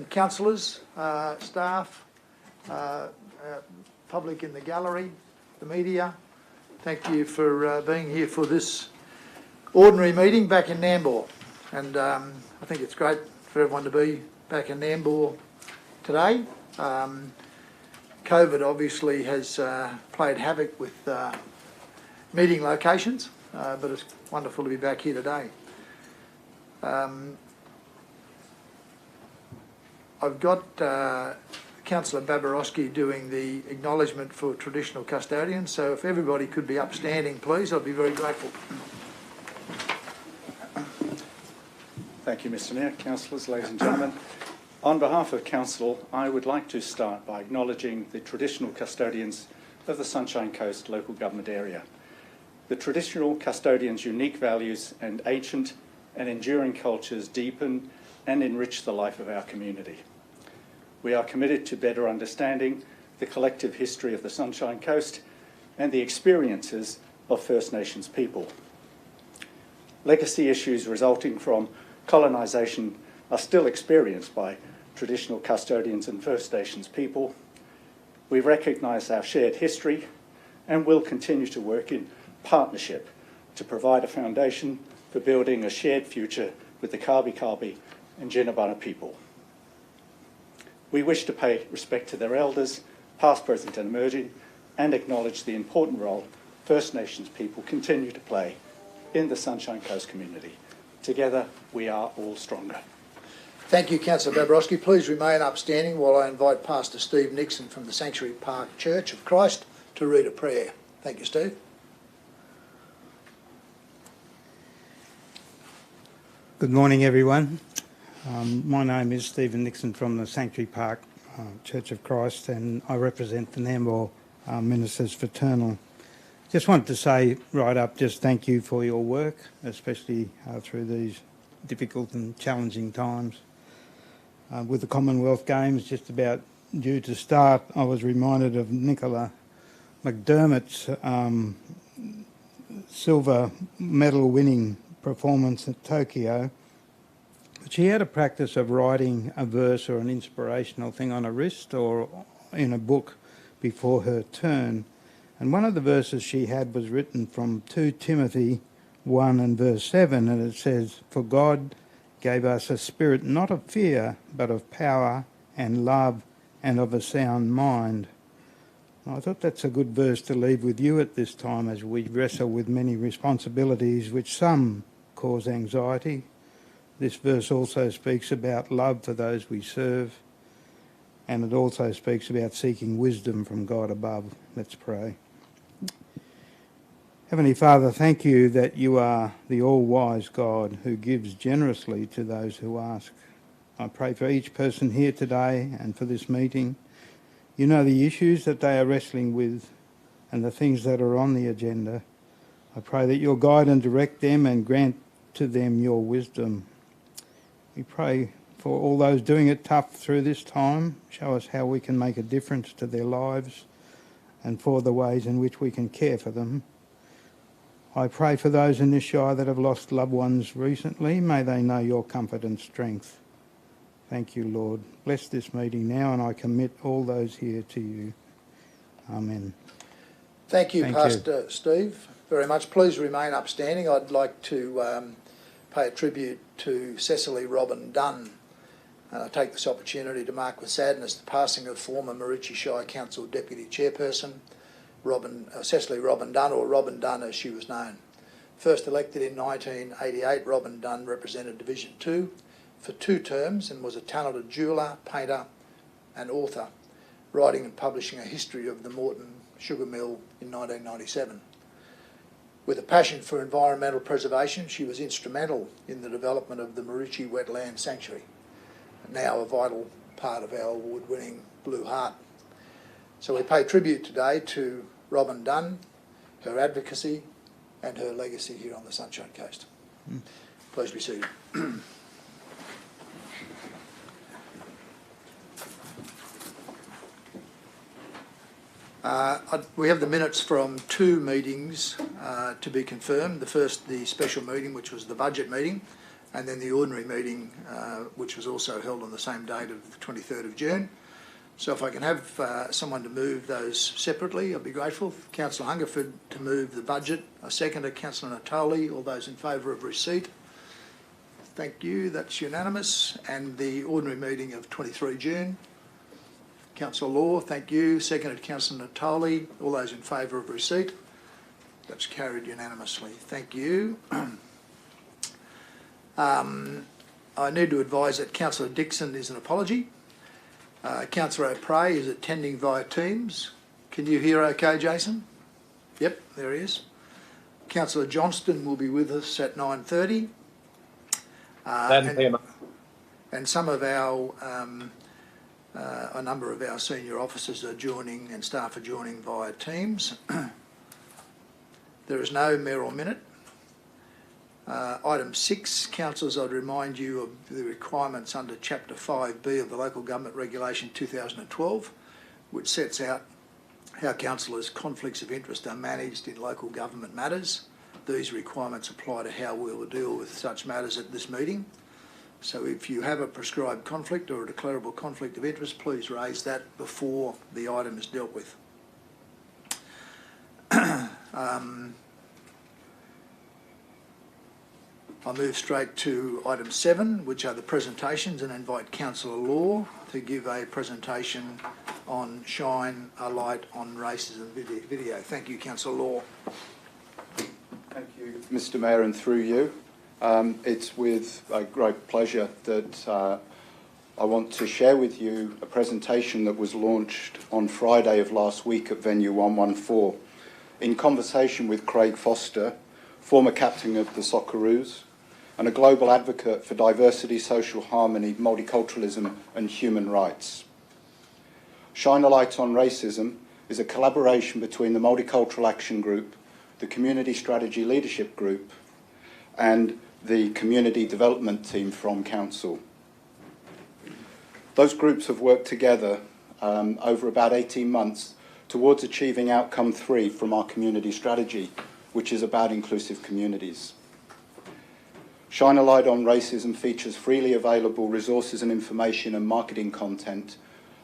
Councillors, staff, public in the gallery, the media, thank you for being here for this ordinary meeting back in Nambour. And I think it's great for everyone to be back in Nambour today. COVID obviously has played havoc with meeting locations, but it's wonderful to be back here today. I've got Councillor Babarowski doing the acknowledgement for Traditional Custodians, so if everybody could be upstanding, please, I'd be very grateful. Thank you, Mr Mayor, councillors, ladies and gentlemen. On behalf of Council, I would like to start by acknowledging the Traditional Custodians of the Sunshine Coast local government area. The Traditional Custodians' unique values and ancient and enduring cultures deepen and enrich the life of our community. We are committed to better understanding the collective history of the Sunshine Coast and the experiences of First Nations people. Legacy issues resulting from colonisation are still experienced by Traditional Custodians and First Nations people. We recognise our shared history and will continue to work in partnership to provide a foundation for building a shared future with the Kabi and Jinnabunna people. We wish to pay respect to their elders, past, present and emerging, and acknowledge the important role First Nations people continue to play in the Sunshine Coast community. Together, we are all stronger. Thank you, Councillor Babarowski. Please remain upstanding while I invite Pastor Steve Nixon from the Sanctuary Park Church of Christ to read a prayer. Thank you, Steve. Good morning, everyone. My name is Stephen Nixon from the Sanctuary Park Church of Christ, and I represent the Nambour Ministers Fraternal. Just wanted to say right up, just thank you for your work, especially through these difficult and challenging times. With the Commonwealth Games just about due to start, I was reminded of Nicola McDermott's silver medal winning performance at Tokyo. She had a practice of writing a verse or an inspirational thing on a wrist or in a book before her turn. And one of the verses she had was written from 2 Timothy 1 and verse 7, and it says, "For God gave us a spirit not of fear, but of power and love and of a sound mind." I thought that's a good verse to leave with you at this time as we wrestle with many responsibilities which some cause anxiety. This verse also speaks about love for those we serve, and it also speaks about seeking wisdom from God above. Let's pray. Heavenly Father, thank you that you are the all-wise God who gives generously to those who ask. I pray for each person here today and for this meeting. You know the issues that they are wrestling with and the things that are on the agenda. I pray that you'll guide and direct them and grant to them your wisdom. We pray for all those doing it tough through this time. Show us how we can make a difference to their lives and for the ways in which we can care for them. I pray for those in this shire that have lost loved ones recently. May they know your comfort and strength. Thank you, Lord. Bless this meeting now, and I commit all those here to you. Amen. Thank you, Pastor Steve, very much. Please remain upstanding. I'd like to pay a tribute to Cecily Dunn. I take this opportunity to mark with sadness the passing of former Maroochy Shire Council Deputy Chairperson, Cecily Dunn, or Robin Dunn as she was known. First elected in 1988, Robin Dunn represented Division 2 for 2 terms and was a talented jeweller, painter and author, writing and publishing a history of the Moreton Sugar Mill in 1997. With a passion for environmental preservation, she was instrumental in the development of the Maroochy Wetland Sanctuary, now a vital part of our award-winning Blue Heart. So we pay tribute today to Robin Dunn, her advocacy and her legacy here on the Sunshine Coast. Please be seated. We have the minutes from 2 meetings to be confirmed. The first, the special meeting, which was the budget meeting, and then the ordinary meeting, which was also held on the same date of the 23rd of June. So if I can have someone to move those separately, I'd be grateful. Councillor Hungerford to move the budget. I second Councillor Natoli. All those in favour of receipt? Thank you, that's unanimous. And the ordinary meeting of 23 June. Councillor Law, thank you. Seconded Councillor Natoli. All those in favour of receipt? That's carried unanimously. Thank you. I need to advise that Councillor Dixon is an apology. Councillor O'Prey is attending via Teams. Can you hear okay, Jason? Yep, there he is. Councillor Johnston will be with us at 9:30. And some of our, a number of our senior officers are joining and staff are joining via Teams. There is no mayoral minute. Item 6, councillors, I'd remind you of the requirements under Chapter 5B of the Local Government Regulation 2012, which sets out how councillors' conflicts of interest are managed in local government matters. These requirements apply to how we will deal with such matters at this meeting. So if you have a prescribed conflict or a declarable conflict of interest, please raise that before the item is dealt with. I'll move straight to item 7, which are the presentations, and invite Councillor Law to give a presentation on Shine a Light on Racism video. Thank you, Councillor Law. Thank you, Mr. Mayor, and through you. It's with a great pleasure that I want to share with you a presentation that was launched on Friday of last week at Venue 114 in conversation with Craig Foster, former captain of the Socceroos and a global advocate for diversity, social harmony, multiculturalism and human rights. Shine a Light on Racism is a collaboration between the Multicultural Action Group, the Community Strategy Leadership Group and the Community Development Team from Council. Those groups have worked together over about 18 months towards achieving outcome 3 from our community strategy, which is about inclusive communities. Shine a Light on Racism features freely available resources and information and marketing content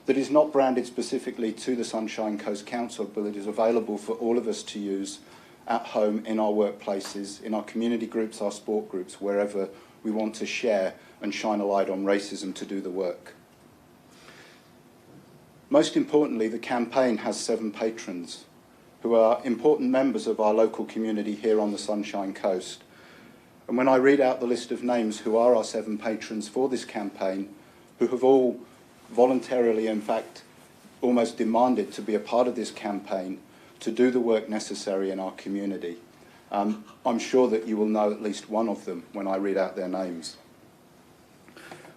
that is not branded specifically to the Sunshine Coast Council, but it is available for all of us to use at home, in our workplaces, in our community groups, our sport groups, wherever we want to share and shine a light on racism to do the work. Most importantly, the campaign has 7 patrons who are important members of our local community here on the Sunshine Coast. And when I read out the list of names who are our 7 patrons for this campaign, who have all voluntarily, in fact, almost demanded to be a part of this campaign to do the work necessary in our community, I'm sure that you will know at least one of them when I read out their names.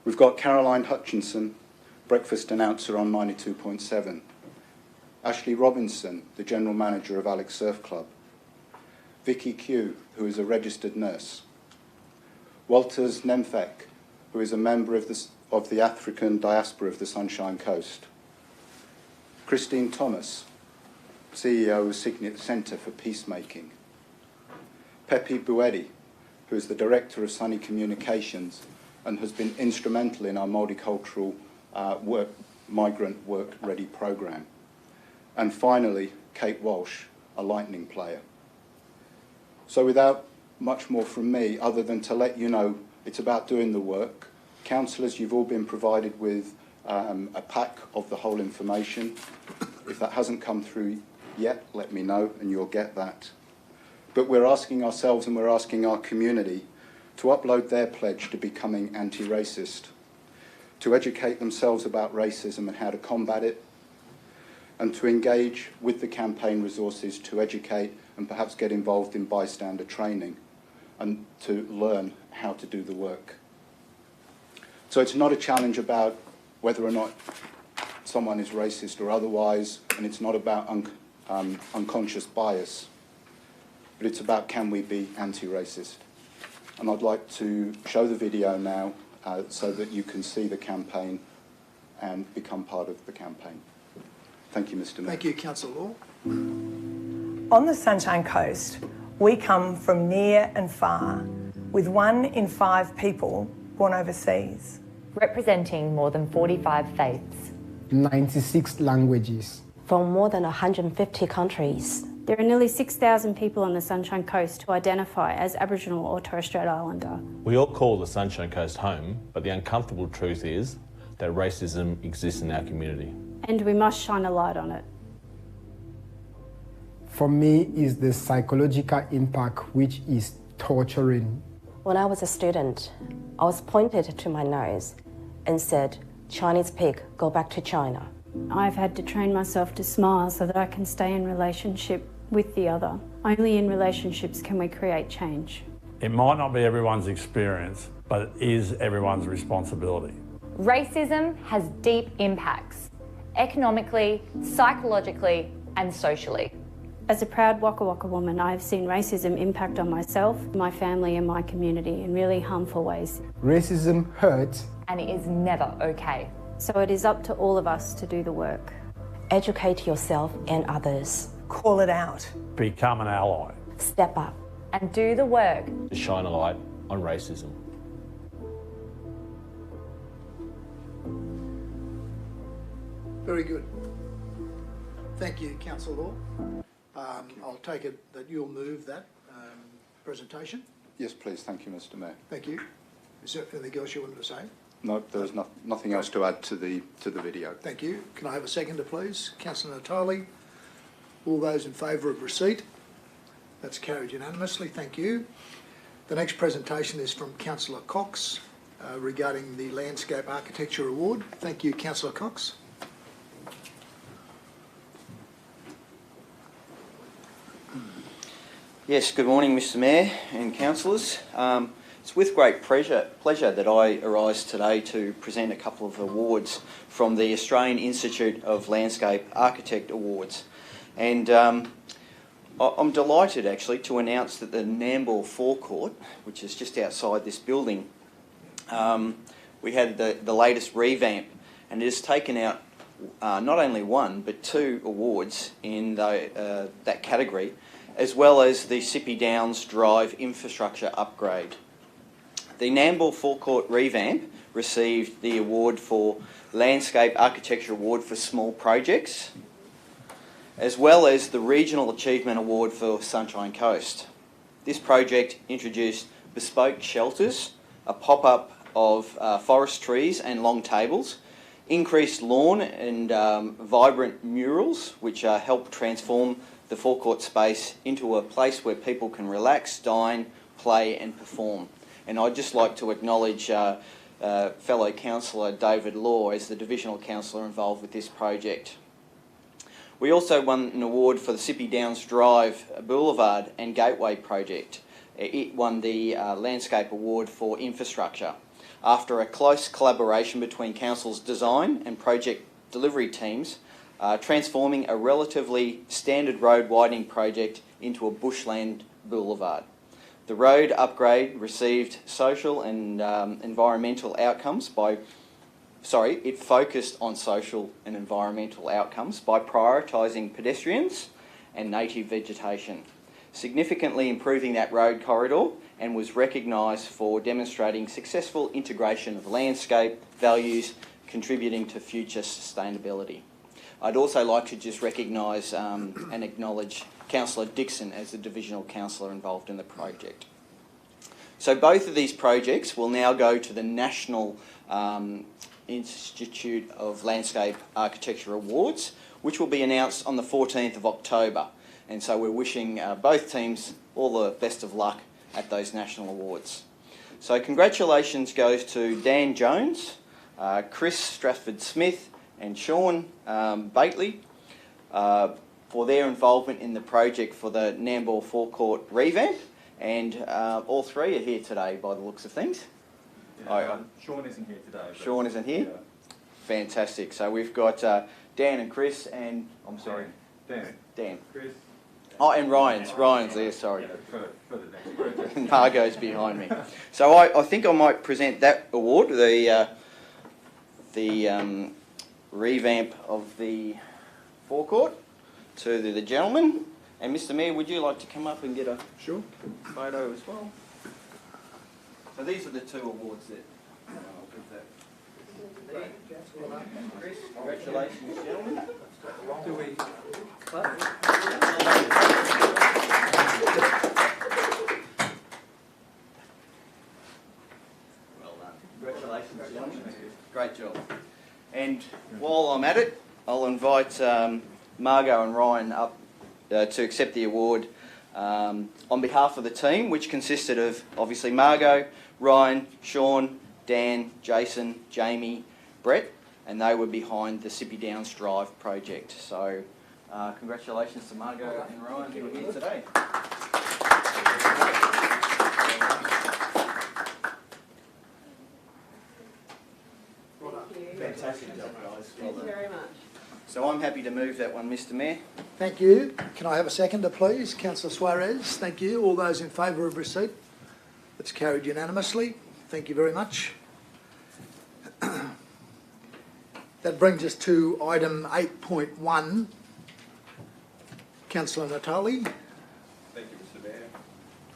We've got Caroline Hutchinson, breakfast announcer on 92.7. Ashley Robinson, the general manager of Alex Surf Club. Vicky Q, who is a registered nurse. Walters Nemfek, who is a member of the African diaspora of the Sunshine Coast. Christine Thomas, CEO of Signet Centre for Peacemaking. Pepe Buedi, who is the Director of Sunny Communications and has been instrumental in our multicultural migrant work ready programme. And finally, Kate Walsh, a lightning player. So without much more from me, other than to let you know it's about doing the work. Councillors, you've all been provided with a pack of the whole information. If that hasn't come through yet, let me know and you'll get that. But we're asking ourselves and we're asking our community to upload their pledge to becoming anti-racist, to educate themselves about racism and how to combat it, and to engage with the campaign resources to educate and perhaps get involved in bystander training and to learn how to do the work. So it's not a challenge about whether or not someone is racist or otherwise, and it's not about unconscious bias, but it's about can we be anti-racist. And I'd like to show the video now so that you can see the campaign and become part of the campaign. Thank you, Mr. Mayor. Thank you, Councillor Law. On the Sunshine Coast, we come from near and far. with 1 in 5 people born overseas. Representing more than 45 faiths. 96 languages. From more than 150 countries. There are nearly 6,000 people on the Sunshine Coast who identify as Aboriginal or Torres Strait Islander. We all call the Sunshine Coast home, but the uncomfortable truth is that racism exists in our community. And we must shine a light on it. For me, is the psychological impact, which is torturing. When I was a student, I was pointed to my nose and said, "Chinese pig, go back to China." I've had to train myself to smile so that I can stay in relationship with the other. Only in relationships can we create change. It might not be everyone's experience, but it is everyone's responsibility. Racism has deep impacts, economically, psychologically and socially. As a proud Waka Waka woman, I have seen racism impact on myself, my family and my community in really harmful ways. Racism hurts. And it is never okay. So it is up to all of us to do the work. Educate yourself and others. Call it out. Become an ally. Step up. And do the work To shine a light on racism. Very good. Thank you, Councillor. I'll take it that you'll move that presentation. Yes, please. Thank you, Mr. Mayor. Thank you. Is there anything else you wanted to say? No, there's nothing else to add to the video. Thank you. Can I have a seconder, please? Councillor Natoli. All those in favour of receipt? That's carried unanimously. Thank you. The next presentation is from Councillor Cox regarding the Landscape Architecture Award. Thank you, Councillor Cox. Yes, good morning, Mr. Mayor and councillors. It's with great pleasure that I arise today to present a couple of awards from the Australian Institute of Landscape Architect Awards. And I'm delighted actually to announce that the Nambour Forecourt, which is just outside this building, we had the latest revamp, and it has taken out not only 1 but 2 awards in that category, as well as the Sippy Downs Drive infrastructure upgrade. The Nambour Forecourt Revamp received the award for Landscape Architecture Award for Small Projects, as well as the Regional Achievement Award for Sunshine Coast. This project introduced bespoke shelters, a pop-up of forest trees and long tables, increased lawn and vibrant murals, which help transform the forecourt space into a place where people can relax, dine, play and perform. And I'd just like to acknowledge fellow councillor David Law as the divisional councillor involved with this project. We also won an award for the Sippy Downs Drive Boulevard and Gateway project. It won the Landscape Award for Infrastructure after a close collaboration between council's design and project delivery teams, transforming a relatively standard road widening project into a bushland boulevard. The road upgrade received social and environmental outcomes it focused on social and environmental outcomes by prioritising pedestrians and native vegetation, significantly improving that road corridor, and was recognised for demonstrating successful integration of landscape values contributing to future sustainability. I'd also like to just recognise and acknowledge Councillor Dixon as the divisional councillor involved in the project. So both of these projects will now go to the National Institute of Landscape Architecture Awards, which will be announced on the 14th of October. And so we're wishing both teams all the best of luck at those national awards. So congratulations goes to Dan Jones, Chris Strafford-Smith and Sean Bately for their involvement in the project for the Nambour Forecourt Revamp, and all 3 are here today by the looks of things. Yeah, Sean isn't here today. Sean isn't here? Yeah. Fantastic. So we've got Dan and Chris and, I'm sorry. Dan. Chris. Oh, and Ryan's there, sorry. Yeah, for the next project. Margot's behind me. So I think I might present that award, the revamp of the forecourt, to the gentleman. And Mr. Mayor, would you like to come up and get a photo as well? So these are the two awards that I'll give that. Chris, congratulations, gentlemen. Do we clap? Well done. Congratulations, gentlemen. Great job. And while I'm at it, I'll invite Margot and Ryan up to accept the award on behalf of the team, which consisted of obviously Margot, Ryan, Sean, Dan, Jason, Jamie, Brett, and they were behind the Sippy Downs Drive project. So congratulations to Margot and Ryan who are here today. Fantastic job, guys. Well done. Very much. So I'm happy to move that one, Mr. Mayor. Thank you. Can I have a seconder, please? Councillor Suarez, thank you. All those in favour of receipt? It's carried unanimously. Thank you very much. That brings us to item 8.1. Councillor Natoli. Thank you, Mr. Mayor.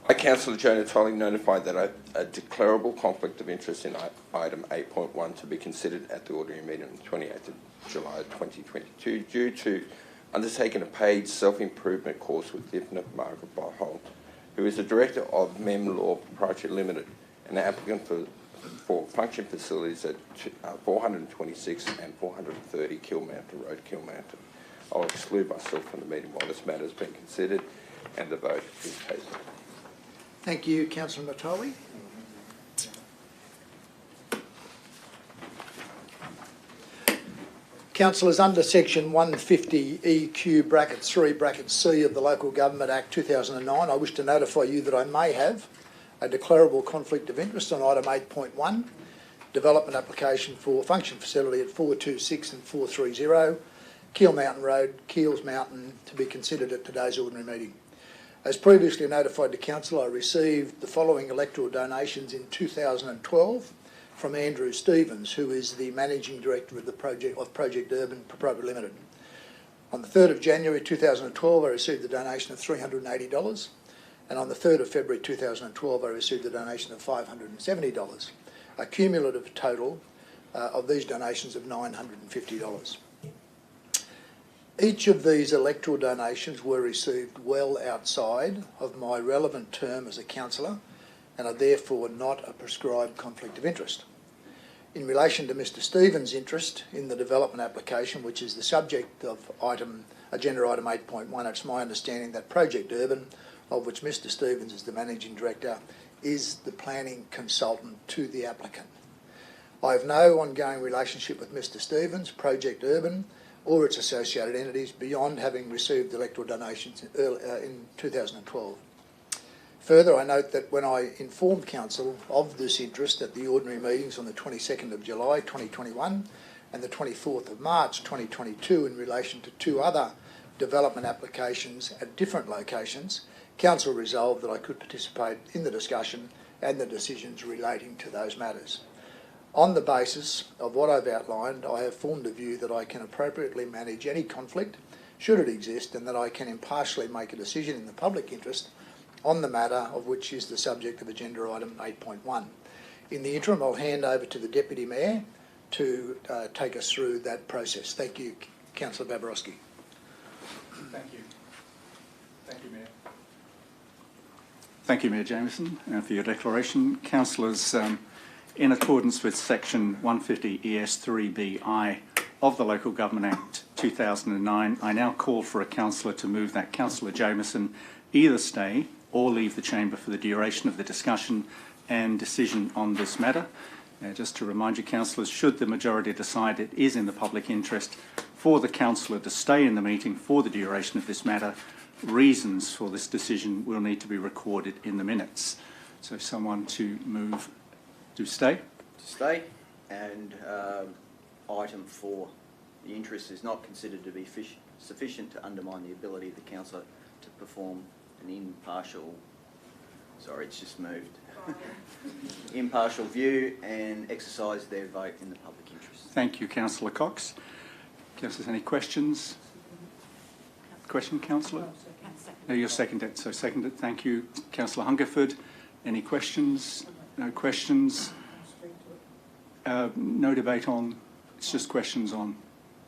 I, Councillor Joe Natoli, notified that a declarable conflict of interest in item 8.1 to be considered at the ordinary meeting on the 28th of July 2022 due to undertaking a paid self-improvement course with Lieutenant Margaret Boholt, who is the Director of Mem Law Proprietary Limited, an applicant for function facilities at 426 and 430 Kilmountain Road, Kilmountain. I'll exclude myself from the meeting while this matter has been considered and the vote is taken. Thank you, Councillor Natoli. Councillors, under section 150 EQ bracket 3 bracket C of the Local Government Act 2009, I wish to notify you that I may have a declarable conflict of interest on item 8.1, development application for function facility at 426 and 430 Kiel Mountain Road, Kiels Mountain, to be considered at today's ordinary meeting. As previously notified to Council, I received the following electoral donations in 2012 from Andrew Stevens, who is the Managing Director of the Project Urban Proprietary Limited. On the 3rd of January 2012, I received a donation of $380, and on the 3rd of February 2012, I received a donation of $570, a cumulative total of these donations of $950. Each of these electoral donations were received well outside of my relevant term as a councillor and are therefore not a prescribed conflict of interest. In relation to Mr Stevens' interest in the development application, which is the subject of agenda item 8.1, it's my understanding that Project Urban, of which Mr Stevens is the Managing Director, is the planning consultant to the applicant. I have no ongoing relationship with Mr Stevens, Project Urban, or its associated entities beyond having received electoral donations in 2012. Further, I note that when I informed Council of this interest at the ordinary meetings on the 22nd of July 2021 and the 24th of March 2022 in relation to two other development applications at different locations, Council resolved that I could participate in the discussion and the decisions relating to those matters. On the basis of what I've outlined, I have formed a view that I can appropriately manage any conflict, should it exist, and that I can impartially make a decision in the public interest on the matter of which is the subject of agenda item 8.1. In the interim, I'll hand over to the Deputy Mayor to take us through that process. Thank you, Councillor Babarowski. Thank you. Thank you, Mayor. Thank you, Mayor Jamieson, for your declaration. Councillors, in accordance with section 150 ES3BI of the Local Government Act 2009, I now call for a councillor to move that Councillor Jamieson either stay or leave the chamber for the duration of the discussion and decision on this matter. Just to remind you, councillors, should the majority decide it is in the public interest for the councillor to stay in the meeting for the duration of this matter, reasons for this decision will need to be recorded in the minutes. So someone to move to stay. To stay, and item 4, the interest is not considered to be sufficient to undermine the ability of the councillor to perform an impartial, sorry, it's just moved, impartial view and exercise their vote in the public interest. Thank you, Councillor Cox. Councillors, any questions? Question, Councillor? No, you're seconded. So seconded. Thank you, Councillor Hungerford. Any questions? No questions? No debate on, it's just questions on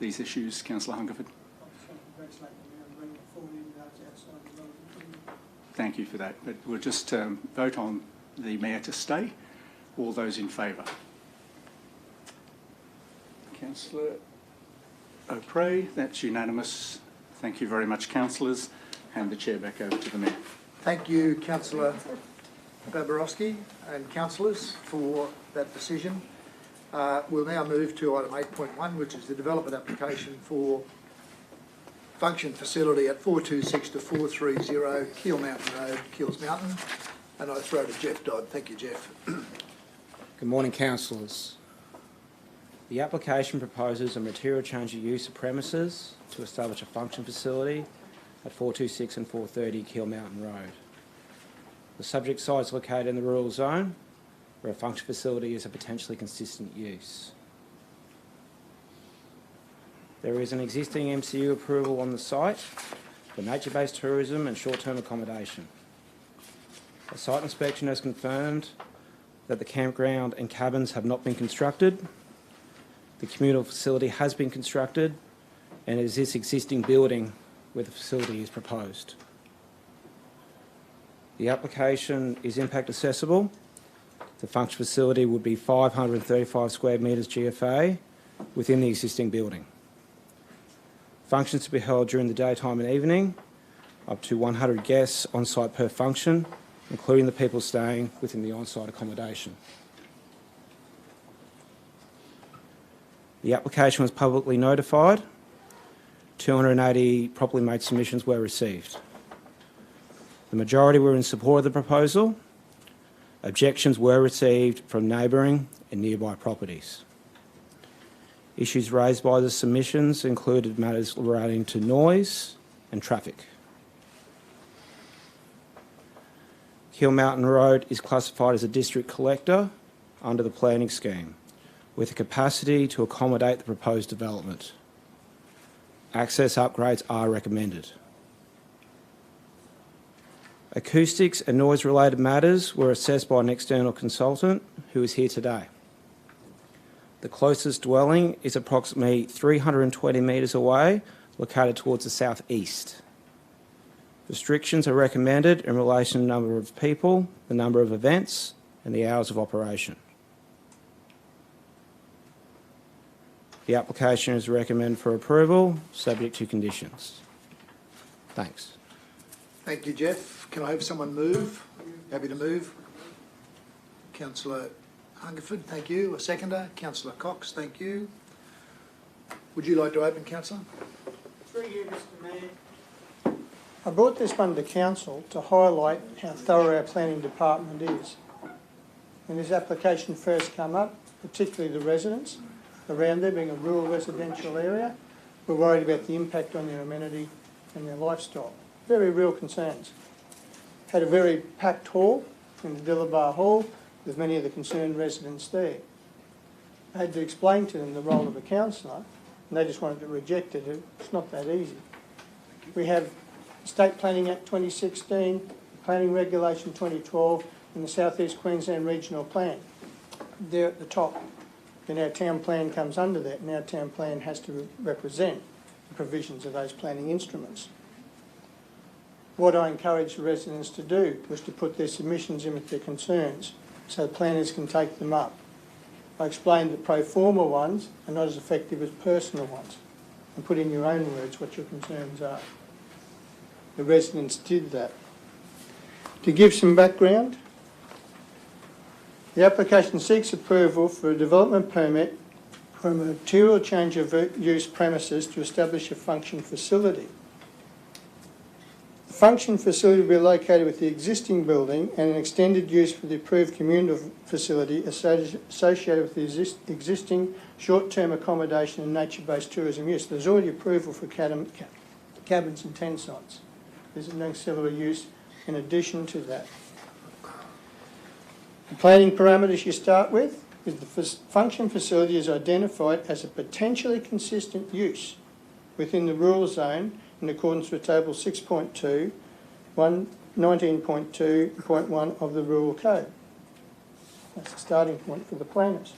these issues. Councillor Hungerford. Thank you for that, but we'll just vote on the Mayor to stay. All those in favour? Councillor O'Prey, that's unanimous. Thank you very much, councillors. Hand the chair back over to the Mayor. Thank you, Councillor Babarowski and councillors for that decision. We'll now move to item 8.1, which is the development application for function facility at 426 to 430 Kiel Mountain Road, Kiels Mountain. And I throw to Jeff Dodd. Thank you, Jeff. Good morning, councillors. The application proposes a material change of use of premises to establish a function facility at 426 and 430 Kiel Mountain Road. The subject site is located in the rural zone, where a function facility is a potentially consistent use. There is an existing MCU approval on the site for nature-based tourism and short-term accommodation. A site inspection has confirmed that the campground and cabins have not been constructed. The communal facility has been constructed, and it is this existing building where the facility is proposed. The application is impact accessible. The function facility would be 535 square metres GFA within the existing building. Functions to be held during the daytime and evening, up to 100 guests on site per function, including the people staying within the on-site accommodation. The application was publicly notified. 280 properly made submissions were received. The majority were in support of the proposal. Objections were received from neighbouring and nearby properties. Issues raised by the submissions included matters relating to noise and traffic. Kiel Mountain Road is classified as a district collector under the planning scheme, with a capacity to accommodate the proposed development. Access upgrades are recommended. Acoustics and noise-related matters were assessed by an external consultant who is here today. The closest dwelling is approximately 320 metres away, located towards the southeast. Restrictions are recommended in relation to the number of people, the number of events, and the hours of operation. The application is recommended for approval, subject to conditions. Thanks. Thank you, Jeff. Can I have someone move? Happy to move. Councillor Hungerford, thank you. A seconder. Councillor Cox, thank you. Would you like to open, Councillor? Through you, Mr. Mayor. I brought this one to Council to highlight how thorough our planning department is. When this application first came up, particularly the residents around there, being a rural residential area, were worried about the impact on their amenity and their lifestyle. Very real concerns. Had a very packed hall in the Dillabar Hall with many of the concerned residents there. I had to explain to them the role of a councillor, and they just wanted to reject it. It's not that easy. We have State Planning Act 2016, Planning Regulation 2012, and the South East Queensland Regional Plan. They're at the top. Then our town plan comes under that, and our town plan has to represent the provisions of those planning instruments. What I encouraged the residents to do was to put their submissions in with their concerns so planners can take them up. I explained that pro forma ones are not as effective as personal ones, and put in your own words what your concerns are. The residents did that. To give some background, the application seeks approval for a development permit for a material change of use premises to establish a function facility. The function facility will be located with the existing building and an extended use for the approved communal facility associated with the existing short-term accommodation and nature-based tourism use. There's already approval for cabins and tent sites. There's an auxiliary use in addition to that. The planning parameters you start with is the function facility is identified as a potentially consistent use within the rural zone in accordance with Table 6.2, 19.2.1 of the Rural Code. That's the starting point for the planners.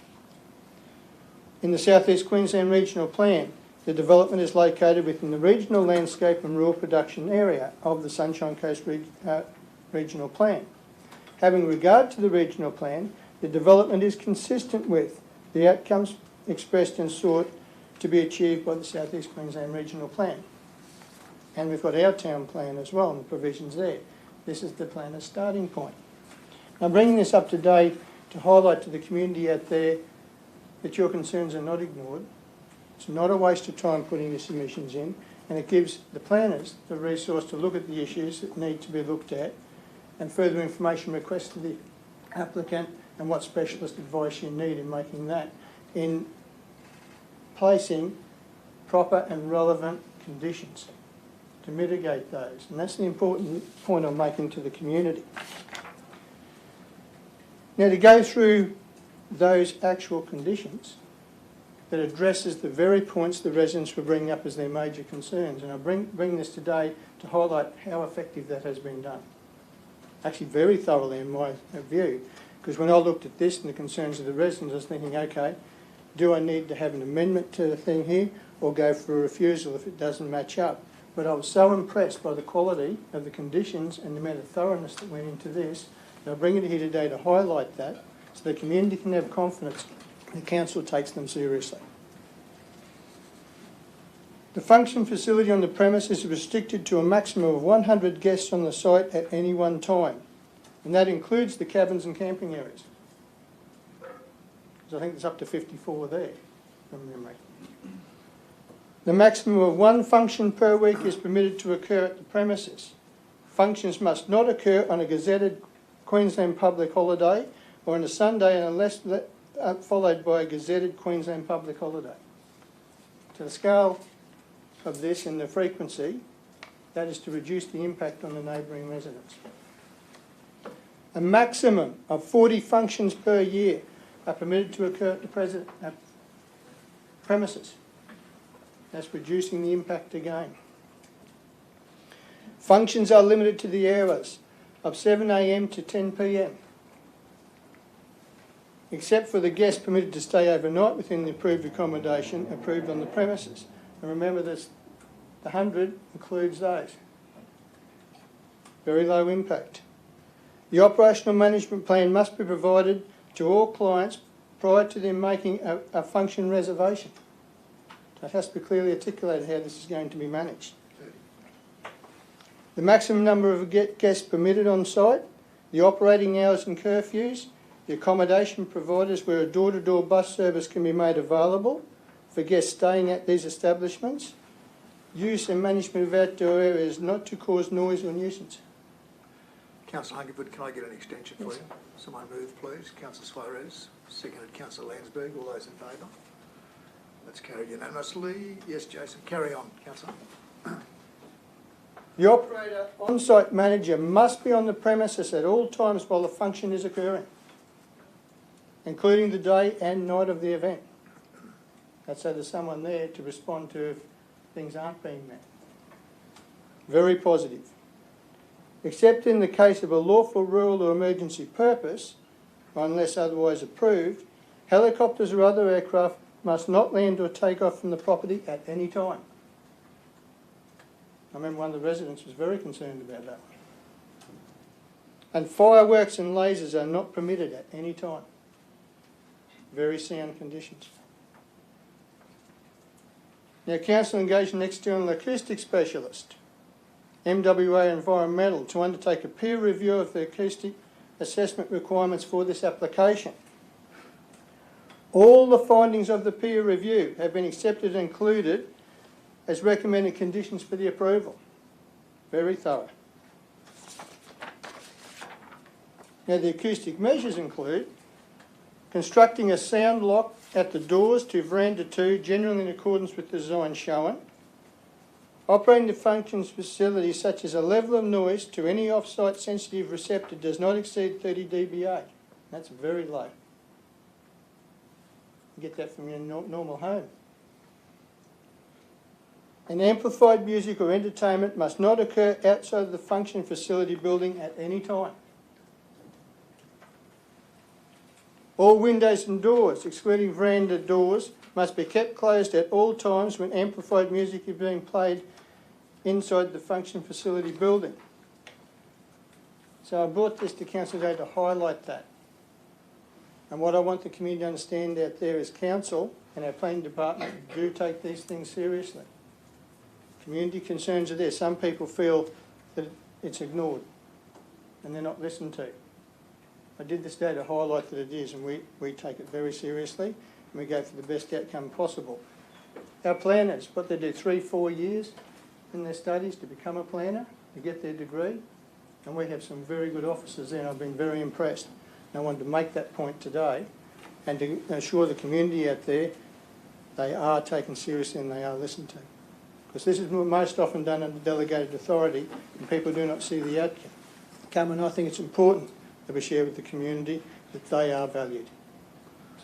In the South East Queensland Regional Plan, the development is located within the regional landscape and rural production area of the Sunshine Coast Regional Plan. Having regard to the regional plan, the development is consistent with the outcomes expressed and sought to be achieved by the South East Queensland Regional Plan. And we've got our town plan as well and the provisions there. This is the planner's starting point. I'm bringing this up today to highlight to the community out there that your concerns are not ignored. It's not a waste of time putting the submissions in, and it gives the planners the resource to look at the issues that need to be looked at and further information requests to the applicant and what specialist advice you need in making that, in placing proper and relevant conditions to mitigate those. And that's the important point I'm making to the community. Now, to go through those actual conditions that addresses the very points the residents were bringing up as their major concerns, and I bring this today to highlight how effective that has been done. Actually very thoroughly in my view, because when I looked at this and the concerns of the residents, I was thinking, okay, do I need to have an amendment to the thing here or go for a refusal if it doesn't match up? But I was so impressed by the quality of the conditions and the amount of thoroughness that went into this, and I bring it here today to highlight that so the community can have confidence the council takes them seriously. The function facility on the premise is restricted to a maximum of 100 guests on the site at any one time, and that includes the cabins and camping areas. Because I think there's up to 54 there, from memory. The maximum of one function per week is permitted to occur at the premises. Functions must not occur on a gazetted Queensland public holiday or on a Sunday unless followed by a gazetted Queensland public holiday. To the scale of this and the frequency, that is to reduce the impact on the neighbouring residents. A maximum of 40 functions per year are permitted to occur at the premises. That's reducing the impact again. Functions are limited to the hours of 7 a.m. to 10 p.m. except for the guests permitted to stay overnight within the approved accommodation approved on the premises. And remember this, the 100 includes those. Very low impact. The operational management plan must be provided to all clients prior to them making a function reservation. So it has to be clearly articulated how this is going to be managed. The maximum number of guests permitted on site, the operating hours and curfews, the accommodation providers where a door-to-door bus service can be made available for guests staying at these establishments, use and management of outdoor areas not to cause noise or nuisance. Councillor Hungerford, can I get an extension for you? Someone move, please. Councillor Suarez, seconded Councillor Landsberg. All those in favour? That's carried unanimously. Yes, Jason, carry on, Councillor. The operator on-site manager must be on the premises at all times while the function is occurring, including the day and night of the event. That's so there's someone there to respond to if things aren't being met. Very positive. Except in the case of a lawful rural or emergency purpose, or unless otherwise approved, helicopters or other aircraft must not land or take off from the property at any time. I remember one of the residents was very concerned about that one. And fireworks and lasers are not permitted at any time. Very sound conditions. Now, council engaged an external acoustic specialist, MWA Environmental, to undertake a peer review of the acoustic assessment requirements for this application. All the findings of the peer review have been accepted and included as recommended conditions for the approval. Very thorough. Now, the acoustic measures include constructing a sound lock at the doors to veranda 2, generally in accordance with the design shown. Operating the functions facility such as a level of noise to any off-site sensitive receptor does not exceed 30 dBA. That's very low. You get that from your normal home. And amplified music or entertainment must not occur outside of the function facility building at any time. All windows and doors, excluding veranda doors, must be kept closed at all times when amplified music is being played inside the function facility building. So I brought this to Council today to highlight that. And what I want the community to understand out there is Council and our planning department do take these things seriously. Community concerns are there. Some people feel that it's ignored and they're not listened to. I did this today to highlight that it is, and we take it very seriously and we go for the best outcome possible. Our planners, what they do, 3-4 years in their studies to become a planner, to get their degree, and we have some very good officers there and I've been very impressed. And I wanted to make that point today and to assure the community out there they are taken seriously and they are listened to. Because this is most often done under delegated authority and people do not see the outcome. And I think it's important that we share with the community that they are valued.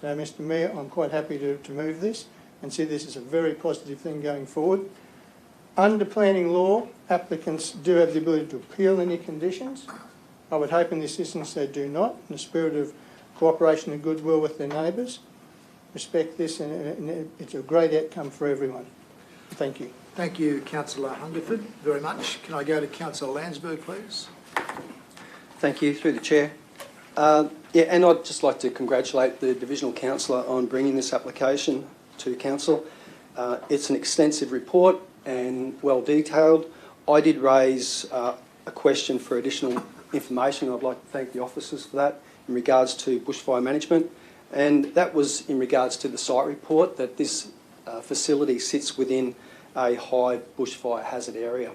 So, Mr Mayor, I'm quite happy to move this and see this as a very positive thing going forward. Under planning law, applicants do have the ability to appeal any conditions. I would hope in this instance they do not, in the spirit of cooperation and goodwill with their neighbours. Respect this and it's a great outcome for everyone. Thank you. Thank you, Councillor Hungerford, very much. Can I go to Councillor Landsberg, please? Thank you, through the Chair. And I'd just like to congratulate the Divisional Councillor on bringing this application to Council. It's an extensive report and well detailed. I did raise a question for additional information. I'd like to thank the officers for that in regards to bushfire management, and that was in regards to the site report that this facility sits within a high bushfire hazard area.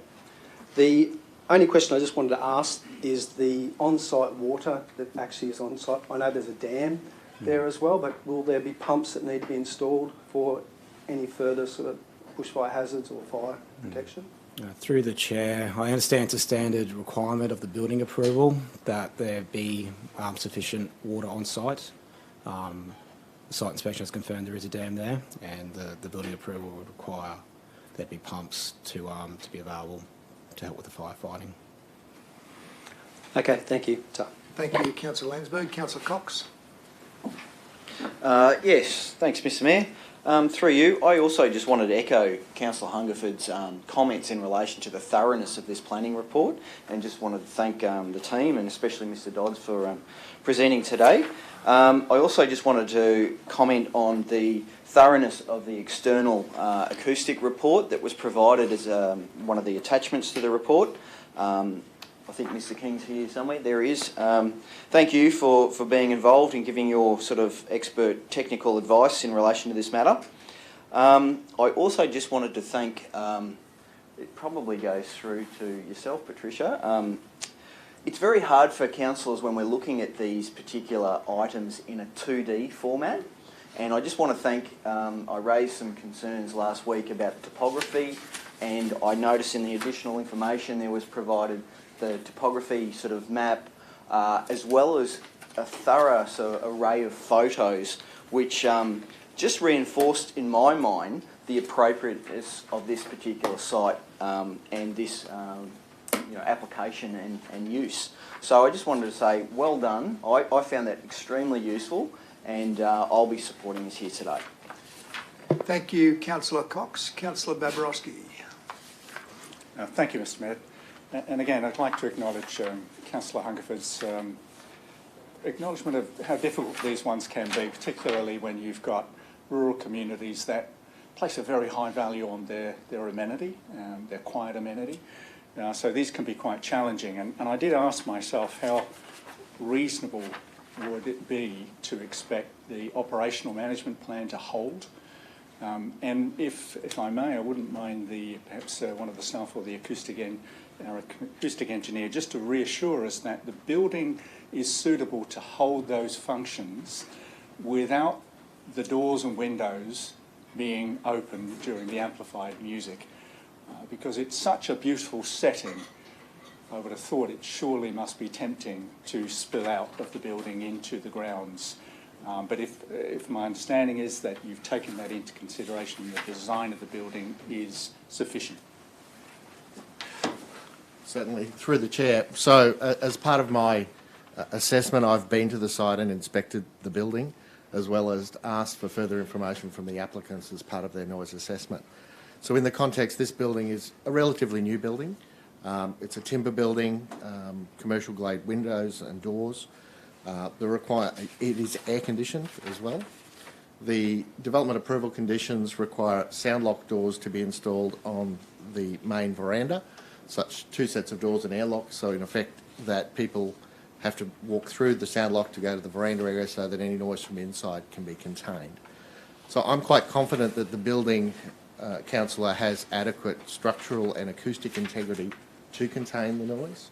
The only question I just wanted to ask is the on-site water that actually is on-site. I know there's a dam there as well, but will there be pumps that need to be installed for any further sort of bushfire hazards or fire protection? Through the Chair, I understand it's a standard requirement of the building approval that there be sufficient water on site. The site inspection has confirmed there is a dam there, and the building approval would require there be pumps to be available to help with the firefighting. Okay, thank you. Thank you, Councillor Landsberg. Councillor Cox. Yes, thanks, Mr Mayor. Through you, I also just wanted to echo Councillor Hungerford's comments in relation to the thoroughness of this planning report, and just wanted to thank the team and especially Mr Dodds for presenting today. I also just wanted to comment on the thoroughness of the external acoustic report that was provided as one of the attachments to the report. I think Mr King's here somewhere. There he is. Thank you for being involved and giving your sort of expert technical advice in relation to this matter. I also just wanted to thank, it probably goes through to yourself, Patricia. It's very hard for councillors when we're looking at these particular items in a 2D format. And I just want to thank, I raised some concerns last week about topography, and I noticed in the additional information there was provided the topography sort of map, as well as a thorough sort of array of photos, which just reinforced in my mind the appropriateness of this particular site and this application and use. So I just wanted to say well done. I found that extremely useful, and I'll be supporting this here today. Thank you, Councillor Cox. Councillor Babarowski. Thank you, Mr Mayor. And again, I'd like to acknowledge Councillor Hungerford's acknowledgement of how difficult these ones can be, particularly when you've got rural communities that place a very high value on their amenity, their quiet amenity. So these can be quite challenging. And I did ask myself how reasonable would it be to expect the operational management plan to hold. And if I may, I wouldn't mind perhaps one of the staff or our acoustic engineer just to reassure us that the building is suitable to hold those functions without the doors and windows being open during the amplified music. Because it's such a beautiful setting, I would have thought it surely must be tempting to spill out of the building into the grounds. But if my understanding is that you've taken that into consideration, the design of the building is sufficient. Certainly, through the Chair. So, as part of my assessment, I've been to the site and inspected the building, as well as asked for further information from the applicants as part of their noise assessment. So in the context, this building is a relatively new building. It's a timber building, commercial grade windows and doors. It is air conditioned as well. The development approval conditions require sound lock doors to be installed on the main veranda, such 2 sets of doors and airlocks, so in effect that people have to walk through the sound lock to go to the veranda area so that any noise from inside can be contained. So I'm quite confident that the building, Councillor, has adequate structural and acoustic integrity to contain the noise.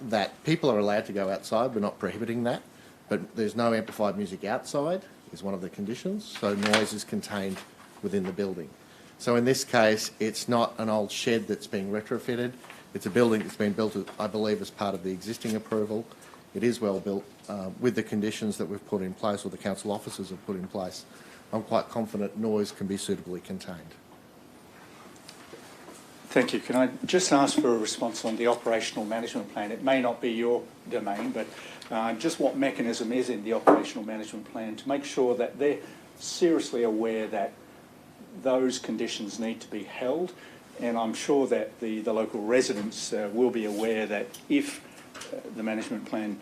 That people are allowed to go outside, we're not prohibiting that, but there's no amplified music outside is one of the conditions, so noise is contained within the building. So in this case, it's not an old shed that's being retrofitted. It's a building that's been built, I believe, as part of the existing approval. It is well built with the conditions that we've put in place, or the council officers have put in place. I'm quite confident noise can be suitably contained. Thank you. Can I just ask for a response on the operational management plan? It may not be your domain, but just what mechanism is in the operational management plan to make sure that they're seriously aware that those conditions need to be held, and I'm sure that the local residents will be aware that if the management plan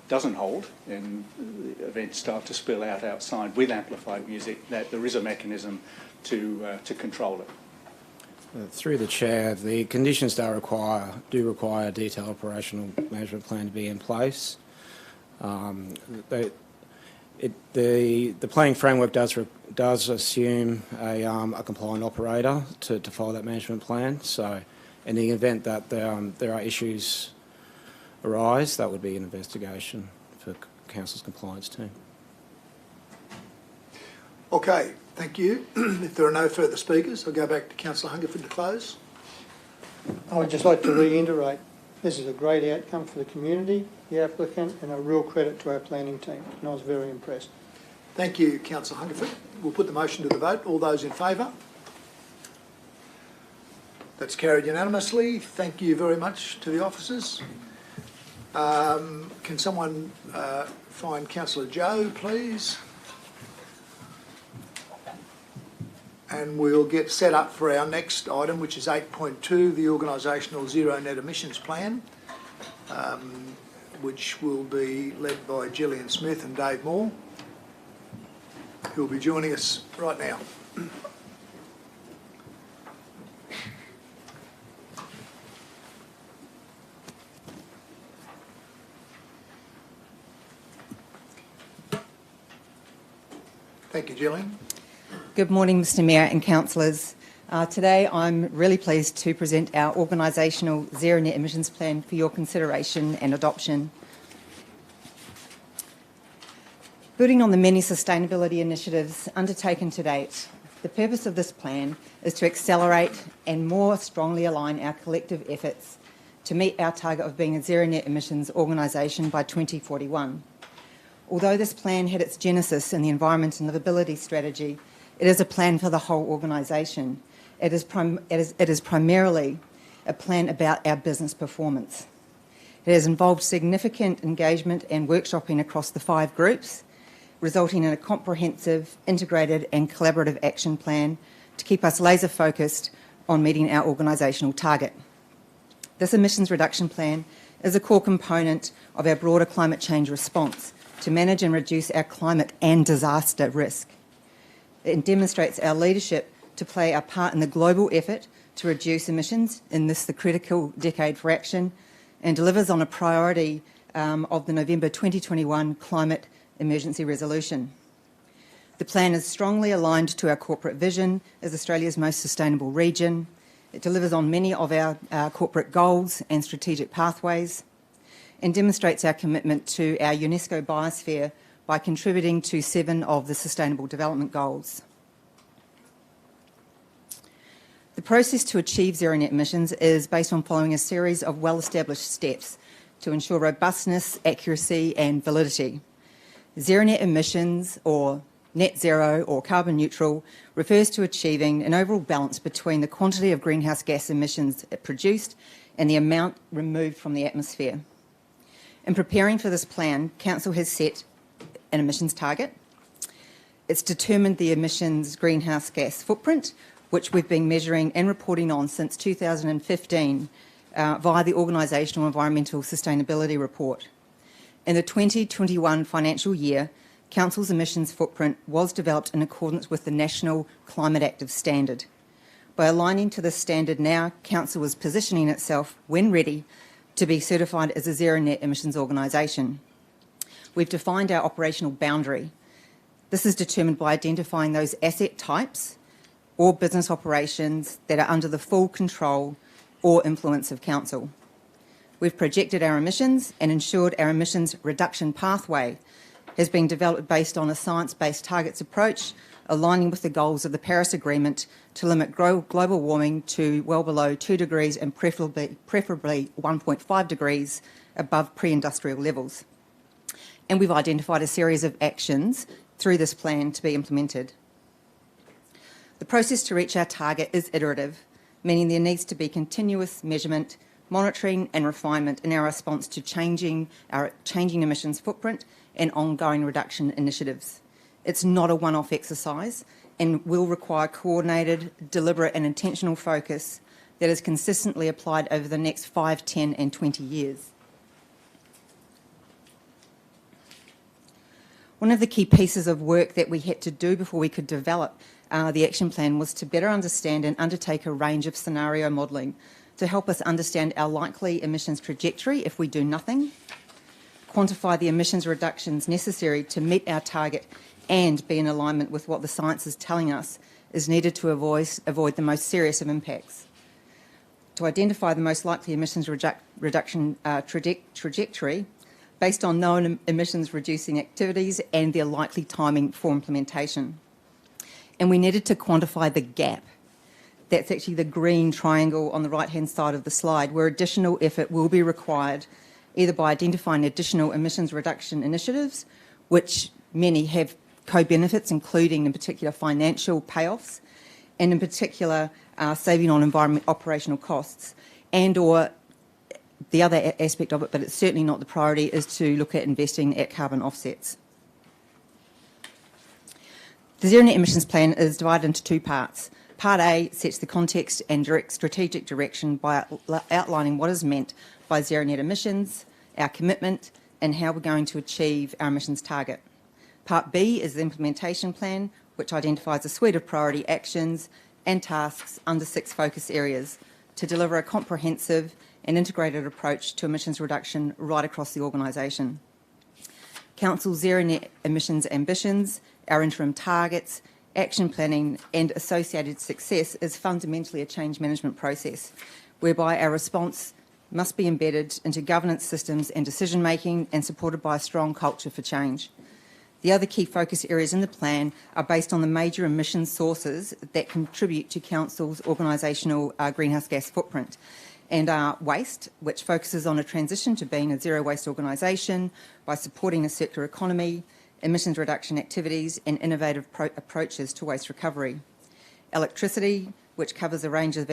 doesn't hold and the events start to spill out outside with amplified music, that there is a mechanism to control it. Through the Chair, the conditions do require a detailed operational management plan to be in place. The planning framework does assume a compliant operator to follow that management plan. So, in the event that there are issues arise, that would be an investigation for Council's compliance team. Okay, thank you. If there are no further speakers, I'll go back to Councillor Hungerford to close. I would just like to reiterate, this is a great outcome for the community, the applicant, and a real credit to our planning team, and I was very impressed. Thank you, Councillor Hungerford. We'll put the motion to the vote. All those in favour? That's carried unanimously. Thank you very much to the officers. Can someone find Councillor Joe, please? And we'll get set up for our next item, which is 8.2, the Organisational Zero Net Emissions Plan, which will be led by Gillian Smith and Dave Moore, who will be joining us right now. Thank you, Gillian. Good morning, Mr Mayor and councillors. Today I'm really pleased to present our Organisational Zero Net Emissions Plan for your consideration and adoption. Building on the many sustainability initiatives undertaken to date, the purpose of this plan is to accelerate and more strongly align our collective efforts to meet our target of being a zero net emissions organisation by 2041. Although this plan had its genesis in the Environment and Livability Strategy, it is a plan for the whole organisation. It is primarily a plan about our business performance. It has involved significant engagement and workshopping across the 5 groups, resulting in a comprehensive, integrated and collaborative action plan to keep us laser focused on meeting our organisational target. This emissions reduction plan is a core component of our broader climate change response to manage and reduce our climate and disaster risk. It demonstrates our leadership to play our part in the global effort to reduce emissions in the critical decade for action, and delivers on a priority of the November 2021 Climate Emergency Resolution. The plan is strongly aligned to our corporate vision as Australia's most sustainable region. It delivers on many of our corporate goals and strategic pathways, and demonstrates our commitment to our UNESCO biosphere by contributing to 7 of the Sustainable Development Goals. The process to achieve zero net emissions is based on following a series of well-established steps to ensure robustness, accuracy and validity. Zero net emissions, or net zero or carbon neutral, refers to achieving an overall balance between the quantity of greenhouse gas emissions produced and the amount removed from the atmosphere. In preparing for this plan, Council has set an emissions target. It's determined the emissions greenhouse gas footprint, which we've been measuring and reporting on since 2015 via the Organisational Environmental Sustainability Report. In the 2021 financial year, Council's emissions footprint was developed in accordance with the National Climate Active Standard. By aligning to this standard now, Council is positioning itself, when ready, to be certified as a zero net emissions organisation. We've defined our operational boundary. This is determined by identifying those asset types or business operations that are under the full control or influence of Council. We've projected our emissions and ensured our emissions reduction pathway has been developed based on a science-based targets approach, aligning with the goals of the Paris Agreement to limit global warming to well below 2 degrees and preferably 1.5 degrees above pre-industrial levels. And we've identified a series of actions through this plan to be implemented. The process to reach our target is iterative, meaning there needs to be continuous measurement, monitoring and refinement in our response to our changing emissions footprint and ongoing reduction initiatives. It's not a one-off exercise and will require coordinated, deliberate and intentional focus that is consistently applied over the next 5, 10 and 20 years. One of the key pieces of work that we had to do before we could develop the action plan was to better understand and undertake a range of scenario modelling to help us understand our likely emissions trajectory if we do nothing, quantify the emissions reductions necessary to meet our target and be in alignment with what the science is telling us is needed to avoid the most serious of impacts. To identify the most likely emissions reduction trajectory based on known emissions reducing activities and their likely timing for implementation. And we needed to quantify the gap. That's actually the green triangle on the right-hand side of the slide, where additional effort will be required, either by identifying additional emissions reduction initiatives, which many have co-benefits, including in particular financial payoffs, and in particular saving on environment operational costs, and or the other aspect of it, but it's certainly not the priority, is to look at investing at carbon offsets. The Zero Net Emissions Plan is divided into two parts. Part A sets the context and strategic direction by outlining what is meant by zero net emissions, our commitment, and how we're going to achieve our emissions target. Part B is the implementation plan, which identifies a suite of priority actions and tasks under 6 focus areas to deliver a comprehensive and integrated approach to emissions reduction right across the organisation. Council's zero net emissions ambitions, our interim targets, action planning and associated success is fundamentally a change management process whereby our response must be embedded into governance systems and decision making and supported by a strong culture for change. The other key focus areas in the plan are based on the major emission sources that contribute to Council's organisational greenhouse gas footprint, and are waste, which focuses on a transition to being a zero waste organisation by supporting a circular economy, emissions reduction activities and innovative approaches to waste recovery. Electricity, which covers a range of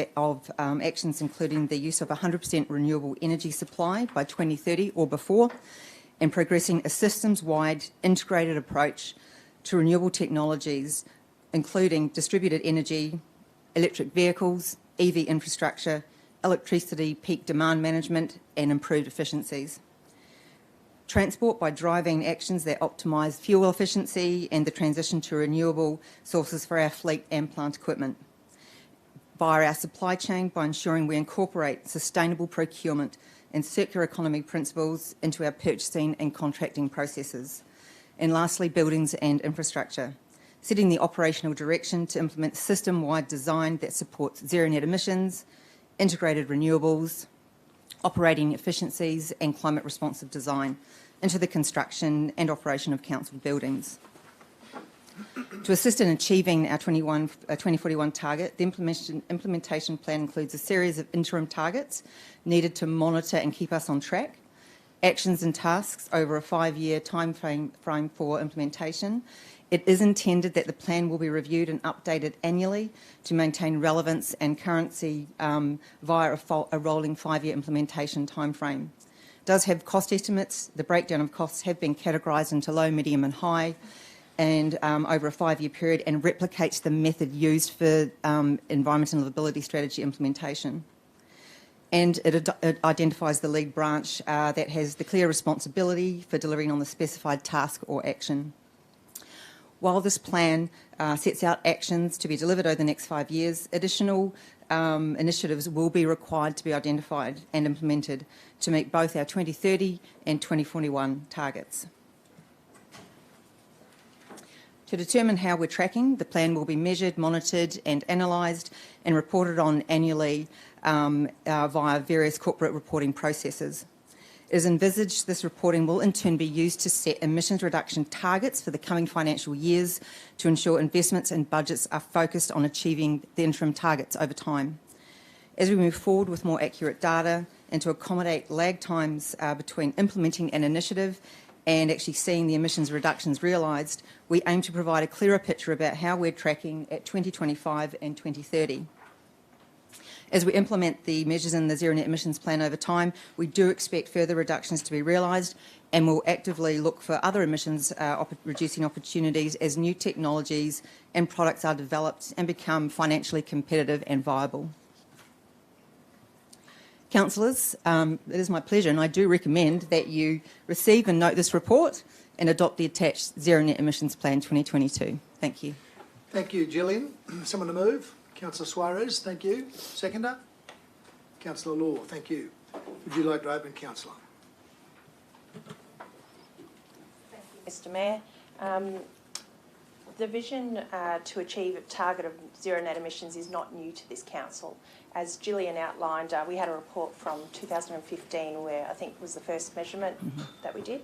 actions including the use of 100% renewable energy supply by 2030 or before, and progressing a systems-wide integrated approach to renewable technologies, including distributed energy, electric vehicles, EV infrastructure, electricity peak demand management and improved efficiencies. Transport by driving actions that optimise fuel efficiency and the transition to renewable sources for our fleet and plant equipment. Via our supply chain by ensuring we incorporate sustainable procurement and circular economy principles into our purchasing and contracting processes. And lastly, buildings and infrastructure, setting the operational direction to implement system-wide design that supports zero net emissions, integrated renewables, operating efficiencies and climate responsive design into the construction and operation of council buildings. To assist in achieving our 2041 target, the implementation plan includes a series of interim targets needed to monitor and keep us on track, actions and tasks over a 5-year time frame for implementation. It is intended that the plan will be reviewed and updated annually to maintain relevance and currency via a rolling 5-year implementation timeframe. does have cost estimates. The breakdown of costs have been categorised into low, medium and high, and over a 5-year period, and replicates the method used for environmental livability strategy implementation. And it identifies the lead branch that has the clear responsibility for delivering on the specified task or action. While this plan sets out actions to be delivered over the next 5 years, additional initiatives will be required to be identified and implemented to meet both our 2030 and 2041 targets. To determine how we're tracking, the plan will be measured, monitored and analysed and reported on annually via various corporate reporting processes. It is envisaged this reporting will in turn be used to set emissions reduction targets for the coming financial years to ensure investments and budgets are focused on achieving the interim targets over time. As we move forward with more accurate data and to accommodate lag times between implementing an initiative and actually seeing the emissions reductions realised, we aim to provide a clearer picture about how we're tracking at 2025 and 2030. As we implement the measures in the Zero Net Emissions Plan over time, we do expect further reductions to be realised, and we'll actively look for other emissions reducing opportunities as new technologies and products are developed and become financially competitive and viable. Councillors, it is my pleasure, and I do recommend that you receive and note this report and adopt the attached Zero Net Emissions Plan 2022. Thank you. Thank you, Gillian. Someone to move? Councillor Suarez, thank you. Seconder? Councillor Law, thank you. Would you like to open, Councillor? Thank you, Mr Mayor. The vision to achieve a target of zero net emissions is not new to this council. As Gillian outlined, we had a report from 2015 where I think was the first measurement that we did.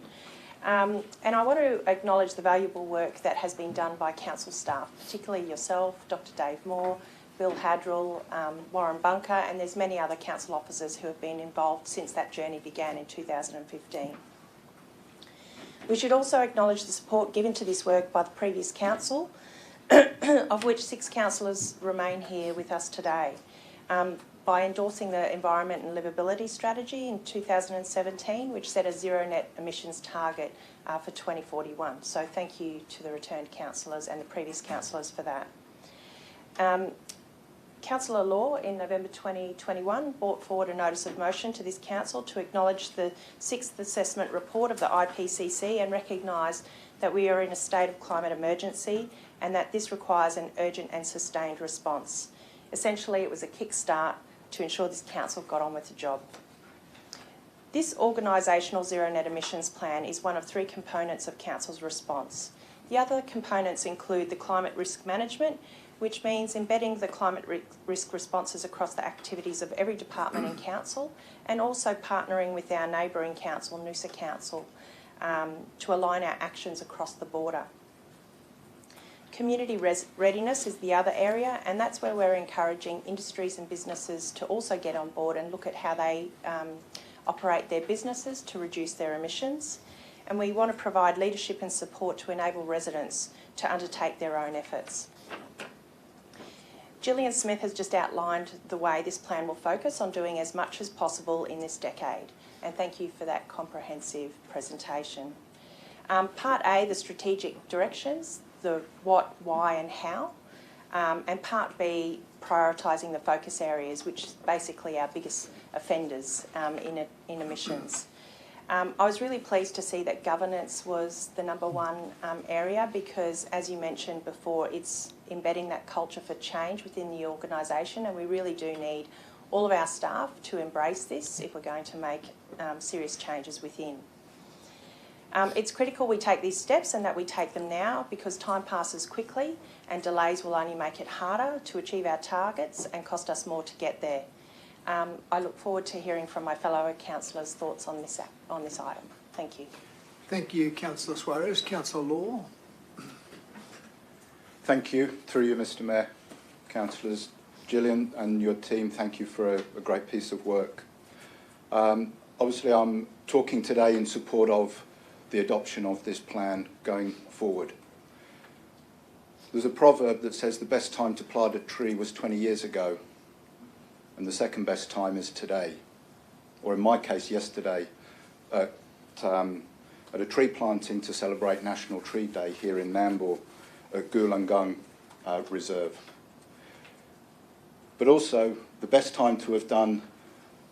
And I want to acknowledge the valuable work that has been done by council staff, particularly yourself, Dr Dave Moore, Bill Hadrill, Warren Bunker, and there's many other council officers who have been involved since that journey began in 2015. We should also acknowledge the support given to this work by the previous council, of which 6 councillors remain here with us today, by endorsing the Environment and Livability Strategy in 2017, which set a zero net emissions target for 2041. So thank you to the returned councillors and the previous councillors for that. Councillor Law, in November 2021, brought forward a notice of motion to this council to acknowledge the 6th assessment report of the IPCC and recognise that we are in a state of climate emergency and that this requires an urgent and sustained response. Essentially, it was a kickstart to ensure this council got on with the job. This organisational zero net emissions plan is one of 3 components of council's response. The other components include the climate risk management, which means embedding the climate risk responses across the activities of every department in council, and also partnering with our neighbouring council, Noosa Council, to align our actions across the border. Community readiness is the other area, and that's where we're encouraging industries and businesses to also get on board and look at how they operate their businesses to reduce their emissions. And we want to provide leadership and support to enable residents to undertake their own efforts. Gillian Smith has just outlined the way this plan will focus on doing as much as possible in this decade, and thank you for that comprehensive presentation. Part A, the strategic directions, the what, why and how, and Part B, prioritising the focus areas, which is basically our biggest offenders in emissions. I was really pleased to see that governance was the #1 area because, as you mentioned before, it's embedding that culture for change within the organisation, and we really do need all of our staff to embrace this if we're going to make serious changes within. It's critical we take these steps and that we take them now because time passes quickly and delays will only make it harder to achieve our targets and cost us more to get there. I look forward to hearing from my fellow councillors' thoughts on this item. Thank you. Thank you, Councillor Suarez. Councillor Law. Thank you, through you, Mr Mayor. Councillors, Gillian and your team, thank you for a great piece of work. Obviously, I'm talking today in support of the adoption of this plan going forward. There's a proverb that says the best time to plant a tree was 20 years ago, and the second best time is today, or in my case, yesterday, at a tree planting to celebrate National Tree Day here in Nambour at Gulangung Reserve. But also, the best time to have done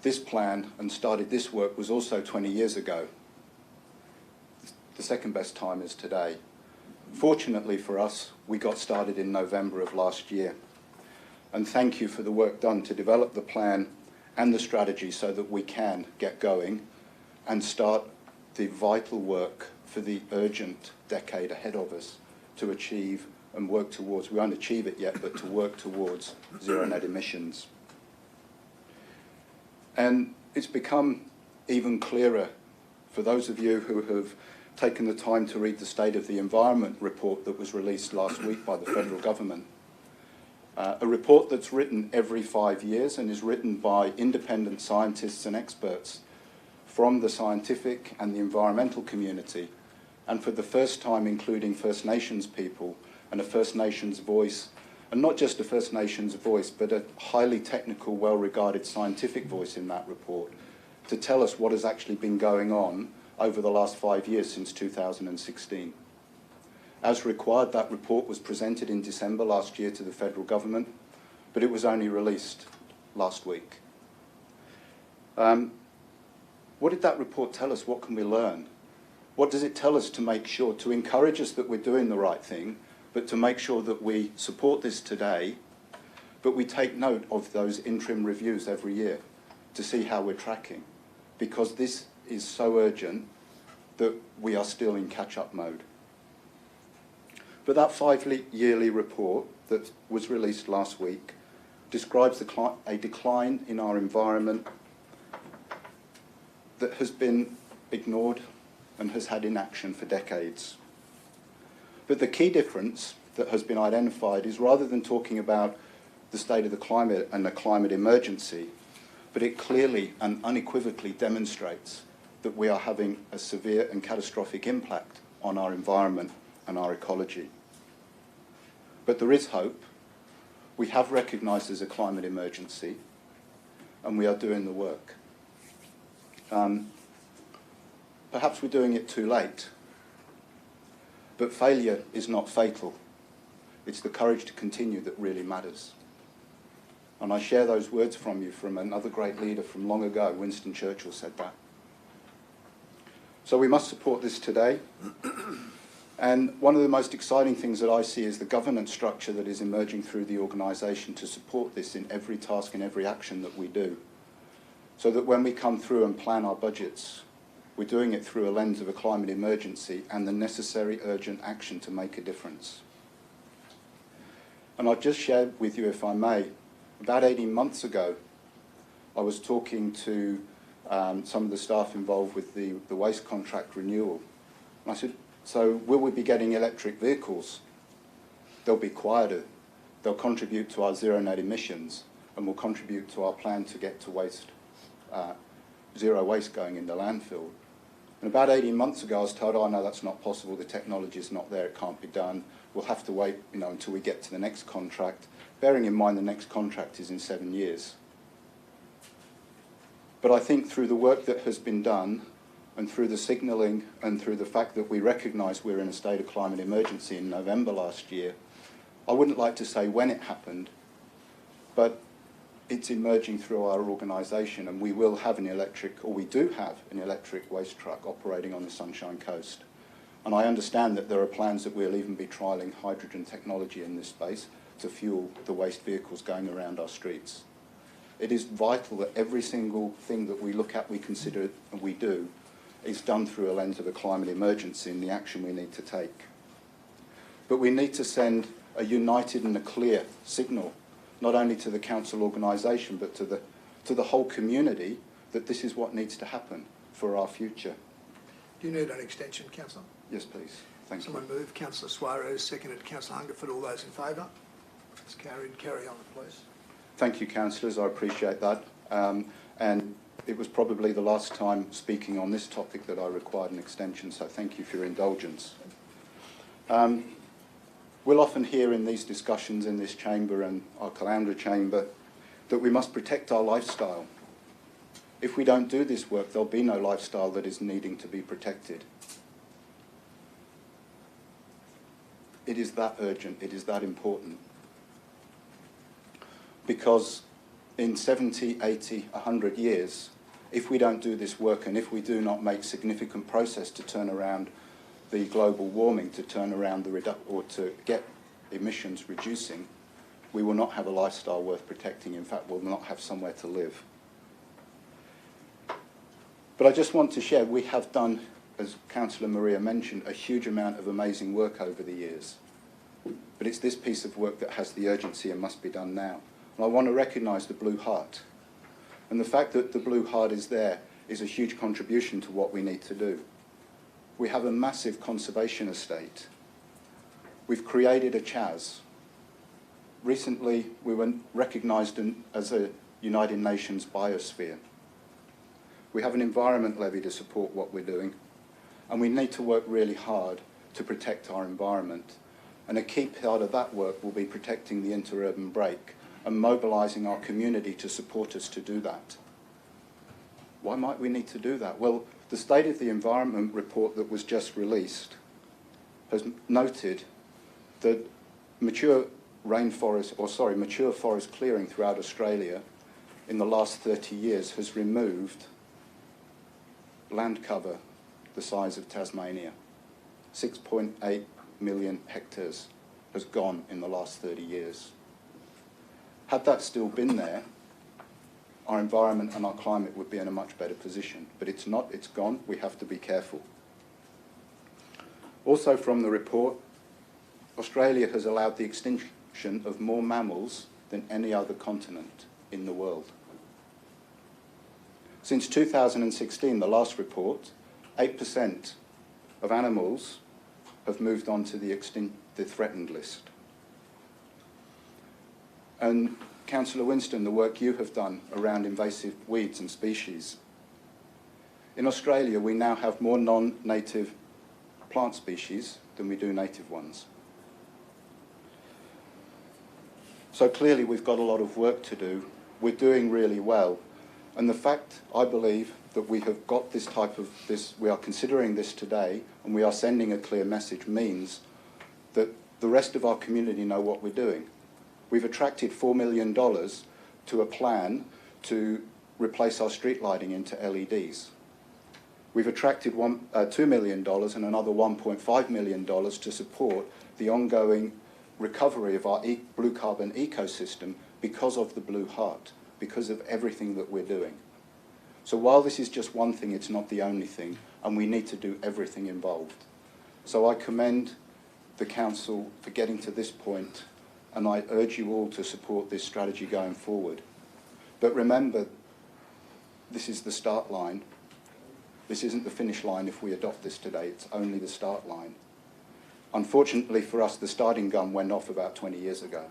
this plan and started this work was also 20 years ago. The second best time is today. Fortunately for us, we got started in November of last year. And thank you for the work done to develop the plan and the strategy so that we can get going and start the vital work for the urgent decade ahead of us to achieve and work towards, we won't achieve it yet, but to work towards zero net emissions. And it's become even clearer for those of you who have taken the time to read the State of the Environment report that was released last week by the federal government. A report that's written every 5 years and is written by independent scientists and experts from the scientific and the environmental community, and for the first time including First Nations people and a First Nations voice, and not just a First Nations voice, but a highly technical, well-regarded scientific voice in that report to tell us what has actually been going on over the last 5 years since 2016. As required, that report was presented in December last year to the federal government, but it was only released last week. What did that report tell us? What can we learn? What does it tell us to make sure, to encourage us that we're doing the right thing, but to make sure that we support this today, but we take note of those interim reviews every year to see how we're tracking, because this is so urgent that we are still in catch-up mode. But that 5-yearly report that was released last week describes a decline in our environment that has been ignored and has had inaction for decades. But the key difference that has been identified is, rather than talking about the state of the climate and the climate emergency, but it clearly and unequivocally demonstrates that we are having a severe and catastrophic impact on our environment and our ecology. But there is hope. We have recognised there's a climate emergency, and we are doing the work. Perhaps we're doing it too late, but failure is not fatal. It's the courage to continue that really matters. And I share those words from you from another great leader from long ago. Winston Churchill said that. So we must support this today. And one of the most exciting things that I see is the governance structure that is emerging through the organisation to support this in every task and every action that we do. So that when we come through and plan our budgets, we're doing it through a lens of a climate emergency and the necessary urgent action to make a difference. And I've just shared with you, if I may, about 18 months ago, I was talking to some of the staff involved with the waste contract renewal. And I said, so will we be getting electric vehicles? They'll be quieter. They'll contribute to our zero net emissions and will contribute to our plan to get to zero waste going in the landfill. And about 18 months ago, I was told, oh, no, that's not possible. The technology is not there. It can't be done. We'll have to wait, until we get to the next contract, bearing in mind the next contract is in 7 years. But I think through the work that has been done and through the signalling and through the fact that we recognise we're in a state of climate emergency in November last year, I wouldn't like to say when it happened, but it's emerging through our organisation, and we will have an electric, or we do have an electric waste truck operating on the Sunshine Coast. And I understand that there are plans that we'll even be trialling hydrogen technology in this space to fuel the waste vehicles going around our streets. It is vital that every single thing that we look at, we consider, and we do, is done through a lens of a climate emergency and the action we need to take. But we need to send a united and a clear signal, not only to the council organisation, but to the whole community, that this is what needs to happen for our future. Do you need an extension, Councillor? Yes, please. Thank you. Someone moved. Councillor Suarez, seconded. Councillor Hungerford. All those in favour? It's carried. Carry on, please. Thank you, councillors. I appreciate that. And it was probably the last time speaking on this topic that I required an extension, so thank you for your indulgence. We'll often hear in these discussions in this chamber and our Caloundra chamber that we must protect our lifestyle. If we don't do this work, there'll be no lifestyle that is needing to be protected. It is that urgent, it is that important. Because in 70, 80, 100 years, if we don't do this work and if we do not make significant process to turn around the global warming, to turn around or to get emissions reducing, we will not have a lifestyle worth protecting. In fact, we'll not have somewhere to live. But I just want to share, we have done, as Councillor Maria mentioned, a huge amount of amazing work over the years. But it's this piece of work that has the urgency and must be done now. And I want to recognise the Blue Heart. And the fact that the Blue Heart is there is a huge contribution to what we need to do. We have a massive conservation estate. We've created a CHAS. Recently, we were recognised as a United Nations biosphere. We have an environment levy to support what we're doing, and we need to work really hard to protect our environment. And a key part of that work will be protecting the interurban break and mobilising our community to support us to do that. Why might we need to do that? Well, the State of the Environment report that was just released has noted that mature forest clearing throughout Australia in the last 30 years has removed land cover the size of Tasmania. 6.8 million hectares has gone in the last 30 years. Had that still been there, our environment and our climate would be in a much better position. But it's not, it's gone, we have to be careful. Also from the report, Australia has allowed the extinction of more mammals than any other continent in the world. Since 2016, the last report, 8% of animals have moved on to the threatened list. And Councillor Winston, the work you have done around invasive weeds and species. In Australia, we now have more non-native plant species than we do native ones. So clearly we've got a lot of work to do. We're doing really well. And the fact, I believe, that we have got this we are considering this today, and we are sending a clear message, means that the rest of our community know what we're doing. We've attracted $4 million to a plan to replace our street lighting into LEDs. We've attracted $2 million and another $1.5 million to support the ongoing recovery of our blue carbon ecosystem because of the Blue Heart, because of everything that we're doing. So while this is just one thing, it's not the only thing, and we need to do everything involved. So I commend the Council for getting to this point, and I urge you all to support this strategy going forward. But remember, this is the start line. This isn't the finish line if we adopt this today, it's only the start line. Unfortunately for us, the starting gun went off about 20 years ago.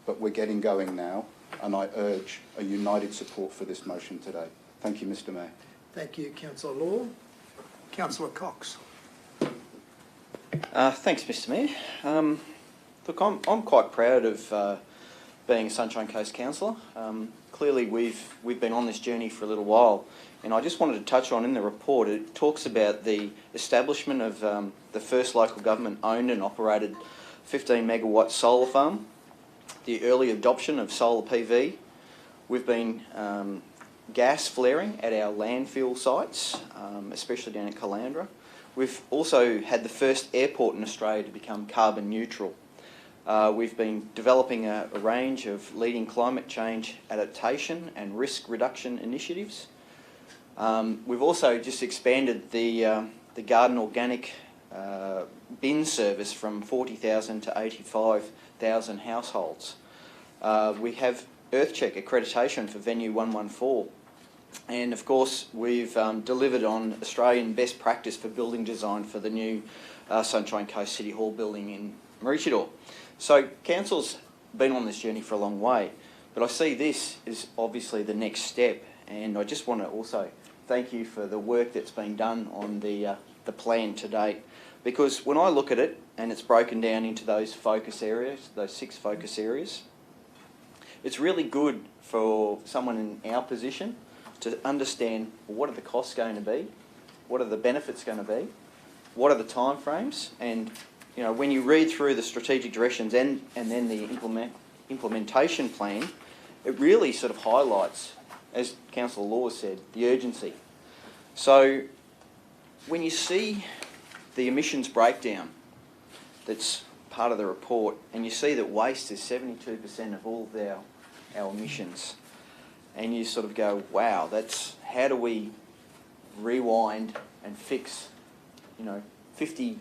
But we're getting going now, and I urge a united support for this motion today. Thank you, Mr. Mayor. Thank you, Councillor Law. Councillor Cox. Thanks, Mr. Mayor. Look, I'm quite proud of being a Sunshine Coast councillor. Clearly, we've been on this journey for a little while, and I just wanted to touch on in the report. It talks about the establishment of the first local government owned and operated 15 megawatt solar farm, the early adoption of solar PV. We've been gas flaring at our landfill sites, especially down at Caloundra. We've also had the first airport in Australia to become carbon neutral. We've been developing a range of leading climate change adaptation and risk reduction initiatives. We've also just expanded the garden organic bin service from 40,000 to 85,000 households. We have EarthCheck accreditation for Venue 114. And of course, we've delivered on Australian best practice for building design for the new Sunshine Coast City Hall building in Maroochydore. So council's been on this journey for a long way, but I see this as obviously the next step, and I just want to also thank you for the work that's been done on the plan to date, because when I look at it and it's broken down into those focus areas, those 6 focus areas, it's really good for someone in our position to understand, well, what are the costs going to be, what are the benefits going to be, what are the timeframes, and you know, when you read through the strategic directions and then the implementation plan, it really sort of highlights, as Councillor Law said, the urgency. So when you see the emissions breakdown that's part of the report, and you see that waste is 72% of all of our emissions, and you sort of go, wow, that's, how do we rewind and fix, you know, 50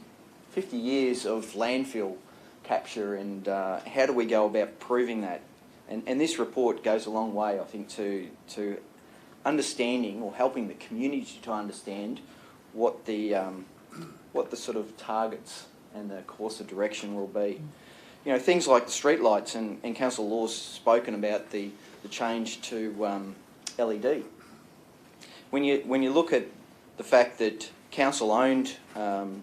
years of landfill capture, and how do we go about proving that? And this report goes a long way, I think, to understanding or helping the community to understand what the sort of targets and the course of direction will be. You know, things like the street lights, and Councillor Law's spoken about the change to LED. When you look at the fact that council-owned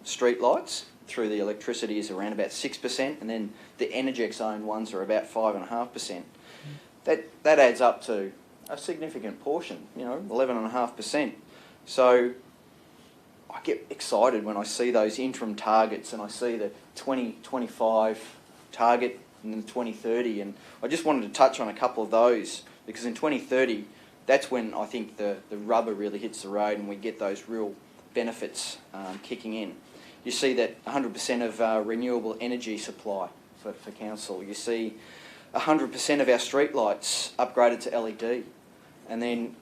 street lights through the electricity is around about 6%, and then the Energex-owned ones are about 5.5%. That adds up to a significant portion, you know, 11.5%. So I get excited when I see those interim targets, and I see the 2025 target and then the 2030, and I just wanted to touch on a couple of those, because in 2030, that's when I think the rubber really hits the road and we get those real benefits kicking in. You see that 100% of renewable energy supply for council. You see 100% of our street lights upgraded to LED, and then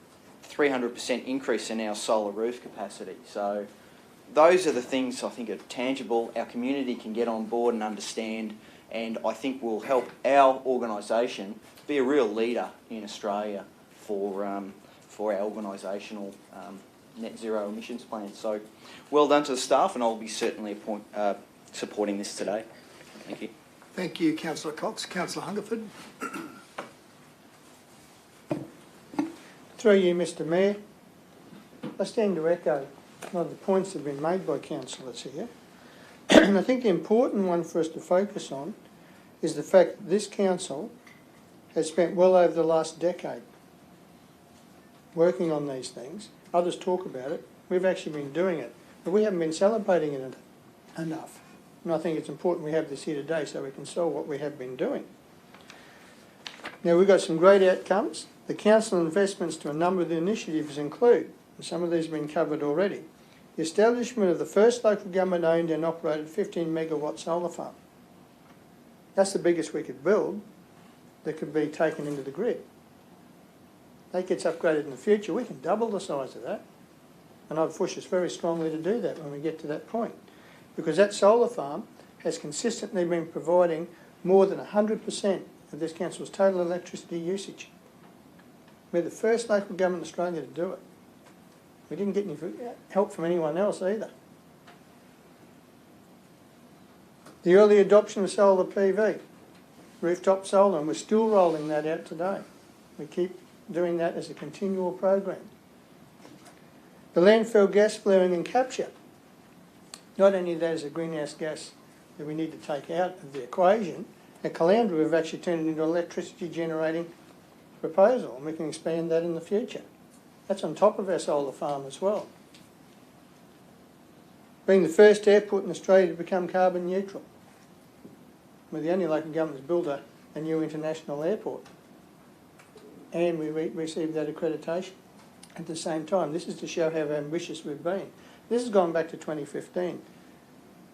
300% increase in our solar roof capacity. So those are the things I think are tangible, our community can get on board and understand, and I think will help our organisation be a real leader in Australia for our organisational net zero emissions plan. So well done to the staff, and I'll be certainly supporting this today. Thank you. Thank you, Councillor Cox. Councillor Hungerford. Through you, Mr Mayor, I stand to echo a lot of the points that have been made by councillors here. And I think the important one for us to focus on is the fact that this council has spent well over the last decade working on these things. Others talk about it. We've actually been doing it, but we haven't been celebrating it enough. And I think it's important we have this here today so we can show what we have been doing. Now, we've got some great outcomes. The council investments to a number of the initiatives include, and some of these have been covered already, the establishment of the first local government owned and operated 15 megawatt solar farm. That's the biggest we could build that could be taken into the grid. That gets upgraded in the future, we can double the size of that. And I'd push us very strongly to do that when we get to that point. Because that solar farm has consistently been providing more than 100% of this council's total electricity usage. We're the first local government in Australia to do it. We didn't get any help from anyone else either. The early adoption of solar PV, rooftop solar, and we're still rolling that out today. We keep doing that as a continual program. The landfill gas flaring and capture. Not only that is a greenhouse gas that we need to take out of the equation, at Caloundra we've actually turned it into an electricity generating proposal, and we can expand that in the future. That's on top of our solar farm as well. Being the first airport in Australia to become carbon neutral. We're the only local government that's built a new international airport. And we received that accreditation at the same time. This is to show how ambitious we've been. This has gone back to 2015.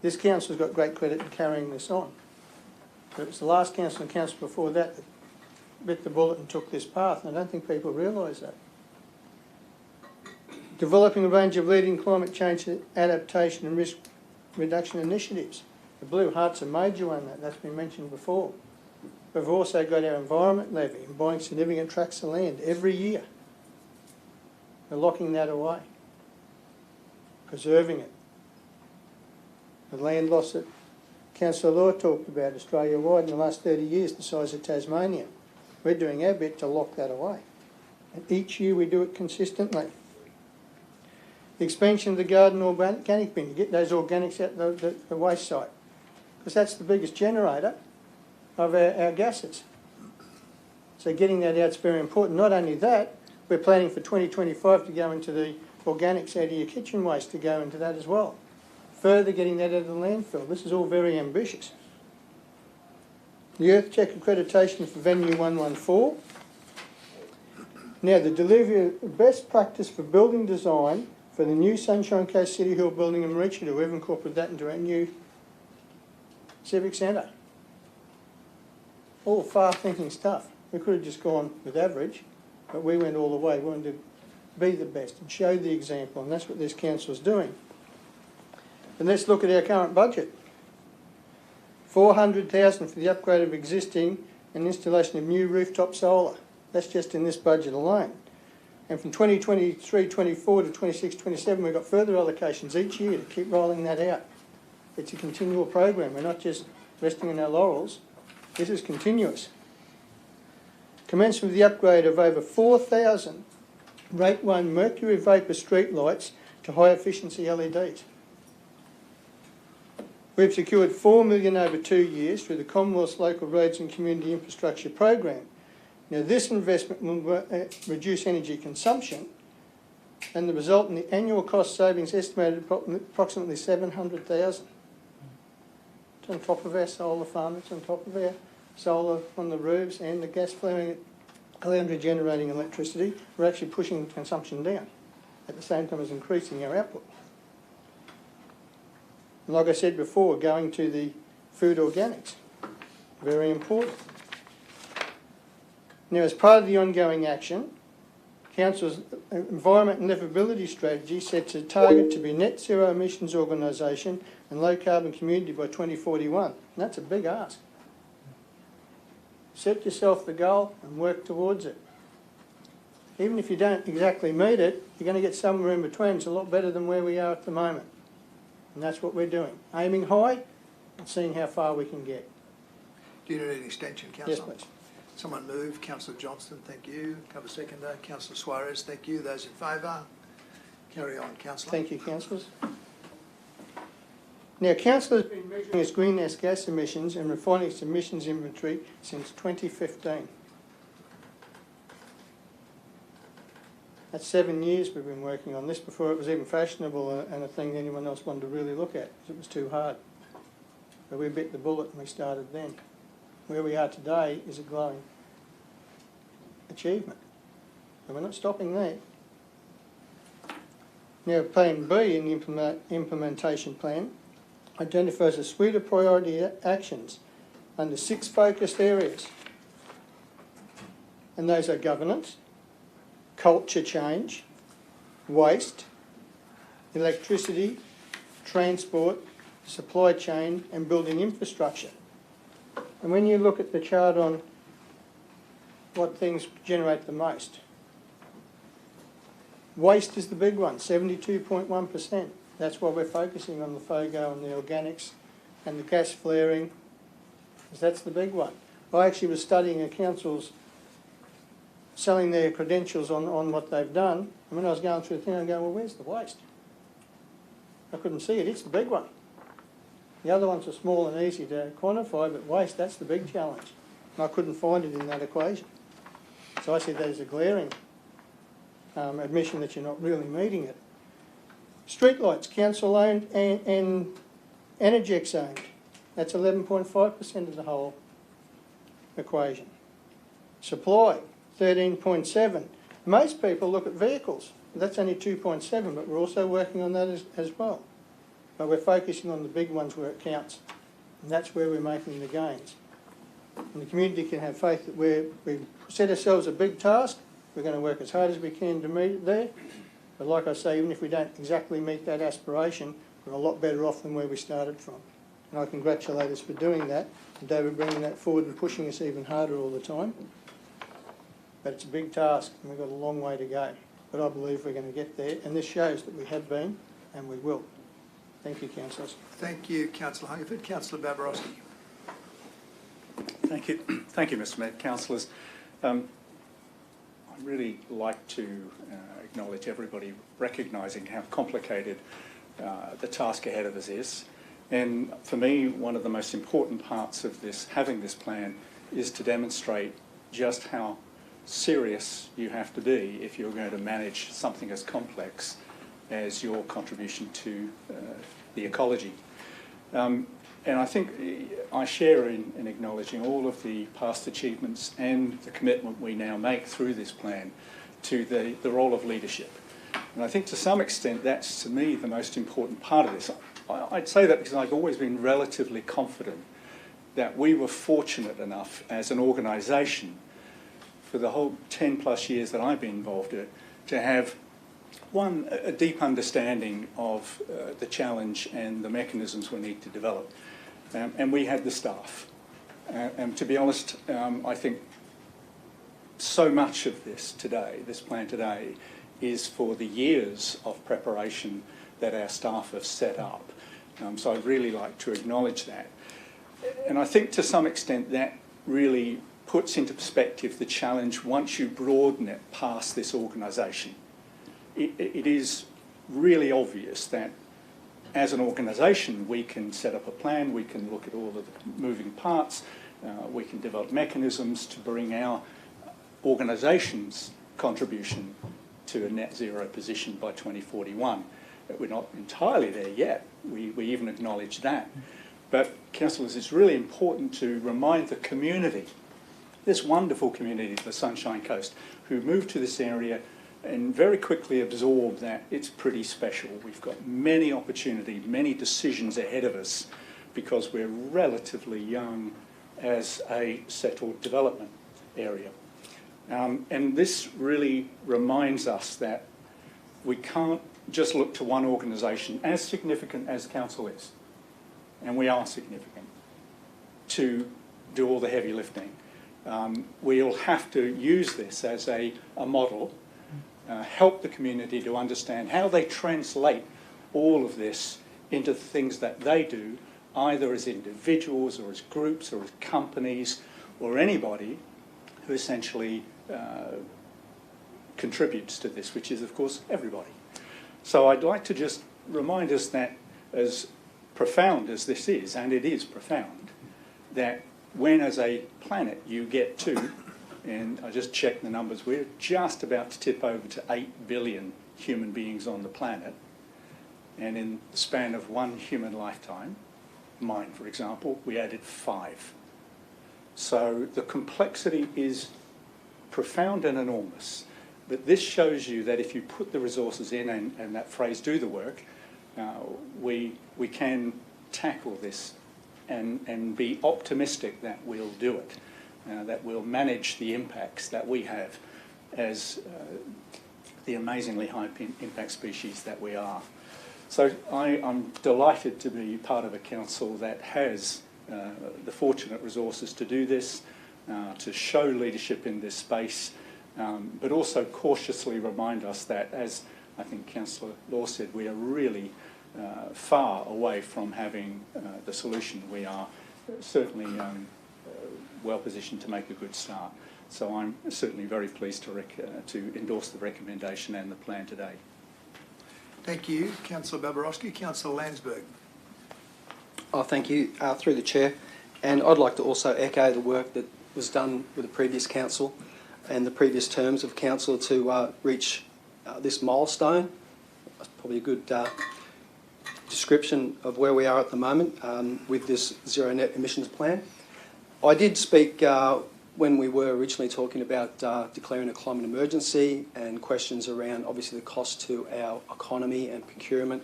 This council's got great credit in carrying this on. But it was the last council and council before that that bit the bullet and took this path, and I don't think people realise that. Developing a range of leading climate change adaptation and risk reduction initiatives. The Blue Heart's a major one, that's been mentioned before. We've also got our environment levy and buying significant tracts of land every year. We're locking that away, preserving it. The land loss that Councillor Law talked about Australia-wide in the last 30 years, the size of Tasmania. We're doing our bit to lock that away. And each year we do it consistently. The expansion of the garden organic bin, to get those organics out the waste site, because that's the biggest generator of our gases. So getting that out is very important. Not only that, We're planning for 2025 to go into the organics out of your kitchen waste, to go into that as well. Further getting that out of the landfill. This is all very ambitious. The EarthCheck accreditation for Venue 114. Now, the delivery of best practice for building design for the new Sunshine Coast City Hall building in Marichy. We've incorporated that into our new Civic Centre. All far-thinking stuff. We could have just gone with average, but we went all the way. We wanted to be the best and show the example, and that's what this council's doing. And let's look at our current budget. 400,000 for the upgrade of existing and installation of new rooftop solar. That's just in this budget alone. And from 2023-24 to 26-27, we've got further allocations each year to keep rolling that out. It's a continual program. We're not just resting on our laurels. This is continuous. Commencement of the upgrade of over 4,000 Rate 1 mercury vapour street lights to high efficiency LEDs. We've secured $4 million over 2 years through the Commonwealth's Local Roads and Community Infrastructure Program. Now, this investment will reduce energy consumption, and the result in the annual cost savings estimated approximately $700,000. It's on top of our solar farm, it's on top of our solar on the roofs and the gas flaring, generating electricity. We're actually pushing consumption down at the same time as increasing our output. And like I said before, going to the food organics, very important. Now, as part of the ongoing action, Council's environment and livability strategy sets a target to be net zero emissions organisation and low carbon community by 2041. And that's a big ask. Set yourself the goal and work towards it. Even if you don't exactly meet it, you're going to get somewhere in between. It's a lot better than where we are at the moment. And that's what we're doing. Aiming high and seeing how far we can get. Do you need an extension, Councillor? Yes, please. Someone move. Councillor Johnston, thank you. Cover seconder. Councillor Suarez, thank you. Those in favour? Carry on, Councillor. Thank you, Councillors. Now, Council has been measuring its greenhouse gas emissions and refining its emissions inventory since 2015. That's 7 years we've been working on this before it was even fashionable and a thing anyone else wanted to really look at because it was too hard. But we bit the bullet and we started then. Where we are today is a glowing achievement. And we're not stopping there. Now, Plan B in the implementation plan identifies a suite of priority actions under 6 focused areas. And those are governance, culture change, waste, electricity, transport, supply chain and building infrastructure. And when you look at the chart on what things generate the most, waste is the big one, 72.1%. That's why we're focusing on the FOGO and the organics and the gas flaring, because that's the big one. I actually was studying a council's selling their credentials on what they've done, and when I was going through the thing, I'm going, well, where's the waste? I couldn't see it. It's the big one. The other ones are small and easy to quantify, but waste, that's the big challenge. And I couldn't find it in that equation. So I said there's a glaring admission that you're not really meeting it. Streetlights, council owned and Energex owned. That's 11.5% of the whole equation. Supply, 13.7. Most people look at vehicles. That's only 2.7, but we're also working on that as well. But we're focusing on the big ones where it counts. And that's where we're making the gains. And the community can have faith that we set ourselves a big task. We're going to work as hard as we can to meet it there. But like I say, even if we don't exactly meet that aspiration, we're a lot better off than where we started from. And I congratulate us for doing that. And David bringing that forward and pushing us even harder all the time. But it's a big task and we've got a long way to go. But I believe we're going to get there. And this shows that we have been and we will. Thank you, councillors. Thank you, Councillor Hungerford. Councillor Babarowski. Thank you. Thank you, Mr Mayor. Councillors, I'd really like to acknowledge everybody recognising how complicated the task ahead of us is. And for me, one of the most important parts of this, having this plan, is to demonstrate just how serious you have to be if you're going to manage something as complex as your contribution to the ecology. And I think I share in acknowledging all of the past achievements and the commitment we now make through this plan to the role of leadership. And I think to some extent that's, to me, the most important part of this. I'd say that because I've always been relatively confident that we were fortunate enough as an organisation for the whole 10 plus years that I've been involved in it to have a deep understanding of the challenge and the mechanisms we need to develop. And we had the staff. And to be honest, I think so much of this plan today, is for the years of preparation that our staff have set up. So I'd really like to acknowledge that. And I think to some extent that really puts into perspective the challenge once you broaden it past this organisation. It is really obvious that as an organisation we can set up a plan, we can look at all of the moving parts, we can develop mechanisms to bring our organisation's contribution to a net zero position by 2041. But we're not entirely there yet. We even acknowledge that. But, councillors, it's really important to remind the community, this wonderful community of the Sunshine Coast, who moved to this area and very quickly absorbed that it's pretty special. We've got many opportunities, many decisions ahead of us because we're relatively young as a settled development area. And this really reminds us that we can't just look to one organisation, as significant as council is, and we are significant, to do all the heavy lifting. We'll have to use this as a model, help the community to understand how they translate all of this into things that they do, either as individuals or as groups or as companies or anybody who essentially contributes to this, which is, of course, everybody. So I'd like to just remind us that as profound as this is, and it is profound, that when as a planet you get to, and I just checked the numbers, we're just about to tip over to 8 billion human beings on the planet, and in the span of one human lifetime, mine for example, we added 5. So the complexity is profound and enormous, but this shows you that if you put the resources in and that phrase, do the work, we can tackle this and be optimistic that we'll do it, that we'll manage the impacts that we have as the amazingly high impact species that we are. So I'm delighted to be part of a council that has the fortunate resources to do this, to show leadership in this space, but also cautiously remind us that, as I think Councillor Law said, we are really far away from having the solution. We are certainly well positioned to make a good start. So I'm certainly very pleased to endorse the recommendation and the plan today. Thank you, Councillor Babarowski. Councillor Landsberg. Oh, thank you, through the Chair. And I'd like to also echo the work that was done with the previous council and the previous terms of council to reach this milestone. That's probably a good description of where we are at the moment with this zero net emissions plan. I did speak when we were originally talking about declaring a climate emergency and questions around obviously the cost to our economy and procurement.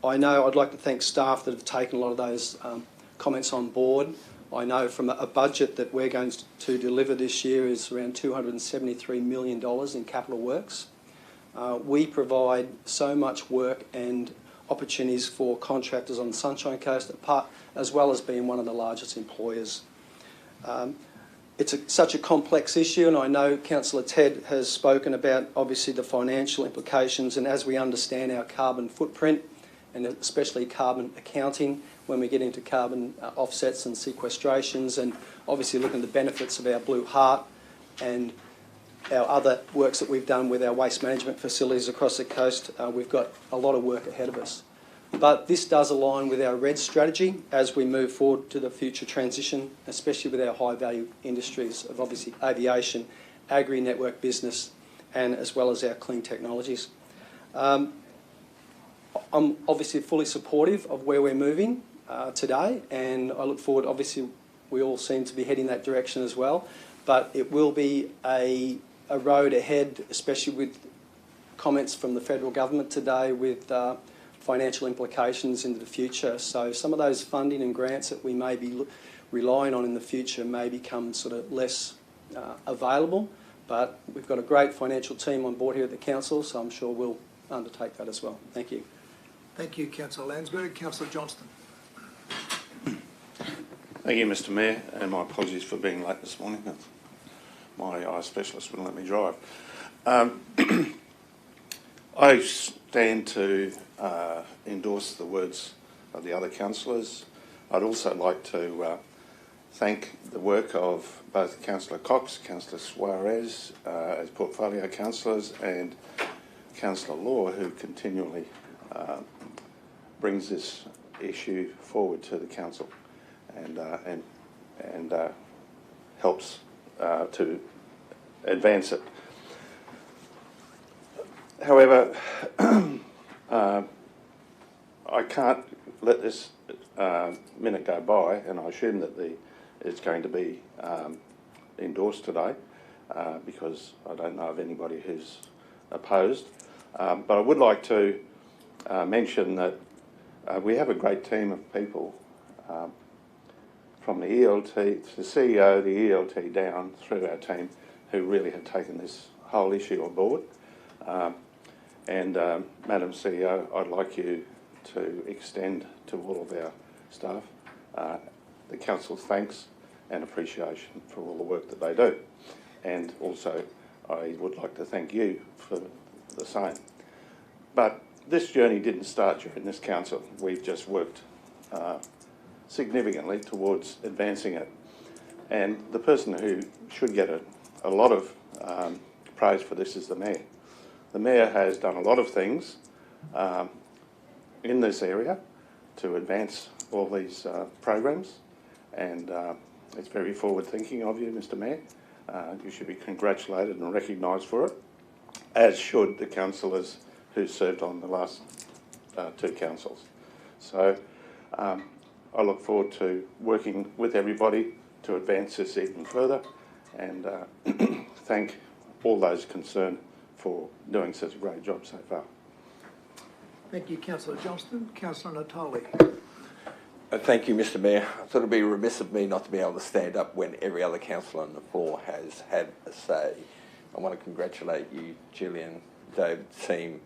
I know I'd like to thank staff that have taken a lot of those comments on board. I know from a budget that we're going to deliver this year is around $273 million in capital works. We provide so much work and opportunities for contractors on the Sunshine Coast, as well as being one of the largest employers. It's such a complex issue, and I know Councillor Ted has spoken about obviously the financial implications, and as we understand our carbon footprint, and especially carbon accounting, when we get into carbon offsets and sequestrations, and obviously looking at the benefits of our Blue Heart and our other works that we've done with our waste management facilities across the coast, we've got a lot of work ahead of us. But this does align with our RED strategy as we move forward to the future transition, especially with our high-value industries of obviously aviation agri-network business, and as well as our clean technologies. I'm obviously fully supportive of where we're moving today, and I look forward, obviously we all seem to be heading that direction as well, but it will be a road ahead, especially with comments from the federal government today with financial implications into the future. So some of those funding and grants that we may be relying on in the future may become sort of less available, but we've got a great financial team on board here at the council, so I'm sure we'll undertake that as well. Thank you. Thank you, Councillor Landsberg. Councillor Johnston. Thank you, Mr Mayor, and my apologies for being late this morning. My eye specialist wouldn't let me drive. I stand to endorse the words of the other councillors. I'd also like to thank the work of both Councillor Cox, Councillor Suarez as portfolio councillors, and Councillor Law, who continually brings this issue forward to the council and helps to advance it. However, I can't let this minute go by, and I assume that it's going to be endorsed today because I don't know of anybody who's opposed. But I would like to mention that we have a great team of people from the ELT, the CEO, the ELT down through our team who really have taken this whole issue on board. Madam CEO, I'd like you to extend to all of our staff the council's thanks and appreciation for all the work that they do. And also, I would like to thank you for the same. But this journey didn't start during this council. We've just worked significantly towards advancing it. And the person who should get a lot of praise for this is the Mayor. The Mayor has done a lot of things in this area to advance all these programs, and it's very forward-thinking of you, Mr Mayor. You should be congratulated and recognised for it, as should the councillors who served on the last two councils. So I look forward to working with everybody to advance this even further, and thank all those concerned for doing such a great job so far. Thank you, Councillor Johnston. Councillor Natoli. Thank you, Mr Mayor. I thought it would be remiss of me not to be able to stand up when every other councillor on the floor has had a say. I want to congratulate you, Gillian, David, team.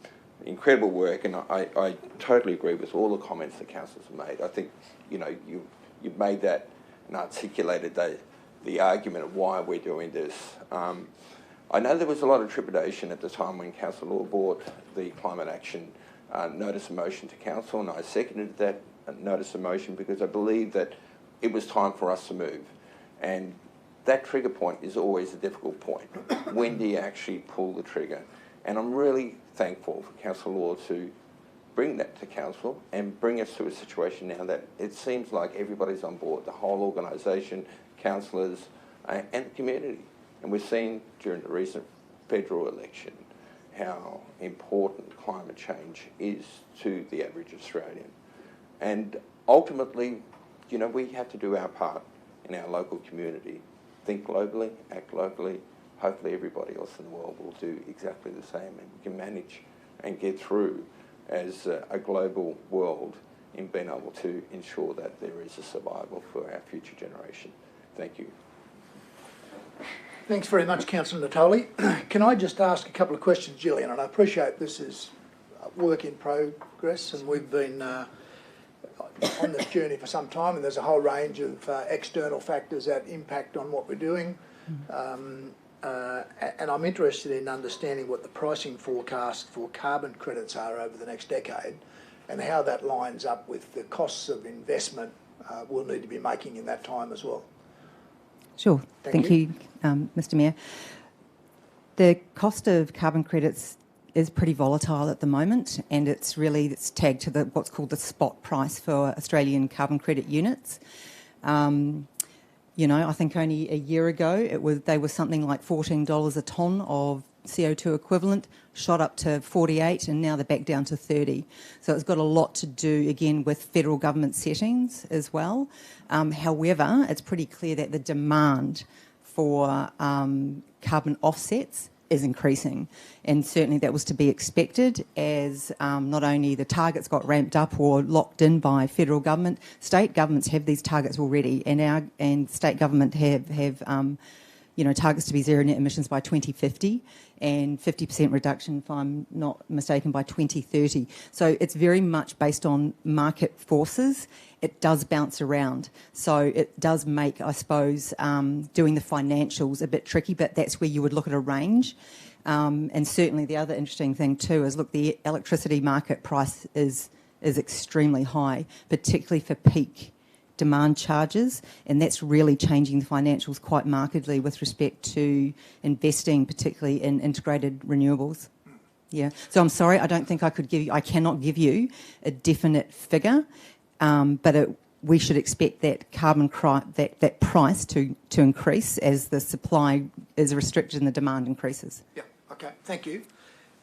Incredible work, and I totally agree with all the comments the councillors have made. I think, you know, you've made that and articulated the argument of why we're doing this. I know there was a lot of trepidation at the time when Councillor Law brought the climate action notice of motion to council, and I seconded that notice of motion because I believe that it was time for us to move. And that trigger point is always a difficult point. When do you actually pull the trigger? And I'm really thankful for Councillor Law to bring that to council and bring us to a situation now that it seems like everybody's on board, the whole organisation, councillors and the community. And we've seen during the recent federal election how important climate change is to the average Australian. And ultimately, you know, we have to do our part in our local community. Think globally, act locally. Hopefully everybody else in the world will do exactly the same, and we can manage and get through as a global world in being able to ensure that there is a survival for our future generation. Thank you. Thanks very much, Councillor Natoli. Can I just ask a couple of questions, Gillian? And I appreciate this is work in progress, and we've been on this journey for some time, and there's a whole range of external factors that impact on what we're doing. And I'm interested in understanding what the pricing forecast for carbon credits are over the next decade, and how that lines up with the costs of investment we'll need to be making in that time as well. Sure. Thank you, Mr Mayor. The cost of carbon credits is pretty volatile at the moment, and it's tagged to what's called the spot price for Australian carbon credit units. You know, I think only a year ago they were something like $14 a tonne of CO2 equivalent, shot up to 48, and now they're back down to 30. So it's got a lot to do, again, with federal government settings as well. However, it's pretty clear that the demand for carbon offsets is increasing, and certainly that was to be expected as not only the targets got ramped up or locked in by federal government, state governments have these targets already, and state government have targets to be zero net emissions by 2050 and 50% reduction, if I'm not mistaken, by 2030. So it's very much based on market forces. It does bounce around. So it does make, I suppose, doing the financials a bit tricky, but that's where you would look at a range. And certainly the other interesting thing too is, look, the electricity market price is extremely high, particularly for peak demand charges, and that's really changing the financials quite markedly with respect to investing, particularly in integrated renewables. Yeah. So I'm sorry, I don't think I cannot give you a definite figure, but we should expect that that price to increase as the supply is restricted and the demand increases. Yeah. Okay. Thank you.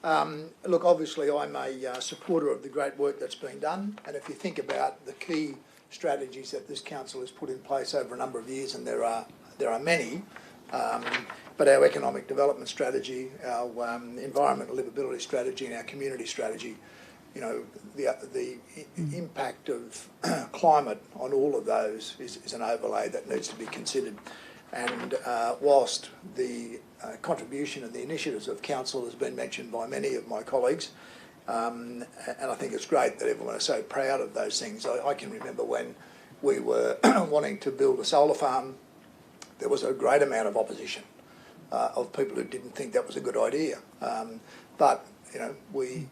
Look, obviously, I'm a supporter of the great work that's been done, and if you think about the key strategies that this council has put in place over a number of years, and there are many, but our economic development strategy, our environmental livability strategy, and our community strategy, you know, the impact of climate on all of those is an overlay that needs to be considered. And whilst the contribution and the initiatives of council has been mentioned by many of my colleagues, and I think it's great that everyone is so proud of those things. I can remember when we were wanting to build a solar farm, there was a great amount of opposition of people who didn't think that was a good idea. But we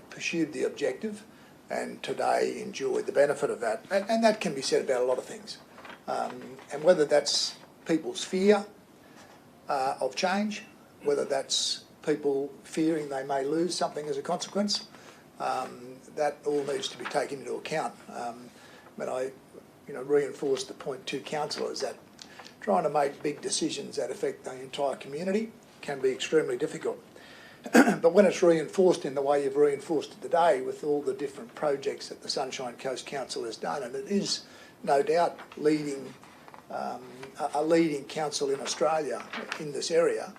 pursued the objective, and today enjoy the benefit of that. And that can be said about a lot of things. And whether that's people's fear of change, whether that's people fearing they may lose something as a consequence, that all needs to be taken into account. But I reinforce the point to councillors that trying to make big decisions that affect the entire community can be extremely difficult. But when it's reinforced in the way you've reinforced it today with all the different projects that the Sunshine Coast Council has done, and it is no doubt a leading council in Australia in this area,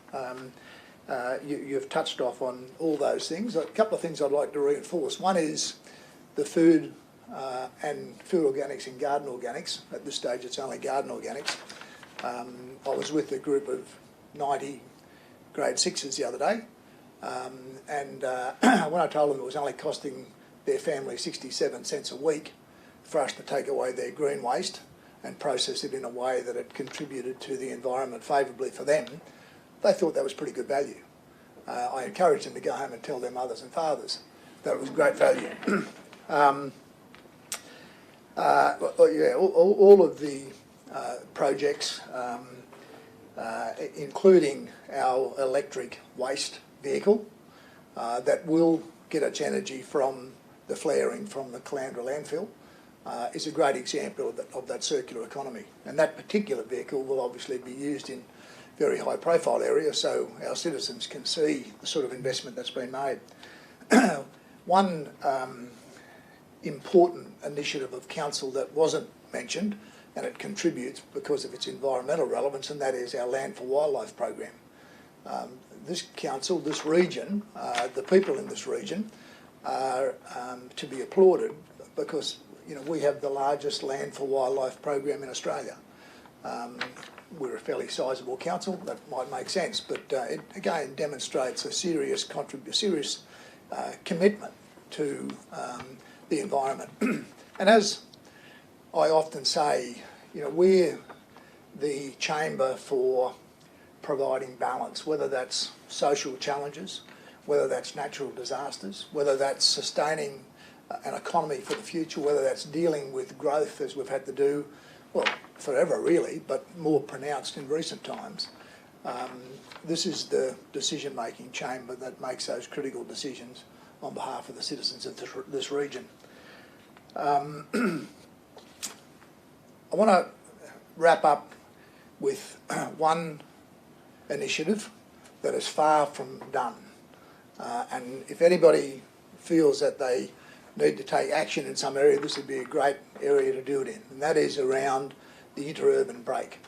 you've touched off on all those things. A couple of things I'd like to reinforce. One is the food and food organics and garden organics. At this stage it's only garden organics. I was with a group of 90 grade 6s the other day, and when I told them it was only costing their family 67 cents a week for us to take away their green waste and process it in a way that it contributed to the environment favourably for them, they thought that was pretty good value. I encouraged them to go home and tell their mothers and fathers that it was great value. All of the projects, including our electric waste vehicle, that will get its energy from the flaring from the Caloundra landfill, is a great example of that circular economy. And that particular vehicle will obviously be used in very high profile areas so our citizens can see the sort of investment that's been made. One important initiative of council that wasn't mentioned, and it contributes because of its environmental relevance, and that is our Land for Wildlife program. This council, this region, the people in this region are to be applauded because we have the largest Land for Wildlife program in Australia. We're a fairly sizable council, that might make sense, but it again demonstrates a serious commitment to the environment. And as I often say, we're the chamber for providing balance, whether that's social challenges, whether that's natural disasters, whether that's sustaining an economy for the future, whether that's dealing with growth as we've had to do, well, forever really, but more pronounced in recent times. This is the decision-making chamber that makes those critical decisions on behalf of the citizens of this region. I want to wrap up with one initiative that is far from done. And if anybody feels that they need to take action in some area, this would be a great area to do it in, and that is around the interurban break.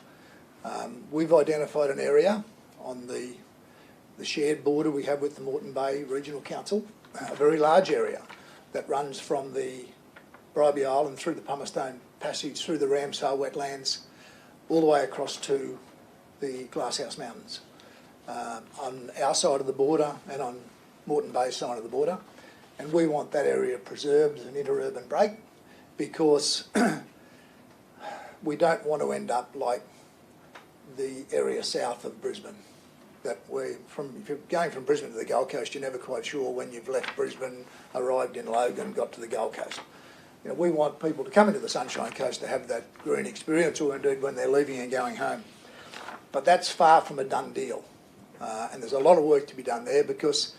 We've identified an area on the shared border we have with the Moreton Bay Regional Council, a very large area that runs from the Bribie Island through the Pumicestone Passage, through the Ramsar wetlands, all the way across to the Glasshouse Mountains, on our side of the border and on Moreton Bay's side of the border. And we want that area preserved as an interurban break because we don't want to end up like the area south of Brisbane. If you're going from Brisbane to the Gold Coast, you're never quite sure when you've left Brisbane, arrived in Logan, got to the Gold Coast. You know, we want people to come into the Sunshine Coast to have that green experience, or indeed when they're leaving and going home. But that's far from a done deal. And there's a lot of work to be done there because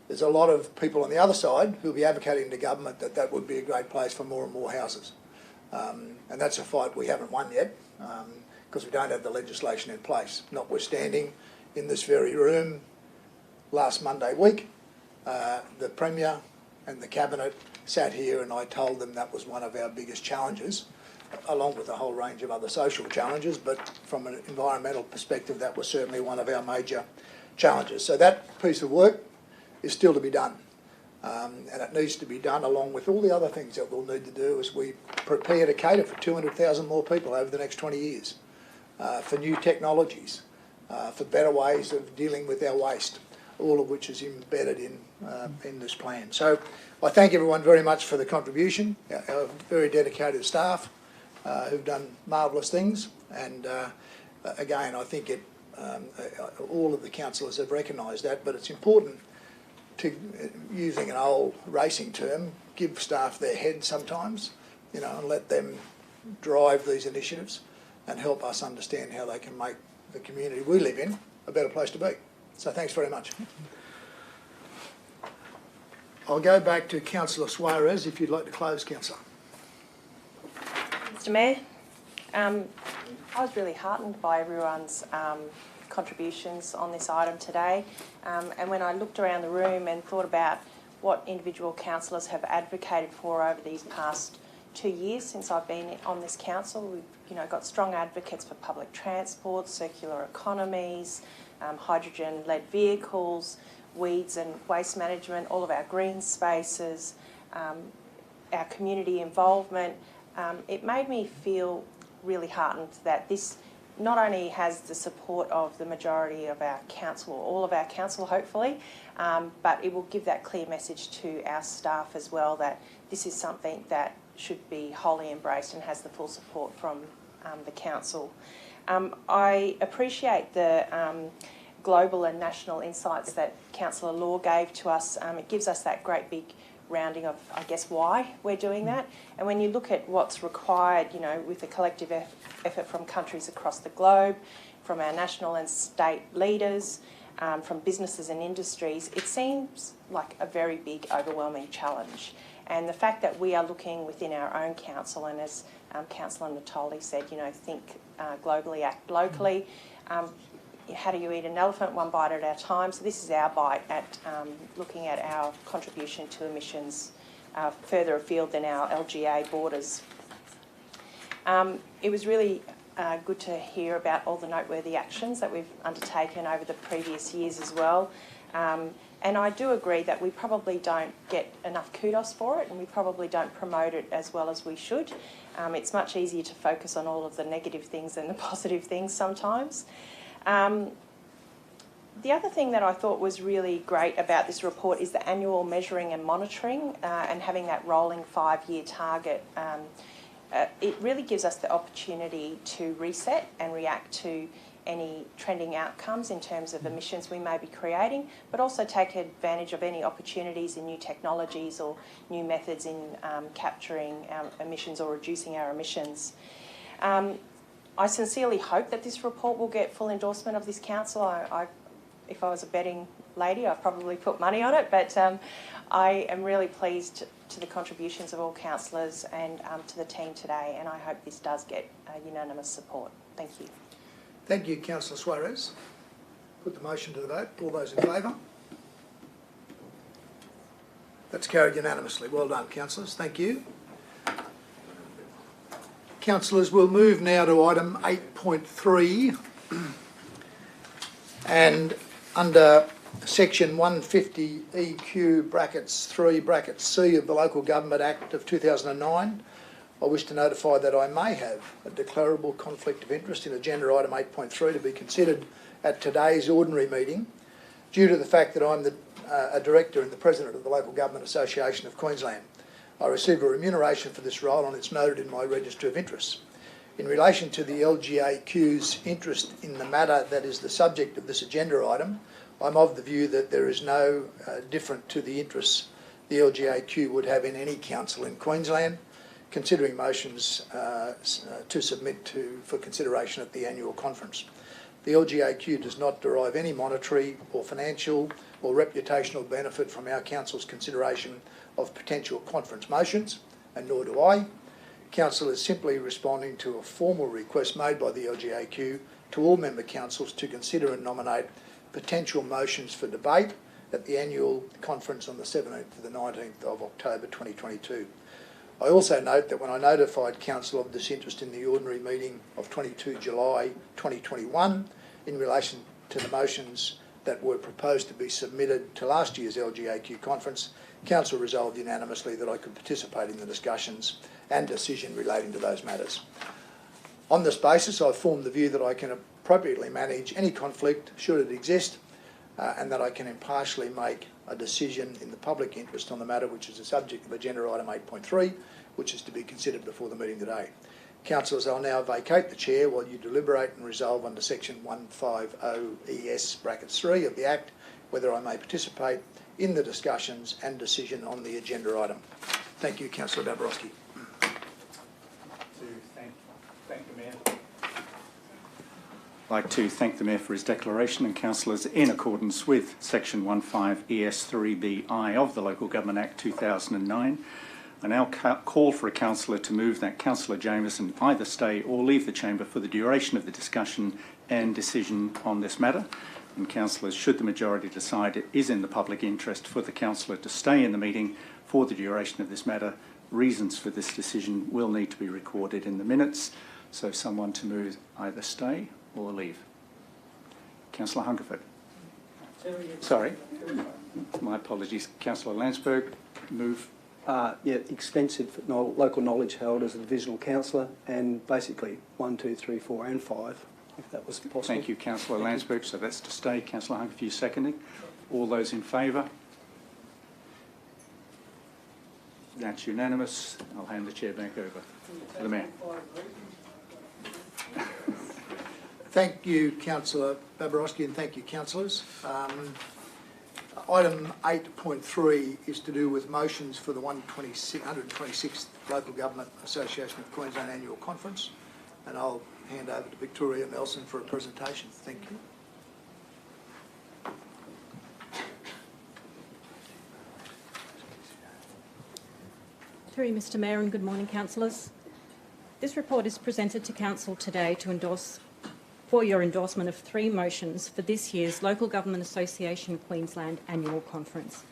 there's a lot of people on the other side who'll be advocating to government that that would be a great place for more and more houses. And that's a fight we haven't won yet because we don't have the legislation in place. Notwithstanding, in this very room, last Monday week, the Premier and the Cabinet sat here and I told them that was one of our biggest challenges, along with a whole range of other social challenges, but from an environmental perspective, that was certainly one of our major challenges. So that piece of work is still to be done. And it needs to be done along with all the other things that we'll need to do as we prepare to cater for 200,000 more people over the next 20 years, for new technologies, for better ways of dealing with our waste, all of which is embedded in this plan. So I thank everyone very much for the contribution, our very dedicated staff who've done marvellous things, and again I think all of the councillors have recognised that, but it's important to, using an old racing term, give staff their head sometimes, you know, and let them drive these initiatives and help us understand how they can make the community we live in a better place to be. So thanks very much. I'll go back to Councillor Suarez if you'd like to close, Councillor. Mr Mayor, I was really heartened by everyone's contributions on this item today, and when I looked around the room and thought about what individual councillors have advocated for over these past 2 years since I've been on this council, we've got strong advocates for public transport, circular economies, hydrogen-led vehicles, weeds and waste management, all of our green spaces, our community involvement. It made me feel really heartened that this not only has the support of the majority of our council, or all of our council hopefully, but it will give that clear message to our staff as well that this is something that should be wholly embraced and has the full support from the council. I appreciate the global and national insights that Councillor Law gave to us. It gives us that great big rounding of, I guess, why we're doing that. And when you look at what's required, with a collective effort from countries across the globe, from our national and state leaders, from businesses and industries, it seems like a very big, overwhelming challenge. And the fact that we are looking within our own council, and as Councillor Natoli said, think globally, act locally. How do you eat an elephant? One bite at a time. So this is our bite at looking at our contribution to emissions further afield than our LGA borders. It was really good to hear about all the noteworthy actions that we've undertaken over the previous years as well. And I do agree that we probably don't get enough kudos for it, and we probably don't promote it as well as we should. It's much easier to focus on all of the negative things than the positive things sometimes. The other thing that I thought was really great about this report is the annual measuring and monitoring and having that rolling 5-year target. It really gives us the opportunity to reset and react to any trending outcomes in terms of emissions we may be creating, but also take advantage of any opportunities in new technologies or new methods in capturing our emissions or reducing our emissions. I sincerely hope that this report will get full endorsement of this council. If I was a betting lady, I'd probably put money on it, but I am really pleased to the contributions of all councillors and to the team today, and I hope this does get unanimous support. Thank you. Thank you, Councillor Suarez. Put the motion to the vote. All those in favour? That's carried unanimously. Well done, councillors. Thank you. Councillors, we'll move now to item 8.3. And under section 150 EQ brackets 3 brackets C of the Local Government Act of 2009, I wish to notify that I may have a declarable conflict of interest in agenda item 8.3 to be considered at today's ordinary meeting due to the fact that I'm a director and the president of the Local Government Association of Queensland. I receive a remuneration for this role and it's noted in my register of interests. In relation to the LGAQ's interest in the matter that is the subject of this agenda item, I'm of the view that there is no different to the interests the LGAQ would have in any council in Queensland, considering motions to submit for consideration at the annual conference. The LGAQ does not derive any monetary or financial or reputational benefit from our council's consideration of potential conference motions, and nor do I. Council is simply responding to a formal request made by the LGAQ to all member councils to consider and nominate potential motions for debate at the annual conference on the 17th to the 19th of October 2022. I also note that when I notified Council of this interest in the ordinary meeting of 22 July 2021 in relation to the motions that were proposed to be submitted to last year's LGAQ conference, Council resolved unanimously that I could participate in the discussions and decision relating to those matters. On this basis, I've formed the view that I can appropriately manage any conflict should it exist, and that I can impartially make a decision in the public interest on the matter which is the subject of agenda item 8.3, which is to be considered before the meeting today. Councillors, I'll now vacate the chair while you deliberate and resolve under section 150 ES brackets 3 of the Act whether I may participate in the discussions and decision on the agenda item. Thank you, Councillor Dabrowski. Thank the Mayor. I'd like to thank the Mayor for his declaration, and councillors, in accordance with section 15 ES 3BI of the Local Government Act 2009, I now call for a councillor to move that Councillor Jamieson either stay or leave the chamber for the duration of the discussion and decision on this matter. And councillors, should the majority decide it is in the public interest for the councillor to stay in the meeting for the duration of this matter, reasons for this decision will need to be recorded in the minutes. So someone to move either stay or leave. Councillor Hungerford. Sorry. My apologies. Councillor Landsberg, move. Extensive local knowledge held as a divisional councillor, and basically 1, 2, 3, 4 and 5, if that was possible. Thank you, Councillor Landsberg. So that's to stay. Councillor Hungerford, you seconding. All those in favour? That's unanimous. I'll hand the chair back over to the Mayor. Thank you, Councillor Dabrowski, and thank you, councillors. Item 8.3 is to do with motions for the 126th Local Government Association of Queensland Annual Conference, and I'll hand over to Victoria Nelson for a presentation. Thank you. Through you, Mr Mayor, and good morning, councillors. This report is presented to Council today for your endorsement of 3 motions for this year's Local Government Association Queensland Annual Conference.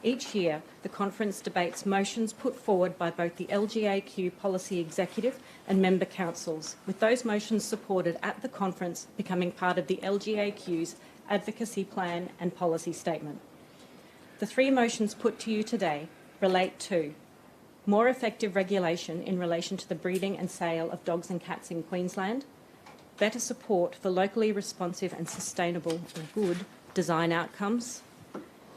Each year, the conference debates motions put forward by both the LGAQ Policy Executive and member councils, with those motions supported at the conference becoming part of the LGAQ's advocacy plan and policy statement. The 3 motions put to you today relate to more effective regulation in relation to the breeding and sale of dogs and cats in Queensland, better support for locally responsive and sustainable or good design outcomes,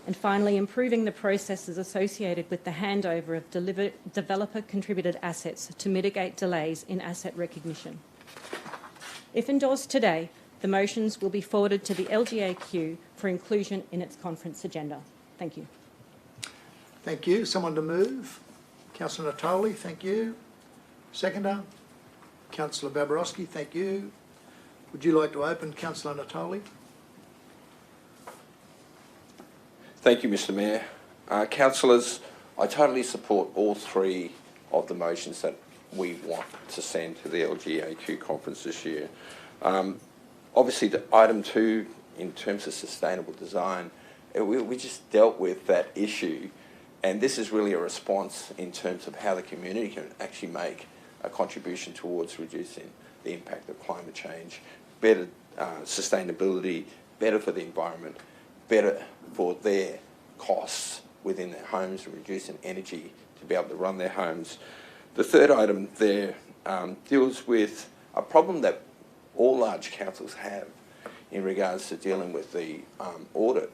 and finally improving the processes associated with the handover of developer-contributed assets to mitigate delays in asset recognition. If endorsed today, the motions will be forwarded to the LGAQ for inclusion in its conference agenda. Thank you. Thank you. Someone to move? Councillor Natoli, thank you. Seconder? Councillor Dabrowski, thank you. Would you like to open, Councillor Natoli? Thank you, Mr Mayor. Councillors, I totally support all 3 of the motions that we want to send to the LGAQ conference this year. Obviously, the item 2, in terms of sustainable design, we just dealt with that issue, and this is really a response in terms of how the community can actually make a contribution towards reducing the impact of climate change, better sustainability, better for the environment, better for their costs within their homes, and reducing energy to be able to run their homes. The third item there deals with a problem that all large councils have in regards to dealing with the audit,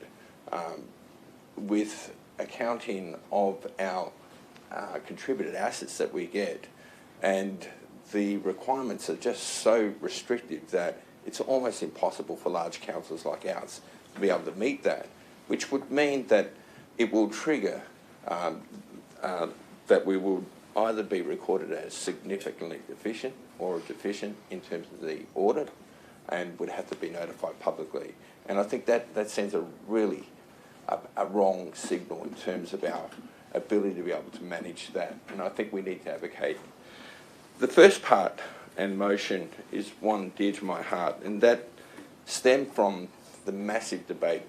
with accounting of our contributed assets that we get, and the requirements are just so restrictive that it's almost impossible for large councils like ours to be able to meet that, which would mean that it will trigger that we will either be recorded as significantly deficient or deficient in terms of the audit, and would have to be notified publicly. And I think that sends a really a wrong signal in terms of our ability to be able to manage that, and I think we need to advocate. The first part and motion is one dear to my heart, and that stemmed from the massive debate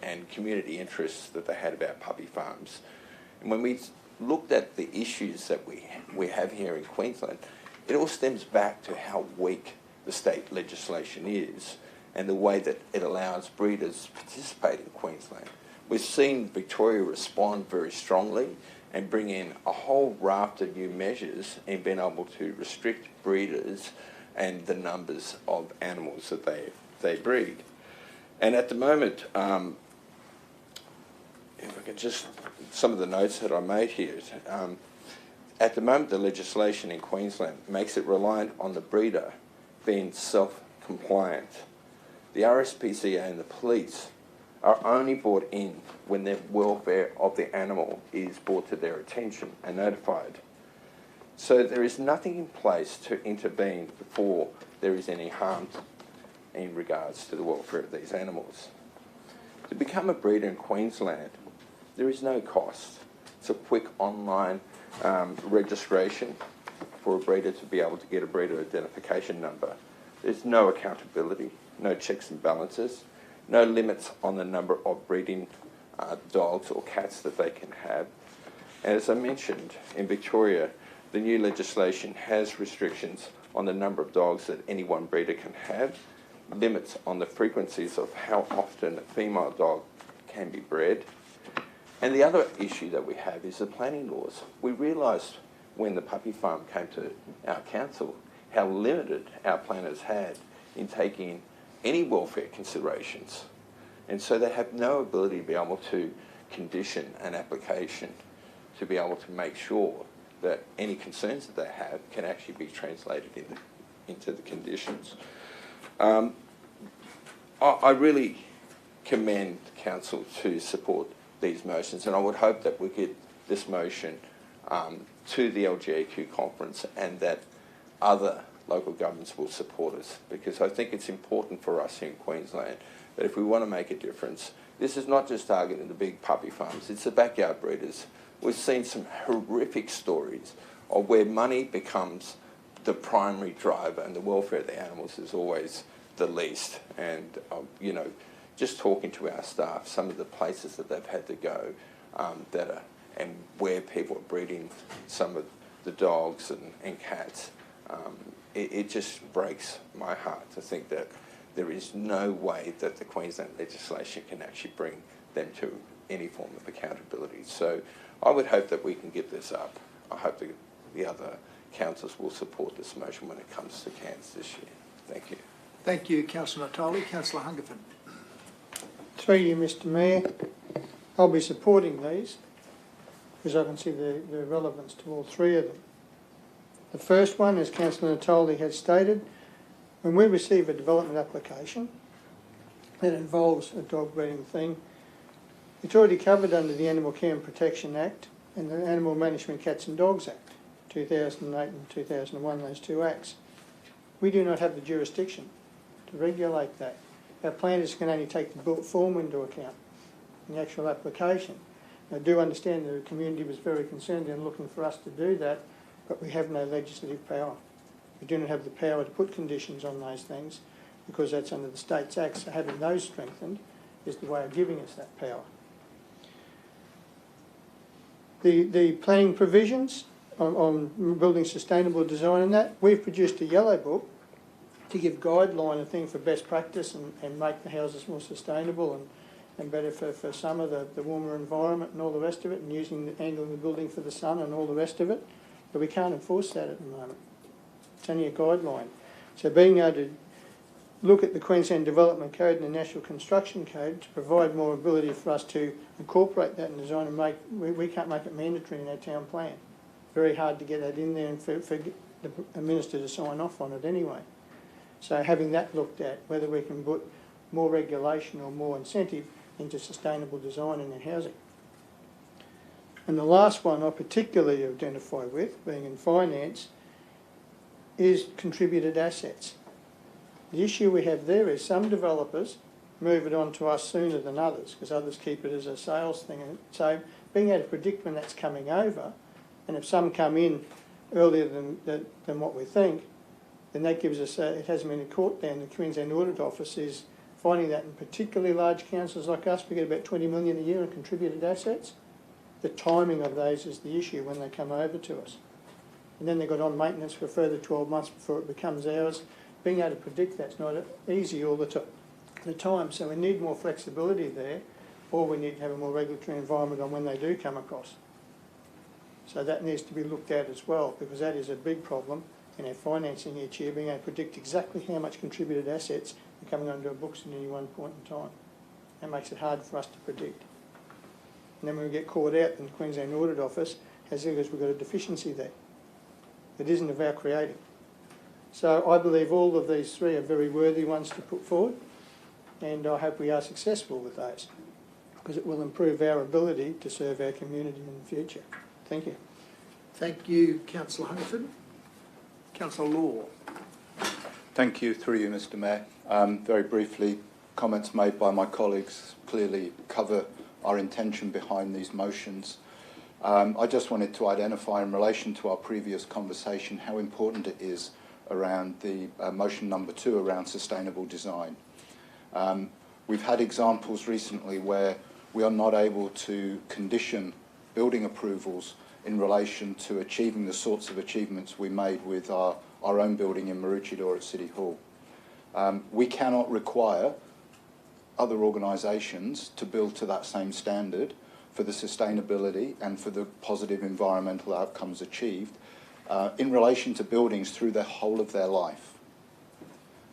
and community interests that they had about puppy farms. And when we looked at the issues that we have here in Queensland, it all stems back to how weak the state legislation is and the way that it allows breeders to participate in Queensland. We've seen Victoria respond very strongly and bring in a whole raft of new measures in being able to restrict breeders and the numbers of animals that they breed. And at the moment, if I could just, some of the notes that I made here, at the moment the legislation in Queensland makes it reliant on the breeder being self-compliant. The RSPCA and the police are only brought in when the welfare of the animal is brought to their attention and notified. So there is nothing in place to intervene before there is any harm in regards to the welfare of these animals. To become a breeder in Queensland, there is no cost. It's a quick online registration for a breeder to be able to get a breeder identification number. There's no accountability, no checks and balances, no limits on the number of breeding dogs or cats that they can have. And as I mentioned, in Victoria, the new legislation has restrictions on the number of dogs that any one breeder can have, limits on the frequencies of how often a female dog can be bred. And the other issue that we have is the planning laws. We realised when the puppy farm came to our council how limited our planners had in taking any welfare considerations. And so they have no ability to be able to condition an application to be able to make sure that any concerns that they have can actually be translated into the conditions. I really commend council to support these motions, and I would hope that we get this motion to the LGAQ conference and that other local governments will support us, because I think it's important for us here in Queensland that if we want to make a difference, this is not just targeting the big puppy farms, it's the backyard breeders. We've seen some horrific stories of where money becomes the primary driver and the welfare of the animals is always the least. And, you know, just talking to our staff, some of the places that they've had to go and where people are breeding some of the dogs and cats, it just breaks my heart to think that there is no way that the Queensland legislation can actually bring them to any form of accountability. So I would hope that we can get this up. I hope the other councils will support this motion when it comes to Cairns this year. Thank you. Thank you, Councillor Natoli. Councillor Hungerford. Through you, Mr Mayor, I'll be supporting these because I can see the relevance to all three of them. The first one, as Councillor Natoli has stated, when we receive a development application that involves a dog breeding thing, it's already covered under the Animal Care and Protection Act and the Animal Management Cats and Dogs Act, 2008 and 2001, those two acts. We do not have the jurisdiction to regulate that. Our planners can only take the built form into account in the actual application. I do understand the community was very concerned in looking for us to do that, but we have no legislative power. We do not have the power to put conditions on those things because that's under the States Act, so having those strengthened is the way of giving us that power. The planning provisions on building sustainable design and that, we've produced a yellow book to give guideline and thing for best practice and make the houses more sustainable and better for some of the warmer environment and all the rest of it, and angling the building for the sun and all the rest of it. But we can't enforce that at the moment. It's only a guideline. So being able to look at the Queensland Development Code and the National Construction Code to provide more ability for us to incorporate that in design and we can't make it mandatory in our town plan. Very hard to get that in there and for the Minister to sign off on it anyway. So having that looked at, whether we can put more regulation or more incentive into sustainable design in our housing. And the last one I particularly identify with, being in finance, is contributed assets. The issue we have there is some developers move it on to us sooner than others because others keep it as a sales thing. And so being able to predict when that's coming over, and if some come in earlier than what we think, then that gives us, it hasn't been in court down. The Queensland Audit Office is finding that in particularly large councils like us, we get about 20 million a year in contributed assets. The timing of those is the issue when they come over to us. And then they've got on maintenance for a further 12 months before it becomes ours. Being able to predict that's not easy all the time. So we need more flexibility there, or we need to have a more regulatory environment on when they do come across. So that needs to be looked at as well, because that is a big problem in our financing each year, being able to predict exactly how much contributed assets are coming onto our books at any one point in time. That makes it hard for us to predict. And then when we get caught out, then the Queensland Audit Office has said we've got a deficiency there. It isn't of our creating. So I believe all of these three are very worthy ones to put forward, and I hope we are successful with those, because it will improve our ability to serve our community in the future. Thank you. Thank you, Councillor Hungerford. Councillor Law. Thank you, through you, Mr Mayor. Very briefly, comments made by my colleagues clearly cover our intention behind these motions. I just wanted to identify, in relation to our previous conversation, how important it is around the motion number 2 around sustainable design. We've had examples recently where we are not able to condition building approvals in relation to achieving the sorts of achievements we made with our own building in Maroochydore at City Hall. We cannot require other organisations to build to that same standard for the sustainability and for the positive environmental outcomes achieved in relation to buildings through the whole of their life.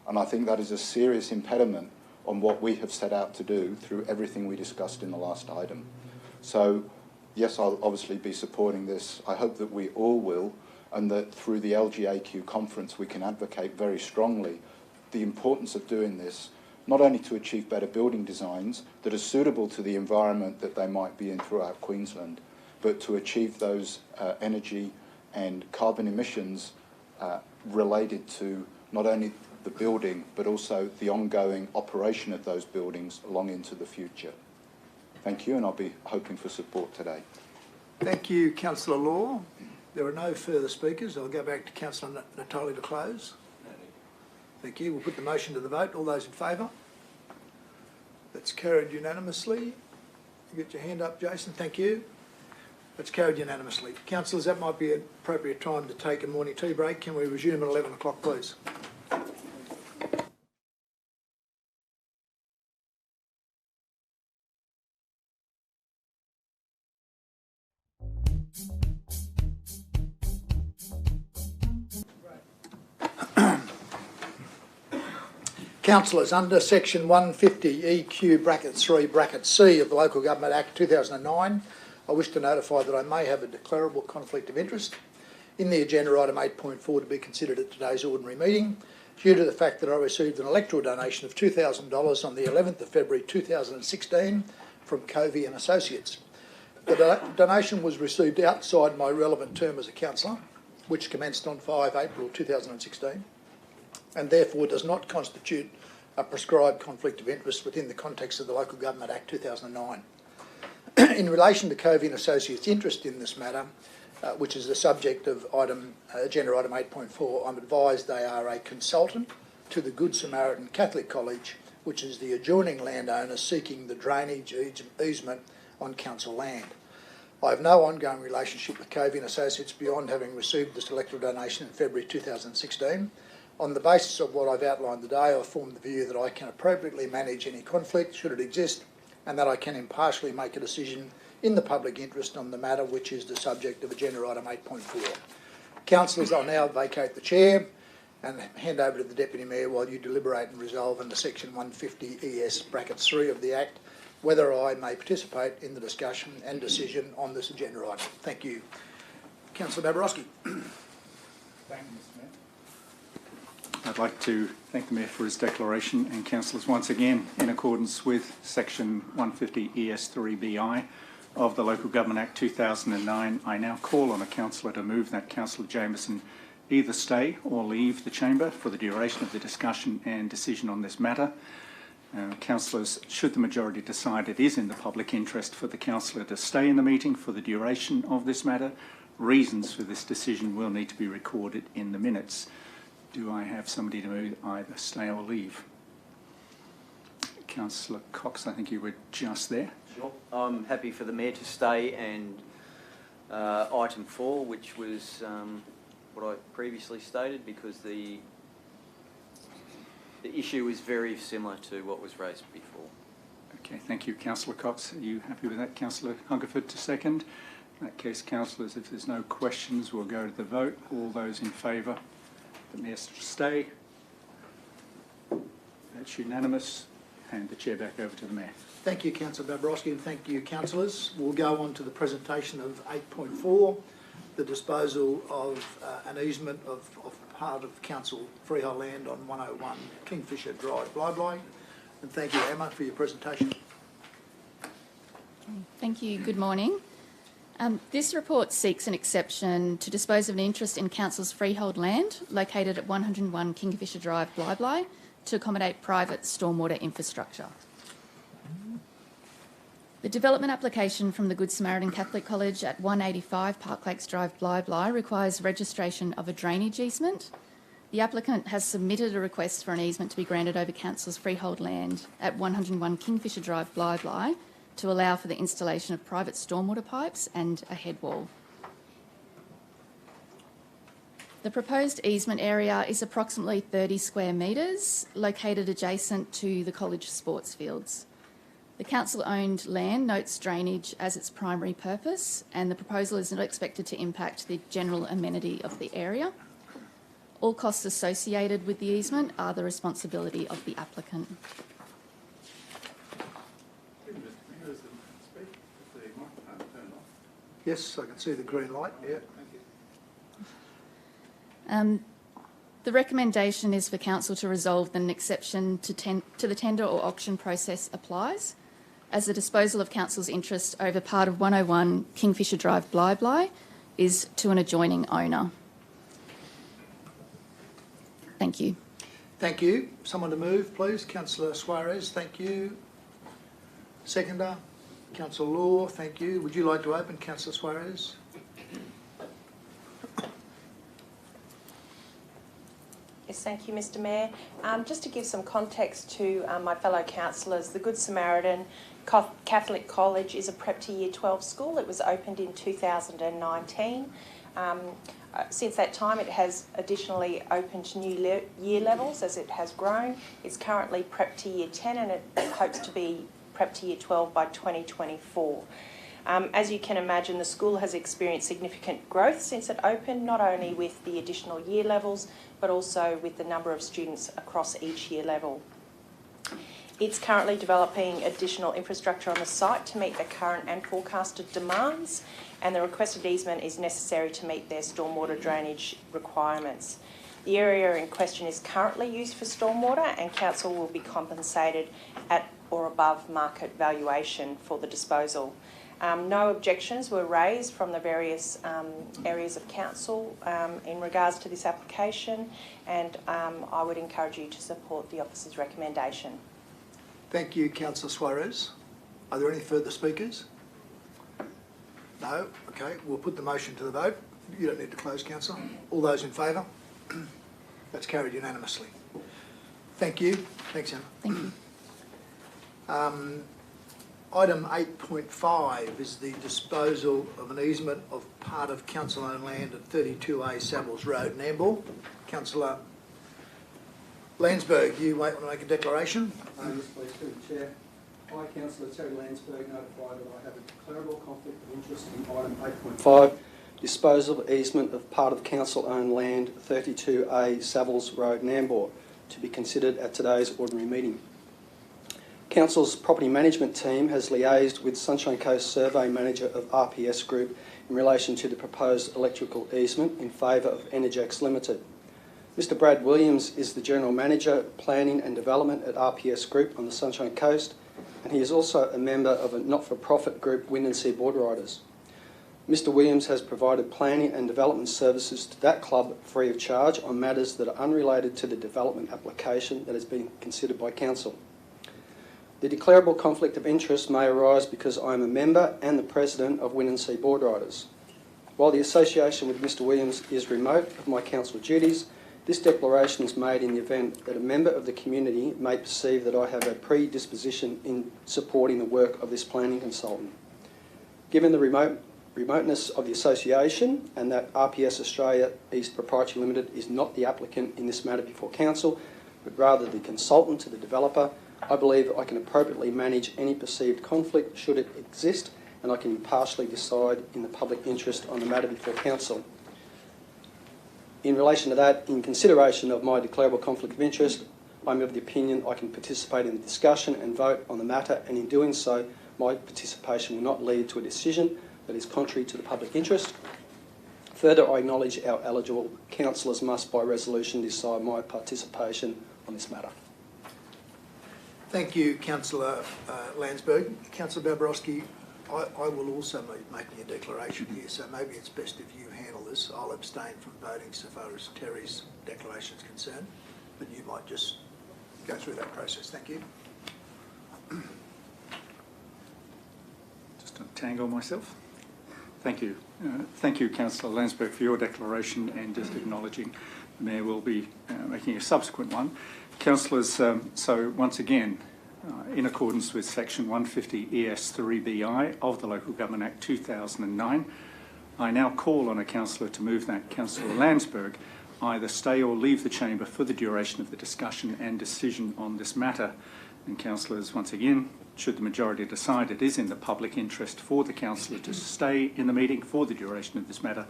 And I think that is a serious impediment on what we have set out to do through everything we discussed in the last item. So, yes, I'll obviously be supporting this. I hope that we all will, and that through the LGAQ conference we can advocate very strongly the importance of doing this, not only to achieve better building designs that are suitable to the environment that they might be in throughout Queensland, but to achieve those energy and carbon emissions related to not only the building but also the ongoing operation of those buildings long into the future. Thank you, and I'll be hoping for support today. Thank you, Councillor Law. There are no further speakers. I'll go back to Councillor Natoli to close. Thank you. We'll put the motion to the vote. All those in favour? That's carried unanimously. You get your hand up, Jason. Thank you. That's carried unanimously. Councillors, that might be an appropriate time to take a morning tea break. Can we resume at 11 o'clock, please? Councillors, under section 150 EQ bracket 3 bracket C of the Local Government Act 2009, I wish to notify that I may have a declarable conflict of interest in the agenda item 8.4 to be considered at today's ordinary meeting, due to the fact that I received an electoral donation of $2,000 on the 11th of February 2016 from Covey and Associates. The donation was received outside my relevant term as a councillor, which commenced on 5 April 2016, and therefore does not constitute a prescribed conflict of interest within the context of the Local Government Act 2009. In relation to Covey and Associates' interest in this matter, which is the subject of agenda item 8.4, I'm advised they are a consultant to the Good Samaritan Catholic College, which is the adjoining landowner seeking the drainage easement on council land. I have no ongoing relationship with Covey and Associates beyond having received this electoral donation in February 2016. On the basis of what I've outlined today, I've formed the view that I can appropriately manage any conflict, should it exist, and that I can impartially make a decision in the public interest on the matter which is the subject of agenda item 8.4. Councillors, I'll now vacate the chair and hand over to the Deputy Mayor while you deliberate and resolve under section 150 ES (3) of the Act whether I may participate in the discussion and decision on this agenda item. Thank you. Councillor Babarowski. Thank you, Mr Mayor. I'd like to thank the Mayor for his declaration, and councillors, once again, in accordance with section 150 ES3BI of the Local Government Act 2009, I now call on a councillor to move that Councillor Jamieson either stay or leave the chamber for the duration of the discussion and decision on this matter. Councillors, should the majority decide it is in the public interest for the councillor to stay in the meeting for the duration of this matter, reasons for this decision will need to be recorded in the minutes. Do I have somebody to move either stay or leave? Councillor Cox, I think you were just there. Sure. I'm happy for the Mayor to stay, and item 4, which was what I previously stated, because the issue is very similar to what was raised before. Okay, thank you, Councillor Cox. Are you happy with that? Councillor Hungerford to second. In that case, councillors, if there's no questions, we'll go to the vote. All those in favour, the Mayor stay. That's unanimous. Hand the chair back over to the Mayor. Thank you, Councillor Babarowski, and thank you, councillors. We'll go on to the presentation of 8.4, the disposal of an easement of part of council freehold land on 101 Kingfisher Drive, Bly. And thank you, Emma, for your presentation. Thank you. Good morning. This report seeks an exception to dispose of an interest in council's freehold land located at 101 Kingfisher Drive, Bly, to accommodate private stormwater infrastructure. The development application from the Good Samaritan Catholic College at 185 Park Lakes Drive, Bly requires registration of a drainage easement. The applicant has submitted a request for an easement to be granted over council's freehold land at 101 Kingfisher Drive, Bly to allow for the installation of private stormwater pipes and a head wall. The proposed easement area is approximately 30 square metres, located adjacent to the college sports fields. The council-owned land notes drainage as its primary purpose, and the proposal is not expected to impact the general amenity of the area. All costs associated with the easement are the responsibility of the applicant. Yes, I can see the green light. Yeah. The recommendation is for council to resolve that an exception to the tender or auction process applies, as the disposal of council's interest over part of 101 Kingfisher Drive, Bly is to an adjoining owner. Thank you. Thank you. Someone to move, please. Councillor Suarez, thank you. Seconder, Councillor Law, thank you. Would you like to open, Councillor Suarez? Yes, thank you, Mr Mayor. Just to give some context to my fellow councillors, the Good Samaritan Catholic College is a prep to Year 12 school. It was opened in 2019. Since that time, it has additionally opened new year levels as it has grown. It's currently prep to Year 10 and it hopes to be prep to Year 12 by 2024. As you can imagine, the school has experienced significant growth since it opened, not only with the additional year levels, but also with the number of students across each year level. It's currently developing additional infrastructure on the site to meet the current and forecasted demands, and the requested easement is necessary to meet their stormwater drainage requirements. The area in question is currently used for stormwater, and council will be compensated at or above market valuation for the disposal. No objections were raised from the various areas of council in regards to this application, and I would encourage you to support the officer's recommendation. Thank you, Councillor Suarez. Are there any further speakers? No. No? Okay, we'll put the motion to the vote. You don't need to close, councillor. All those in favour? That's carried unanimously. Thank you. Thanks, Emma. Thank you. Item 8.5 is the disposal of an easement of part of council-owned land at 32A Savilles Road, Nambour. Councillor Landsberg, you want to make a declaration? Yes, please, through the Chair. I, Councillor Terry Landsberg, notify that I have a declarable conflict of interest in item 8.5, disposal of easement of part of council-owned land, 32A Savilles Road, Nambour, to be considered at today's ordinary meeting. Council's property management team has liaised with Sunshine Coast Survey Manager of RPS Group in relation to the proposed electrical easement in favour of Energex Limited. Mr Brad Williams is the General Manager, Planning and Development at RPS Group on the Sunshine Coast, and he is also a member of a not-for-profit group, Wind and Sea Board Riders. Mr Williams has provided planning and development services to that club free of charge on matters that are unrelated to the development application that has been considered by Council. The declarable conflict of interest may arise because I am a member and the President of Wind and Sea Board Riders. While the association with Mr Williams is remote of my council duties, this declaration is made in the event that a member of the community may perceive that I have a predisposition in supporting the work of this planning consultant. Given the remoteness of the association and that RPS Australia East Proprietary Limited is not the applicant in this matter before Council, but rather the consultant to the developer, I believe I can appropriately manage any perceived conflict should it exist, and I can impartially decide in the public interest on the matter before Council. In relation to that, in consideration of my declarable conflict of interest, I'm of the opinion I can participate in the discussion and vote on the matter, and in doing so, my participation will not lead to a decision that is contrary to the public interest. Further, I acknowledge our eligible councillors must by resolution decide my participation on this matter. Thank you, Councillor Landsberg. Councillor Babrowski, I will also be making a declaration here, so maybe it's best if you handle this. I'll abstain from voting so far as Terry's declaration is concerned, but you might just go through that process. Thank you. Just untangle myself. Thank you. Thank you, Councillor Landsberg, for your declaration and just acknowledging the Mayor will be making a subsequent one. Councillors, so once again, in accordance with Section 150 ES3BI of the Local Government Act 2009, I now call on a councillor to move that Councillor Landsberg either stay or leave the chamber for the duration of the discussion and decision on this matter. And councillors, once again, should the majority decide it is in the public interest for the councillor to stay in the meeting for the duration of this matter,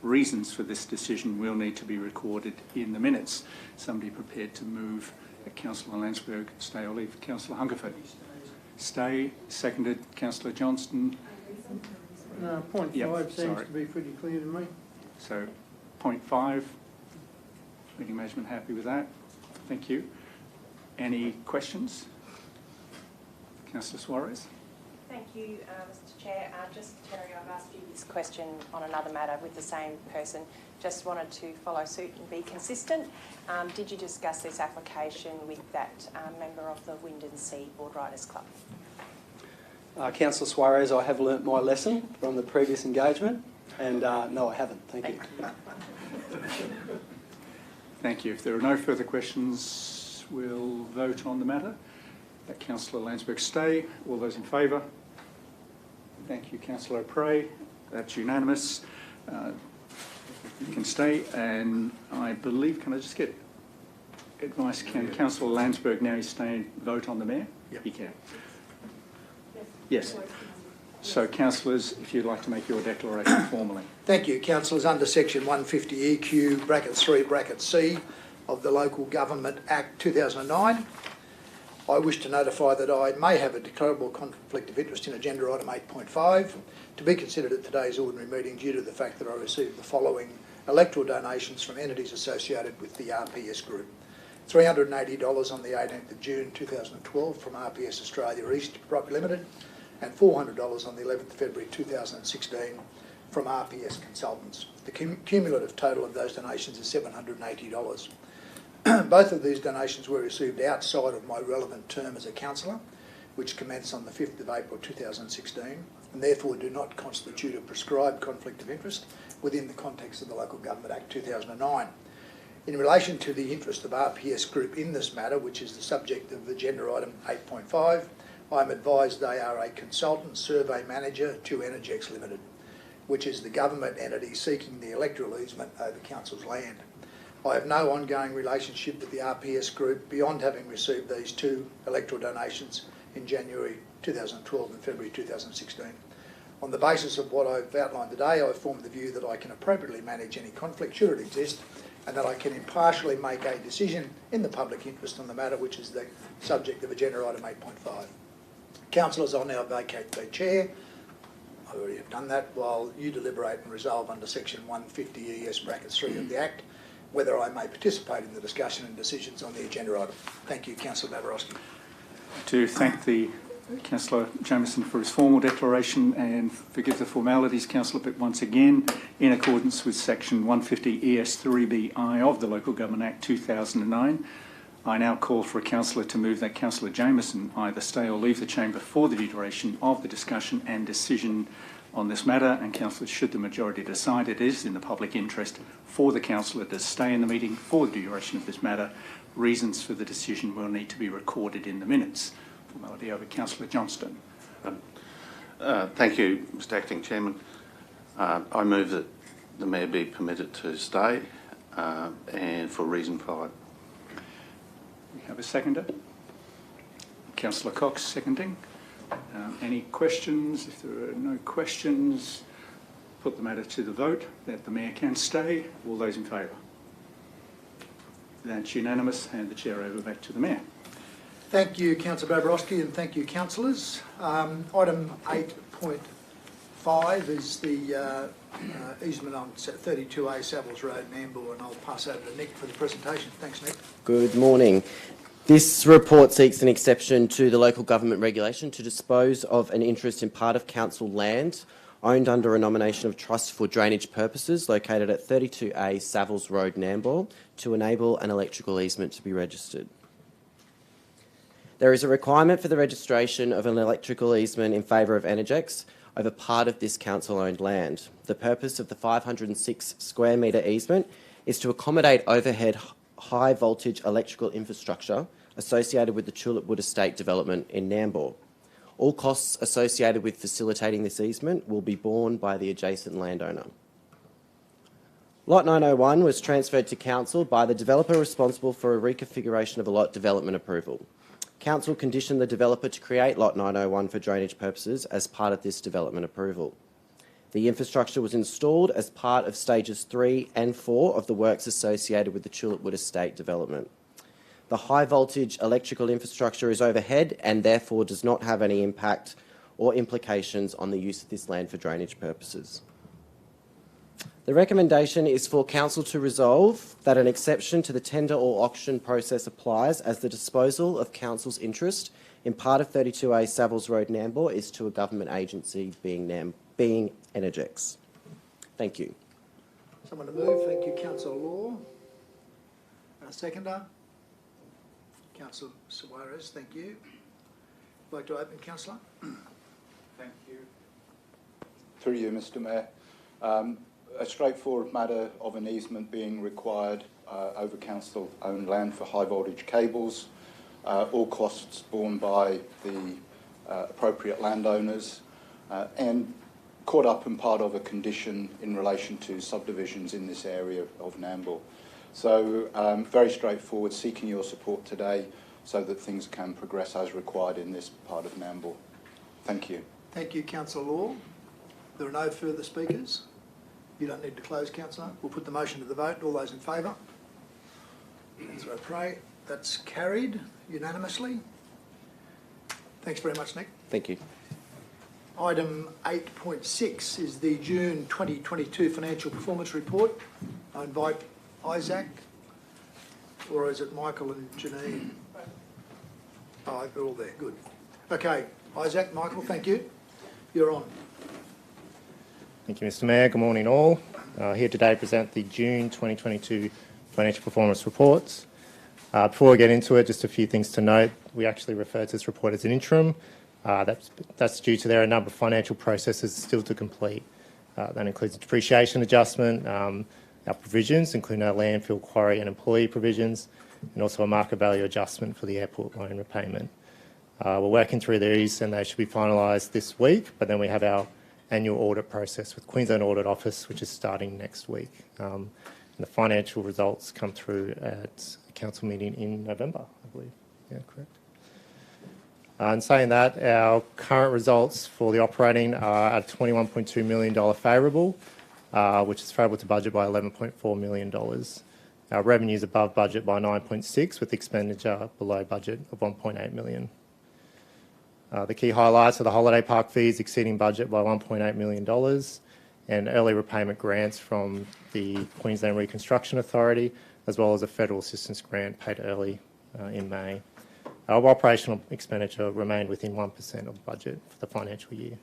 reasons for this decision will need to be recorded in the minutes. Somebody prepared to move Councillor Landsberg stay or leave? Councillor Hungerford. Stay. Seconded. Councillor Johnston. No, point 5 seems to be pretty clear to me. So, point 5. Meeting management happy with that? Thank you. Any questions? Councillor Suarez. Thank you, Mr Chair. Just Terry, I've asked you this question on another matter with the same person. Just wanted to follow suit and be consistent. Did you discuss this application with that member of the Wind and Sea Board Riders Club? Councillor Suarez, I have learnt my lesson from the previous engagement, and no, I haven't. Thank you. Thank you. If there are no further questions, we'll vote on the matter. Let Councillor Landsberg stay. All those in favour? Thank you, Councillor Prey. That's unanimous. You can stay, and I believe, can I just get advice, can Councillor Landsberg now stay and vote on the Mayor? Yep. He can. Yes. So, councillors, if you'd like to make your declaration formally. Thank you, councillors. Under Section 150 EQ bracket 3 bracket C of the Local Government Act 2009, I wish to notify that I may have a declarable conflict of interest in agenda item 8.5 to be considered at today's ordinary meeting due to the fact that I received the following electoral donations from entities associated with the RPS Group. $380 on the 18th of June 2012 from RPS Australia East Property Limited, and $400 on the 11th of February 2016 from RPS Consultants. The cumulative total of those donations is $780. Both of these donations were received outside of my relevant term as a councillor, which commenced on the 5th of April 2016, and therefore do not constitute a prescribed conflict of interest within the context of the Local Government Act 2009. In relation to the interest of RPS Group in this matter, which is the subject of agenda item 8.5, I am advised they are a consultant survey manager to Energex Limited, which is the government entity seeking the electoral easement over Council's land. I have no ongoing relationship with the RPS Group beyond having received these two electoral donations in January 2012 and February 2016. On the basis of what I've outlined today, I've formed the view that I can appropriately manage any conflict should it exist, and that I can impartially make a decision in the public interest on the matter, which is the subject of agenda item 8.5. Councillors, I'll now vacate the chair. I already have done that, while you deliberate and resolve under section 150 ES(3) of the Act whether I may participate in the discussion and decisions on the agenda item. Thank you, Councillor Babarowski. To thank the Councillor Jameson for his formal declaration and forgive the formalities, Councillor, but once again, in accordance with section 150 ES(3)(bi) of the Local Government Act 2009, I now call for a councillor to move that Councillor Jameson either stay or leave the chamber for the duration of the discussion and decision on this matter, and councillors, should the majority decide it is in the public interest for the councillor to stay in the meeting for the duration of this matter, reasons for the decision will need to be recorded in the minutes. Formality over. Councillor Johnston. Thank you, Mr Acting Chairman. I move that the Mayor be permitted to stay and for reason 5. We have a seconder. Councillor Cox seconding. Any questions? If there are no questions, put the matter to the vote that the Mayor can stay. All those in favour? That's unanimous. Hand the chair over back to the Mayor. Thank you, Councillor Babarowski, and thank you, councillors. Item 8.5 is the easement on 32A Savilles Road, Nambour, and I'll pass over to Nick for the presentation. Thanks, Nick. Good morning. This report seeks an exception to the local government regulation to dispose of an interest in part of council land owned under a nomination of trust for drainage purposes located at 32A Savilles Road, Nambour, to enable an electrical easement to be registered. There is a requirement for the registration of an electrical easement in favour of Energex over part of this council-owned land. The purpose of the 506 square metre easement is to accommodate overhead high voltage electrical infrastructure associated with the Tulip Wood Estate development in Nambour. All costs associated with facilitating this easement will be borne by the adjacent landowner. Lot 901 was transferred to Council by the developer responsible for a reconfiguration of a lot development approval. Council conditioned the developer to create Lot 901 for drainage purposes as part of this development approval. The infrastructure was installed as part of stages 3 and 4 of the works associated with the Tulip Wood Estate development. The high voltage electrical infrastructure is overhead and therefore does not have any impact or implications on the use of this land for drainage purposes. The recommendation is for Council to resolve that an exception to the tender or auction process applies as the disposal of Council's interest in part of 32A Savilles Road, Nambour is to a government agency being Energex. Thank you. Someone to move. Thank you, Councillor Law. A seconder. Councillor Suarez, thank you. Would like to open, Councillor? Thank you. Through you, Mr Mayor. A straightforward matter of an easement being required over council-owned land for high voltage cables. All costs borne by the appropriate landowners and caught up in part of a condition in relation to subdivisions in this area of Nambour. So very straightforward, seeking your support today so that things can progress as required in this part of Nambour. Thank you. Thank you, Councillor Law. There are no further speakers. You don't need to close, Councillor. We'll put the motion to the vote. All those in favour? So I pray that's carried unanimously. Thanks very much, Nick. Thank you. Item 8.6 is the June 2022 Financial Performance Report. I invite Isaac, or is it Michael and Janine? Oh, they're all there. Good. Okay, Isaac, Michael, thank you. You're on. Thank you, Mr Mayor. Good morning all. Here today to present the June 2022 Financial Performance Reports. Before I get into it, just a few things to note. We actually refer to this report as an interim. That's due to there are a number of financial processes still to complete. That includes a depreciation adjustment, our provisions, including our landfill, quarry and employee provisions, and also a market value adjustment for the airport loan repayment. We're working through these and they should be finalised this week, but then we have our annual audit process with Queensland Audit Office, which is starting next week. And the financial results come through at a council meeting in November, I believe. Yeah, correct. And saying that, our current results for the operating are at $21.2 million favourable, which is favourable to budget by $11.4 million. Our revenue is above budget by 9.6, with expenditure below budget of 1.8 million. The key highlights are the holiday park fees exceeding budget by $1.8 million and early repayment grants from the Queensland Reconstruction Authority, as well as a federal assistance grant paid early in May. Our operational expenditure remained within 1% of budget for the financial year.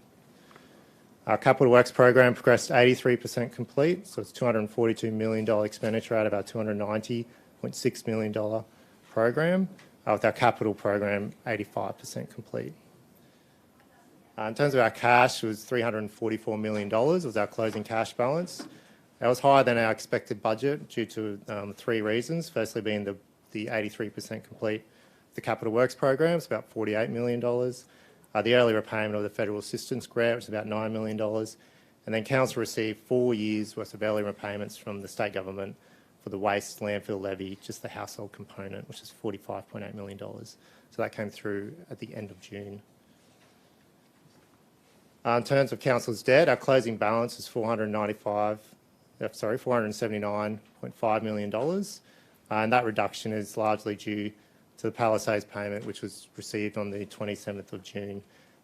Our capital works program progressed 83% complete, so it's $242 million expenditure out of our $290.6 million program, with our capital program 85% complete. In terms of our cash, it was $344 million was our closing cash balance. That was higher than our expected budget due to three reasons. Firstly being the 83% complete the capital works program, it's about $48 million. The early repayment of the federal assistance grant was about $9 million. And then council received 4 years worth of early repayments from the state government for the waste landfill levy, just the household component, which is $45.8 million. So that came through at the end of June. In terms of council's debt, our closing balance is $479.5 million. And that reduction is largely due to the Palisades payment, which was received on the 27th of June.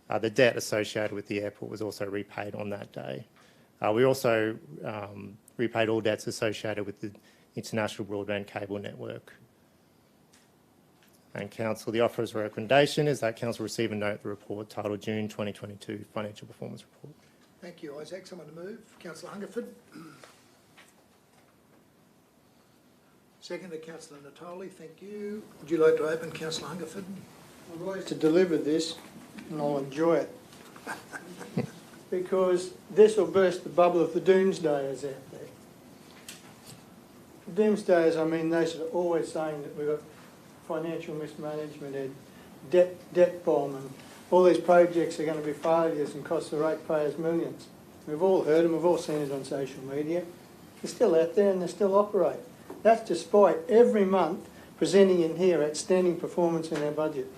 The debt associated with the airport was also repaid on that day. We also repaid all debts associated with the international broadband cable network. And council, the offer's recommendation is that council receive and note the report titled June 2022 Financial Performance Report. Thank you, Isaac. Someone to move? Councillor Hungerford. Second to Councillor Natoli, thank you. Would you like to open, Councillor Hungerford? I'd like to deliver this and I'll enjoy it. Because this will burst the bubble of the doomsdayers out there. The doomsdayers, I mean those that are always saying that we've got financial mismanagement and debt bomb and all these projects are going to be failures and cost the ratepayers millions. We've all heard them, we've all seen it on social media. They're still out there and they still operate. That's despite every month presenting in here outstanding performance in our budget.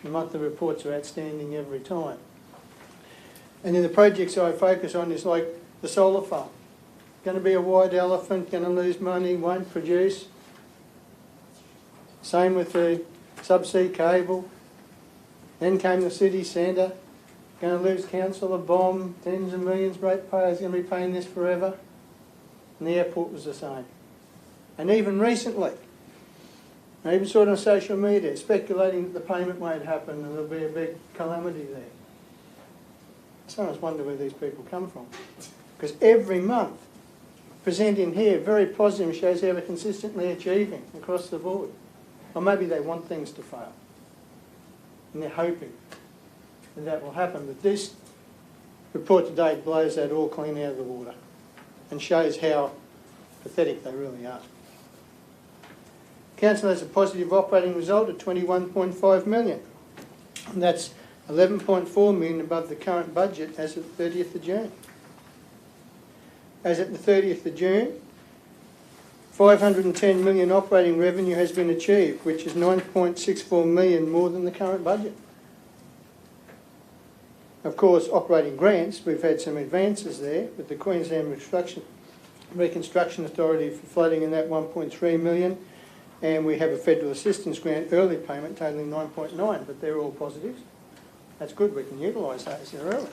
The monthly reports are outstanding every time. And then the projects I focus on is like the solar farm. Going to be a white elephant, going to lose money, won't produce. Same with the subsea cable. Then came the city centre. Going to lose council, a bomb, tens of millions, ratepayers going to be paying this forever. And the airport was the same. And even recently, I even saw it on social media, speculating that the payment won't happen and there'll be a big calamity there. I sometimes wonder where these people come from. Because every month, presenting here, very positive, shows how we're consistently achieving across the board. Or maybe they want things to fail. And they're hoping that that will happen. But this report today blows that all clean out of the water and shows how pathetic they really are. Council has a positive operating result of $21.5 million. And that's $11.4 million above the current budget as of the 30th of June. As at the 30th of June, $510 million operating revenue has been achieved, which is $9.64 million more than the current budget. Of course, operating grants, we've had some advances there with the Queensland Reconstruction Authority for flooding in that $1.3 million, and we have a federal assistance grant early payment totaling $9.9 million, but they're all positives. That's good, we can utilise those, they're early.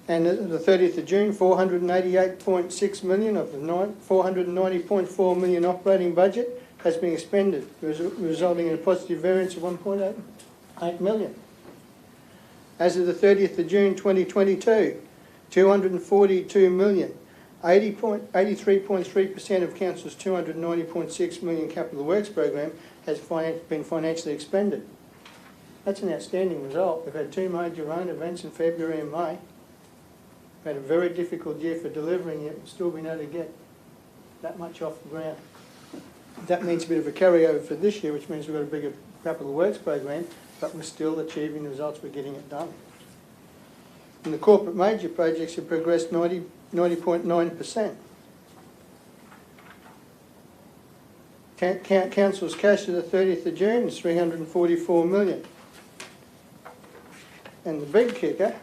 And at the 30th of June, $488.6 million of the $490.4 million operating budget has been expended, resulting in a positive variance of $1.8 million. As of the 30th of June 2022, $242 million 83.3% of Council's $290.6 million capital works program has been financially expended. That's an outstanding result. We've had two major rain events in February and May. We've had a very difficult year for delivering, yet we've still been able to get that much off the ground. That means a bit of a carryover for this year, which means we've got a bigger capital works program, but we're still achieving the results, we're getting it done. And the corporate major projects have progressed 90.9%. Council's cash to the 30th of June is $344 million. And the big kicker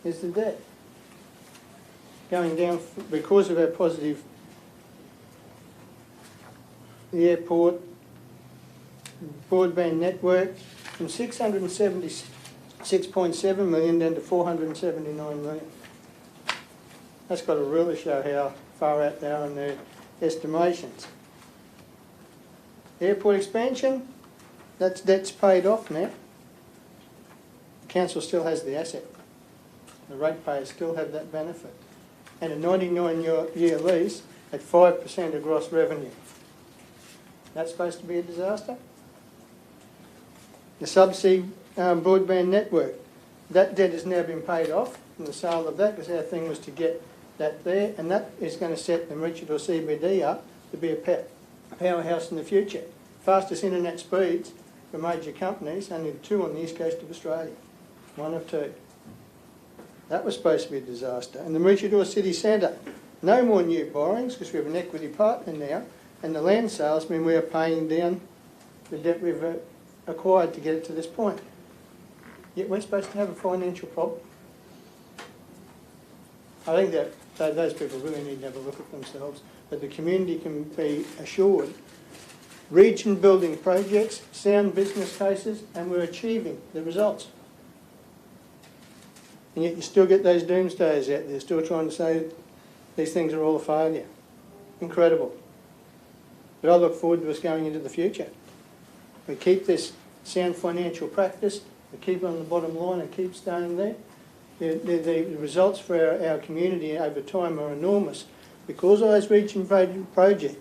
is the debt. Going down because of our positive, the airport, broadband network, from $676.7 million down to $479 million. That's got to really show how far out they are in their estimations. Airport expansion, that's paid off now. Council still has the asset. The ratepayers still have that benefit. And a 99-year lease at 5% of gross revenue. That's supposed to be a disaster? The subsea broadband network, that debt has now been paid off from the sale of that, because our thing was to get that there, and that is going to set the Maroochydore CBD up to be a powerhouse in the future. Fastest internet speeds for major companies, only 2 on the east coast of Australia. 1 of 2. That was supposed to be a disaster. And the Maroochydore City Centre, no more new borrowings because we have an equity partner now, and the land sales mean we are paying down the debt we've acquired to get it to this point. Yet we're supposed to have a financial problem. I think that those people really need to have a look at themselves, that the community can be assured region building projects, sound business cases, and we're achieving the results. And yet you still get those doomsdayers out there still trying to say these things are all a failure. Incredible. But I look forward to us going into the future. We keep this sound financial practice, we keep it on the bottom line and keep staying there. The results for our community over time are enormous. Because of those region projects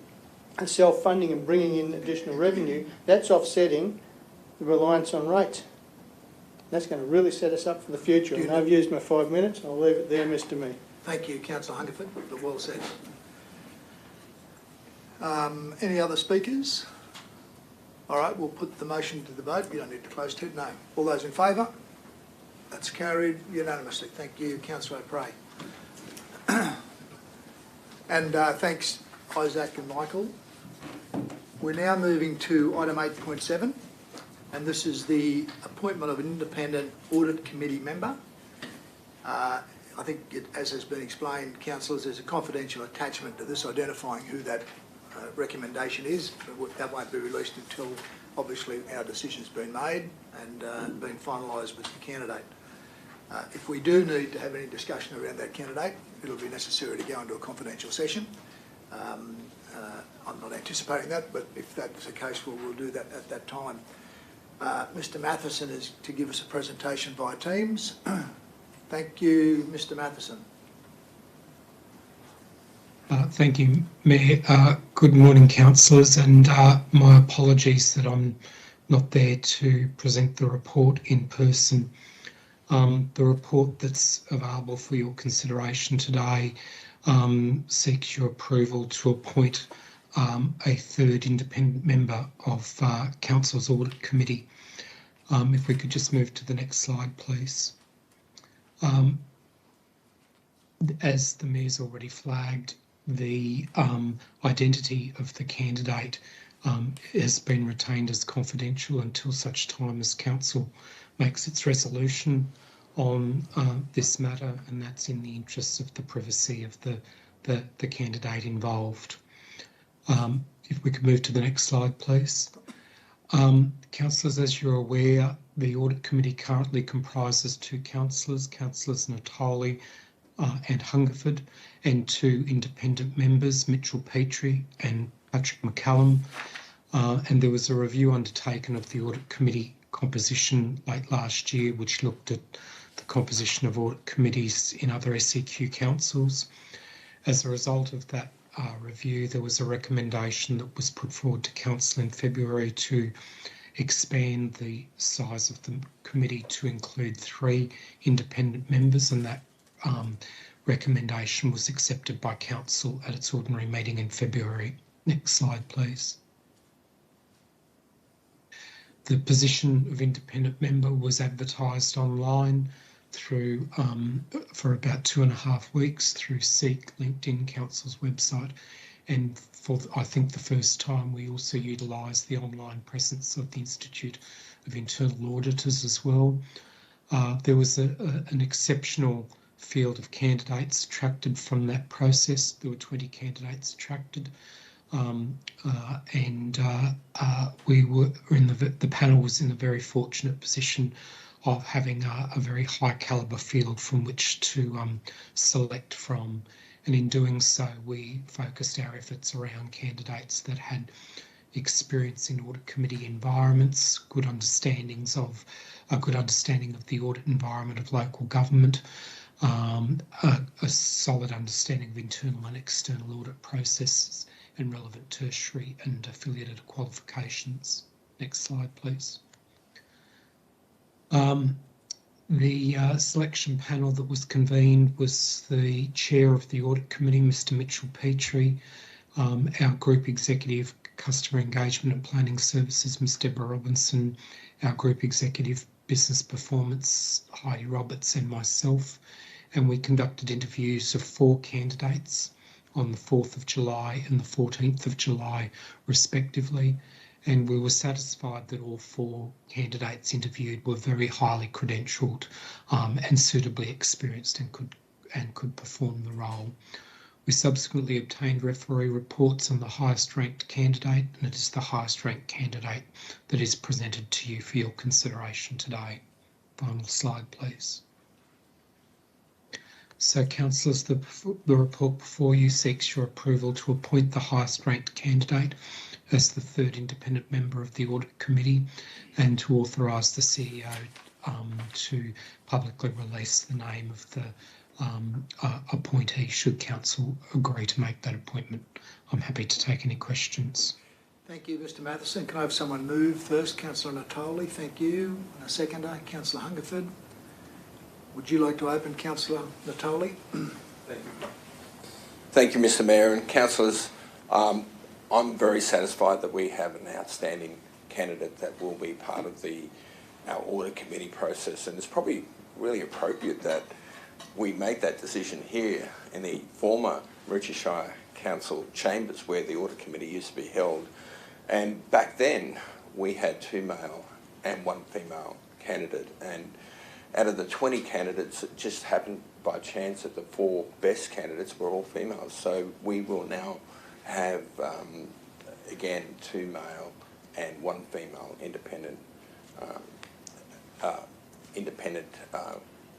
and self-funding and bringing in additional revenue, that's offsetting the reliance on rates. That's going to really set us up for the future. And I've used my 5 minutes. I'll leave it there, Mr. Mayor. Thank you, Councillor Hungerford. Well said. Any other speakers? All right, we'll put the motion to the vote. You don't need to close it. No. All those in favour? That's carried unanimously. Thank you, Councillor Prey. And thanks, Isaac and Michael. We're now moving to item 8.7, and this is the appointment of an independent audit committee member. I think, as has been explained, councillors, there's a confidential attachment to this identifying who that recommendation is. That won't be released until, obviously, our decision's been made and been finalised with the candidate. If we do need to have any discussion around that candidate, it'll be necessary to go into a confidential session. I'm not anticipating that, but if that's the case, we'll do that at that time. Mr. Matheson is to give us a presentation via Teams. Thank you, Mr. Matheson. Thank you, Mayor. Good morning, councillors, and my apologies that I'm not there to present the report in person. The report that's available for your consideration today seeks your approval to appoint a third independent member of Council's Audit Committee. If we could just move to the next slide, please. As the Mayor's already flagged, the identity of the candidate has been retained as confidential until such time as Council makes its resolution on this matter, and that's in the interests of the privacy of the candidate involved. If we could move to the next slide, please. Councillors, as you're aware, the Audit Committee currently comprises 2 councillors, Councillors Natoli and Hungerford, and 2 independent members, Mitchell Petrie and Patrick McCallum. And there was a review undertaken of the Audit Committee composition late last year, which looked at the composition of audit committees in other SEQ councils. As a result of that review, there was a recommendation that was put forward to Council in February to expand the size of the committee to include 3 independent members, and that recommendation was accepted by Council at its ordinary meeting in February. Next slide, please. The position of independent member was advertised online through for about 2.5 weeks through Seek, LinkedIn, Council's website, and for I think the first time we also utilised the online presence of the Institute of Internal Auditors as well. There was an exceptional field of candidates attracted from that process. There were 20 candidates attracted. We were the panel was in a very fortunate position of having a very high calibre field from which to select from, and in doing so we focused our efforts around candidates that had experience in audit committee environments, a good understanding of the audit environment of local government, a solid understanding of internal and external audit processes, and relevant tertiary and affiliated qualifications. Next slide, please. The selection panel that was convened was the chair of the audit committee, Mr. Mitchell Petrie, our group executive customer engagement and planning services, Ms. Deborah Robinson, our group executive business performance, Heidi Roberts, and myself, and we conducted interviews of 4 candidates on the 4th of July and the 14th of July respectively, and we were satisfied that all 4 candidates interviewed were very highly credentialed and suitably experienced and could perform the role. We subsequently obtained referee reports on the highest ranked candidate, and it is the highest ranked candidate that is presented to you for your consideration today. Final slide, please. So, councillors, the report before you seeks your approval to appoint the highest ranked candidate as the 3rd independent member of the Audit Committee, and to authorise the CEO to publicly release the name of the appointee should council agree to make that appointment. I'm happy to take any questions. Thank you, Mr. Matheson. Can I have someone move first? Councillor Natoli, thank you. And a seconder, Councillor Hungerford. Would you like to open, Councillor Natoli? Thank you. Thank you, Mr. Mayor and councillors. I'm very satisfied that we have an outstanding candidate that will be part of our audit committee process, and it's probably really appropriate that we make that decision here in the former Richardshire Council chambers where the audit committee used to be held. And back then we had 2 male and 1 female candidate, and out of the 20 candidates, it just happened by chance that the 4 best candidates were all females. So we will now have, again, 2 male and 1 female independent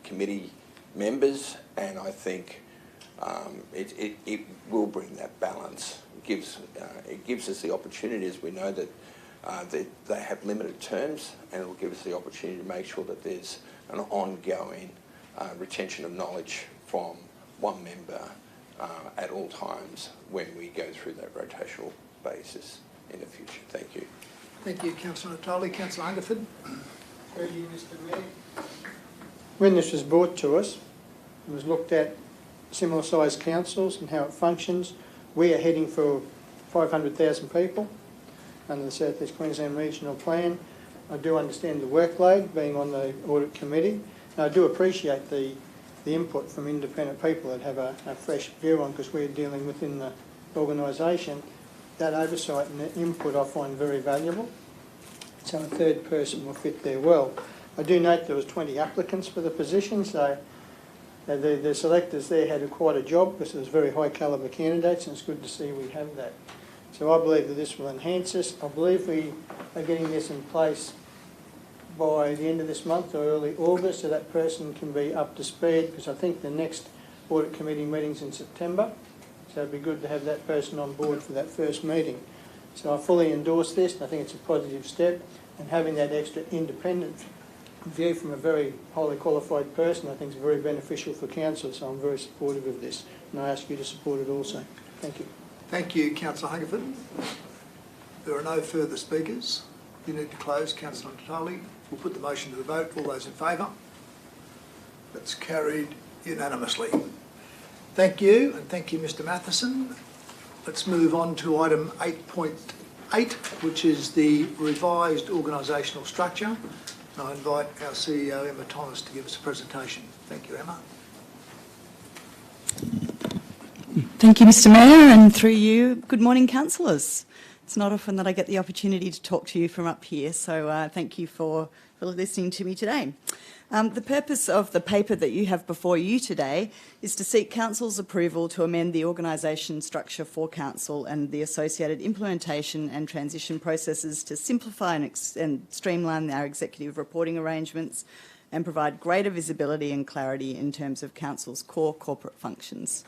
committee members, and I think it will bring that balance. It gives us the opportunity, as we know that they have limited terms, and it will give us the opportunity to make sure that there's an ongoing retention of knowledge from one member at all times when we go through that rotational basis in the future. Thank you. Thank you, Councillor Natoli. Councillor Hungerford. Thank you, Mr. Mayor. When this was brought to us, it was looked at similar sized councils and how it functions. We are heading for 500,000 people under the South East Queensland Regional Plan. I do understand the workload being on the audit committee, and I do appreciate the input from independent people that have a fresh view on, because we're dealing within the organisation. That oversight and that input I find very valuable, so a 3rd person will fit there well. I do note there was 20 applicants for the position, so the selectors there had quite a job, because there was very high calibre candidates, and it's good to see we have that. So I believe that this will enhance us. I believe we are getting this in place by the end of this month or early August, so that person can be up to speed, because I think the next audit committee meeting's in September, so it'd be good to have that person on board for that first meeting. So I fully endorse this, and I think it's a positive step, and having that extra independent view from a very highly qualified person, I think is very beneficial for council, so I'm very supportive of this, and I ask you to support it also. Thank you. Thank you, Councillor Hungerford. There are no further speakers. You need to close, Councillor Natoli. We'll put the motion to the vote. All those in favour? That's carried unanimously. Thank you, and thank you, Mr Matheson. Let's move on to item 8.8, which is the revised organisational structure. And I invite our CEO, Emma Thomas, to give us a presentation. Thank you, Emma. Thank you, Mr Mayor, and through you, good morning, councillors. It's not often that I get the opportunity to talk to you from up here, so thank you for listening to me today. The purpose of the paper that you have before you today is to seek Council's approval to amend the organisation structure for Council and the associated implementation and transition processes to simplify and streamline our executive reporting arrangements and provide greater visibility and clarity in terms of Council's core corporate functions.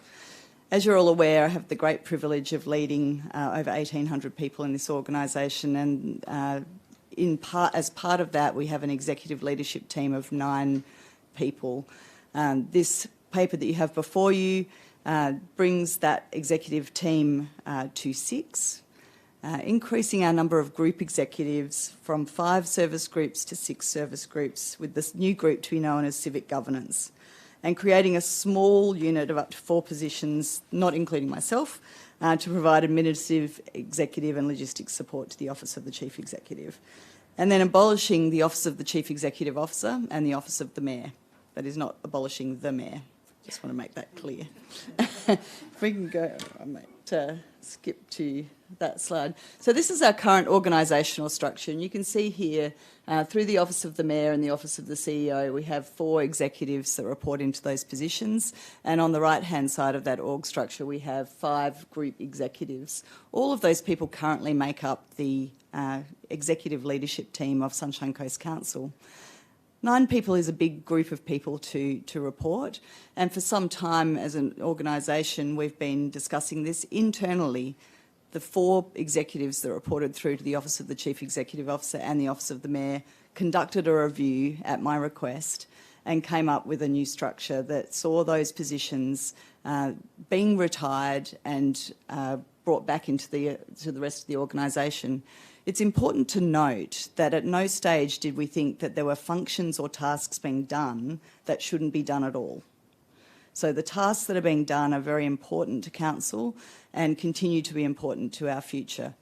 As you're all aware, I have the great privilege of leading over 1,800 people in this organisation, and as part of that, we have an executive leadership team of 9 people. This paper that you have before you brings that executive team to 6, increasing our number of group executives from 5 service groups to 6 service groups, with this new group to be known as Civic Governance, and creating a small unit of up to 4 positions, not including myself, to provide administrative, executive and logistics support to the Office of the Chief Executive. And then abolishing the Office of the Chief Executive Officer and the Office of the Mayor. That is not abolishing the Mayor. Just want to make that clear. If we can go, I might skip to that slide. So this is our current organisational structure, and you can see here through the Office of the Mayor and the Office of the CEO, we have 4 executives that report into those positions, and on the right-hand side of that org structure, we have 5 group executives. All of those people currently make up the executive leadership team of Sunshine Coast Council. 9 people is a big group of people to report, and for some time as an organisation we've been discussing this internally. The 4 executives that reported through to the Office of the Chief Executive Officer and the Office of the Mayor conducted a review at my request and came up with a new structure that saw those positions being retired and brought back into to the rest of the organisation. It's important to note that at no stage did we think that there were functions or tasks being done that shouldn't be done at all. So the tasks that are being done are very important to Council and continue to be important to our future.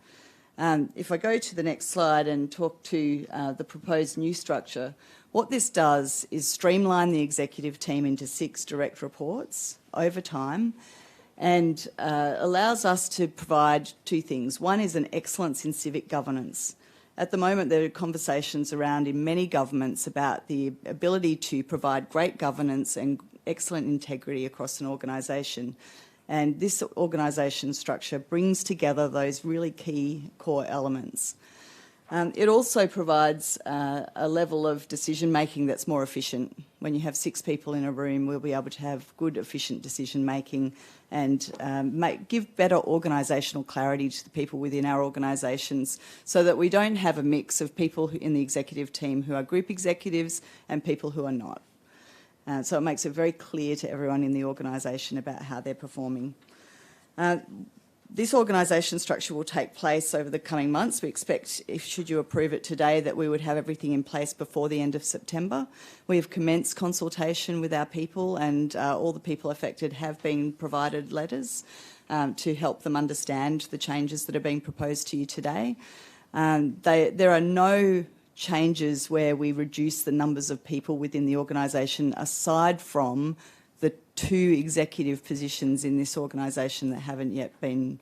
If I go to the next slide and talk to the proposed new structure, what this does is streamline the executive team into 6 direct reports over time, and allows us to provide 2 things. One is an excellence in civic governance. At the moment, there are conversations around in many governments about the ability to provide great governance and excellent integrity across an organisation. And this organisation structure brings together those really key core elements. It also provides a level of decision-making that's more efficient. When you have 6 people in a room, we'll be able to have good, efficient decision-making and give better organisational clarity to the people within our organisations, so that we don't have a mix of people in the executive team who are group executives and people who are not. So it makes it very clear to everyone in the organisation about how they're performing. This organisation structure will take place over the coming months. We expect, should you approve it today, that we would have everything in place before the end of September. We have commenced consultation with our people, and all the people affected have been provided letters to help them understand the changes that are being proposed to you today. There are no changes where we reduce the numbers of people within the organisation, aside from the 2 executive positions in this organisation that haven't yet become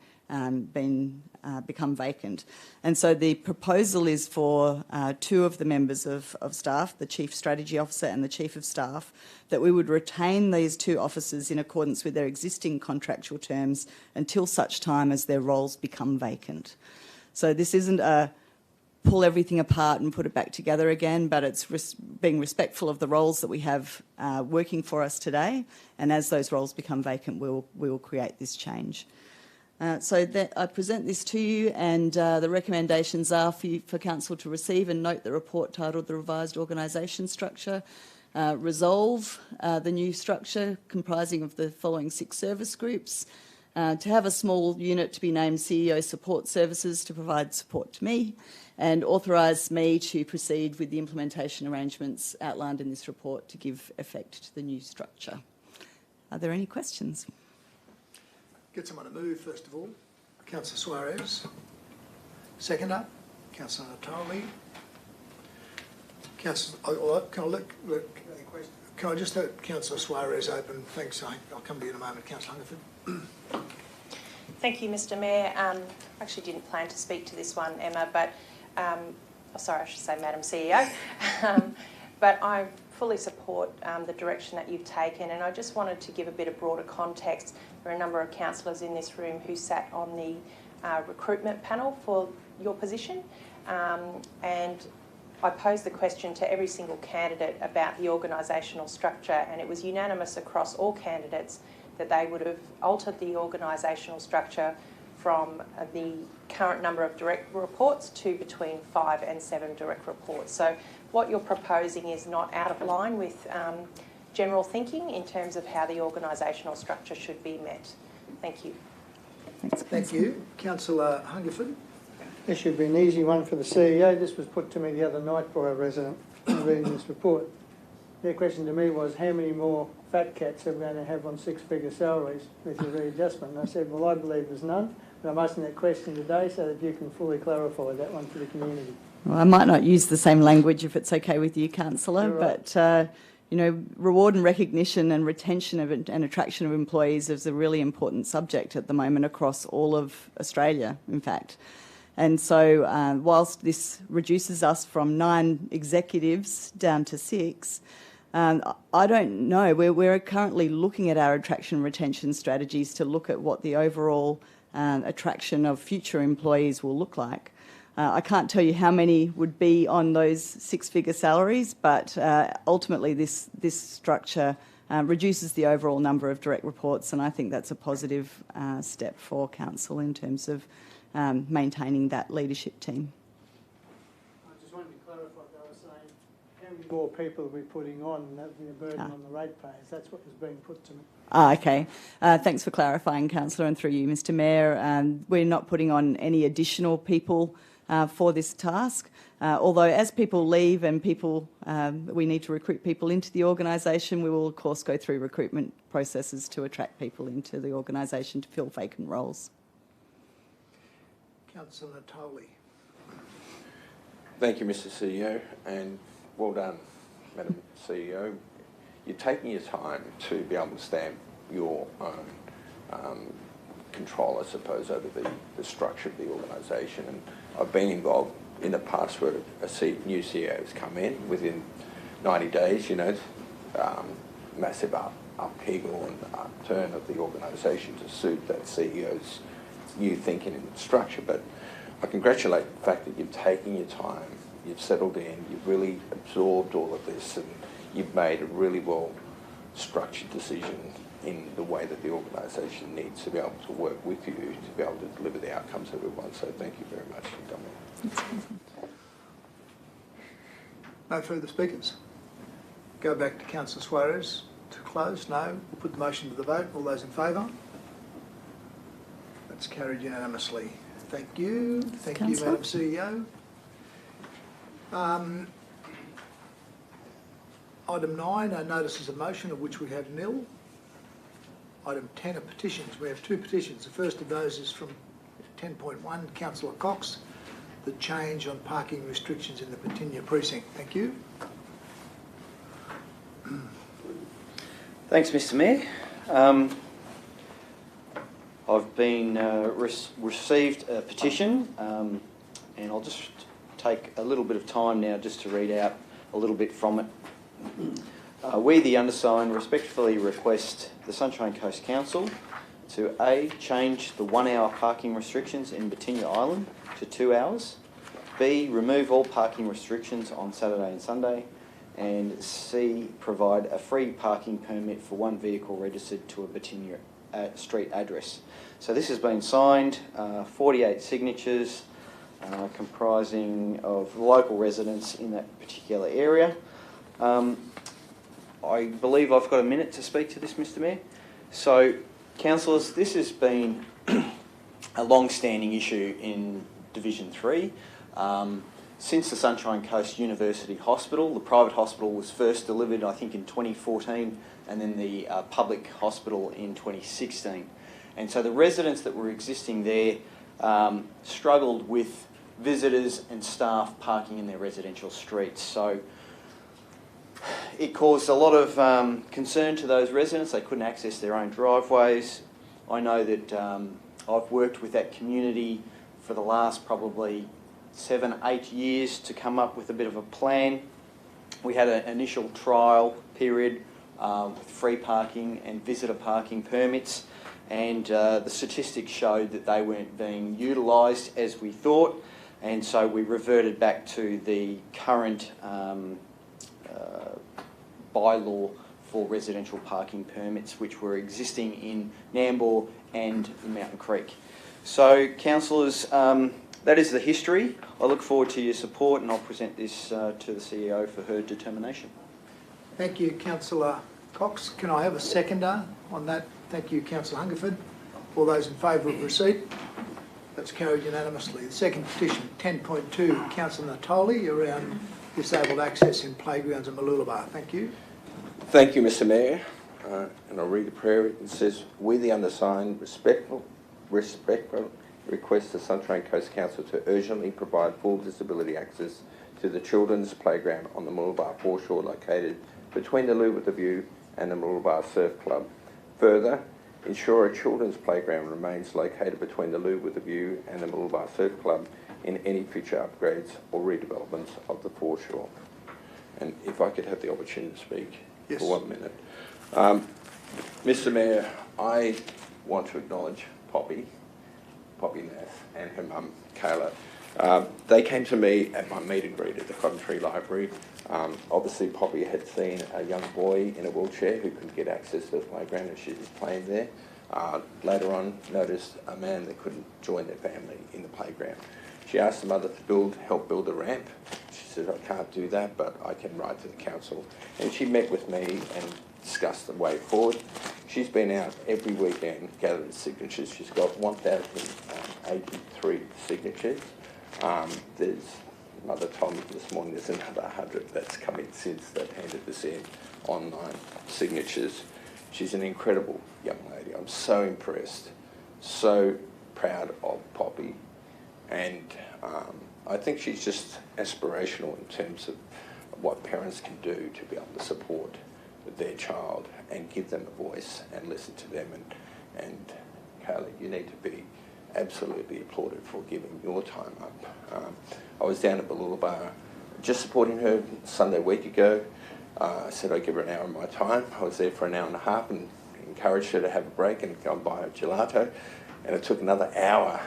vacant. And so the proposal is for 2 of the members of staff, the Chief Strategy Officer and the Chief of Staff, that we would retain these 2 officers in accordance with their existing contractual terms until such time as their roles become vacant. So this isn't a pull everything apart and put it back together again, but it's being respectful of the roles that we have working for us today, and as those roles become vacant, we will create this change. I present this to you, and the recommendations are for Council to receive and note the report titled The Revised Organisation Structure, resolve the new structure comprising of the following 6 service groups, to have a small unit to be named CEO Support Services to provide support to me, and authorise me to proceed with the implementation arrangements outlined in this report to give effect to the new structure. Are there any questions? Get someone to move, first of all. Councillor Suarez. Seconder, Councillor Natoli. Can I just let Councillor Suarez open? Thanks. I'll come to you in a moment, Councillor Hungerford. Thank you, Mr Mayor. I actually didn't plan to speak to this one, Emma, but sorry, I should say Madam CEO. But I fully support the direction that you've taken, and I just wanted to give a bit of broader context. There are a number of councillors in this room who sat on the recruitment panel for your position, and I posed the question to every single candidate about the organisational structure, and it was unanimous across all candidates that they would have altered the organisational structure from the current number of direct reports to between 5 and 7 direct reports. So what you're proposing is not out of line with general thinking in terms of how the organisational structure should be met. Thank you. Thank you. Councillor Hungerford. This should be an easy one for the CEO. This was put to me the other night by a resident reading this report. Their question to me was, how many more fat cats are we going to have on 6-figure salaries with your readjustment? And I said, well, I believe there's none, but I'm asking that question today so that you can fully clarify that one for the community. Well, I might not use the same language if it's okay with you, Councillor, right. But you know, reward and recognition and retention of and attraction of employees is a really important subject at the moment across all of Australia, in fact. And so whilst this reduces us from 9 executives down to 6, I don't know. We're currently looking at our attraction and retention strategies to look at what the overall attraction of future employees will look like. I can't tell you how many would be on those 6-figure salaries, but ultimately this structure reduces the overall number of direct reports, and I think that's a positive step for Council in terms of maintaining that leadership team. I just wanted to clarify that I was saying how many more people are we putting on, and that would be a burden on the ratepayers. That's what was being put to me. Okay. Thanks for clarifying, Councillor, and through you, Mr Mayor. We're not putting on any additional people for this task, although as people leave and we need to recruit people into the organisation, we will of course go through recruitment processes to attract people into the organisation to fill vacant roles. Councillor Natoli. Thank you, Mr CEO, and well done, Madam CEO. You're taking your time to be able to stamp your own control, I suppose, over the structure of the organisation. And I've been involved in the past where a new CEO has come in within 90 days, you know, massive upheaval and upturn of the organisation to suit that CEO's new thinking and structure. But I congratulate the fact that you've taken your time, you've settled in, you've really absorbed all of this, and you've made a really well structured decision in the way that the organisation needs to be able to work with you to be able to deliver the outcomes that we want. So thank you very much for coming. No further speakers? Go back to Councillor Suarez to close. No? We'll put the motion to the vote. All those in favour? That's carried unanimously. Thank you. Thank you, Madam CEO. Item 9, our notices of motion, of which we have nil. Item 10 are petitions. We have 2 petitions. The first of those is from 10.1, Councillor Cox, the change on parking restrictions in the Birtinya precinct. Thank you. Thanks, Mr Mayor. I've been received a petition, and I'll just take a little bit of time now just to read out a little bit from it. We, the undersigned, respectfully request the Sunshine Coast Council to A, change the 1-hour parking restrictions in Birtinya Island to 2 hours, B, remove all parking restrictions on Saturday and Sunday, and C, provide a free parking permit for 1 vehicle registered to a Birtinya street address. So this has been signed, 48 signatures, comprising of local residents in that particular area. I believe I've got a minute to speak to this, Mr. Mayor. So, councillors, this has been a long-standing issue in Division 3. Since the Sunshine Coast University Hospital, the private hospital was first delivered, I think, in 2014, and then the public hospital in 2016. And so the residents that were existing there struggled with visitors and staff parking in their residential streets. So it caused a lot of concern to those residents. They couldn't access their own driveways. I know that I've worked with that community for the last probably 7-8 years to come up with a bit of a plan. We had an initial trial period with free parking and visitor parking permits, and the statistics showed that they weren't being utilised as we thought, and so we reverted back to the current bylaw for residential parking permits, which were existing in Nambour and Mountain Creek. So, councillors, that is the history. I look forward to your support, and I'll present this to the CEO for her determination. Thank you, Councillor Cox. Can I have a seconder on that? Thank you, Councillor Hungerford. All those in favour of receipt? That's carried unanimously. The second petition, 10.2, Councillor Natoli, around disabled access in playgrounds in Mooloolaba. Thank you. Thank you, Mr. Mayor. And I'll read the prayer. It says, "We, the undersigned, respectfully request the Sunshine Coast Council to urgently provide full disability access to the children's playground on the Mooloolaba foreshore located between the Loo with the View and the Mooloolaba Surf Club. Further, ensure a children's playground remains located between the Loo with the View and the Mooloolaba Surf Club in any future upgrades or redevelopments of the foreshore." And if I could have the opportunity to speak for 1 minute. Mr. Mayor, I want to acknowledge Poppy Nath and her mum, Kayla. They came to me at my meet and greet at the Coventry Library. Obviously, Poppy had seen a young boy in a wheelchair who couldn't get access to the playground, and she was playing there. Later on, noticed a man that couldn't join their family in the playground. She asked the mother to help build a ramp. She said, "I can't do that, but I can write to the council." And she met with me and discussed the way forward. She's been out every weekend gathering signatures. She's got 1,083 signatures. Mother told me this morning there's another 100 that's come in since they've handed this in, online signatures. She's an incredible young lady. I'm so impressed, so proud of Poppy. And I think she's just aspirational in terms of what parents can do to be able to support their child and give them a voice and listen to them. And Kayla, you need to be absolutely applauded for giving your time up. I was down at Boulevard just supporting her Sunday week ago. I said I'd give her an hour of my time. I was there for an hour and a half and encouraged her to have a break and go and buy a gelato. And it took another hour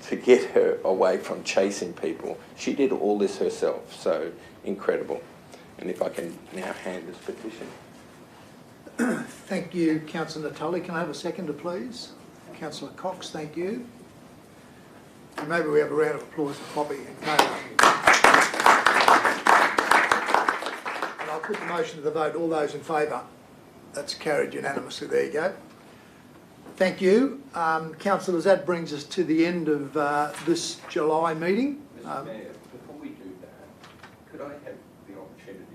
to get her away from chasing people. She did all this herself, so incredible. And if I can now hand this petition. Thank you, Councillor Natoli. Can I have a seconder, please? Councillor Cox, thank you. And maybe we have a round of applause for Poppy and Kayla. And I'll put the motion to the vote. All those in favour? That's carried unanimously. There you go. Thank you. Councillors, that brings us to the end of this July meeting. Mr. Mayor, before we do that, could I have the opportunity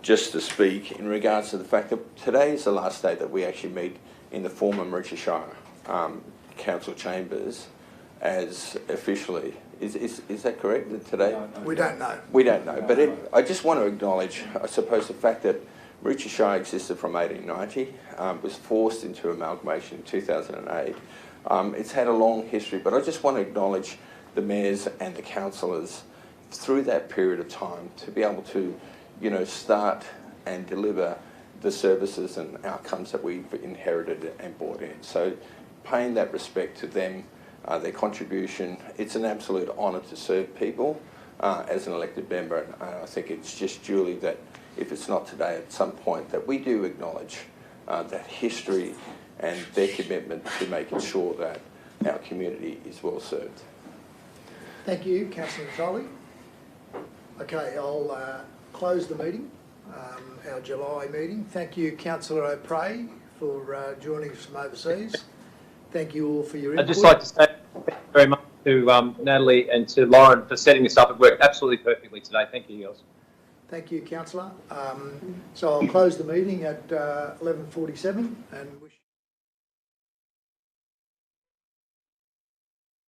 just to speak in regards to the fact that today is the last day that we actually meet in the former Mauritius Shire Council chambers as officially. Is that correct, that today? We don't know. We don't know, but I just want to acknowledge, I suppose, the fact that Mauritius Shire existed from 1890, was forced into amalgamation in 2008. It's had a long history, but I just want to acknowledge the mayors and the councillors through that period of time to be able to, start and deliver the services and outcomes that we've inherited and brought in. So paying that respect to them, their contribution, it's an absolute honour to serve people as an elected member, and I think it's just duly that if it's not today, at some point, that we do acknowledge that history and their commitment to making sure that our community is well served. Thank you, Councillor Natoli. Okay, I'll close the meeting, our July meeting. Thank you, Councillor O'Prey, for joining us from overseas. Thank you all for your input. I'd just like to say thank you very much to Natoli and to Lauren for setting this up. It worked absolutely perfectly today. Thank you, girls. Thank you, Councillor. So I'll close the meeting at 11:47 and wish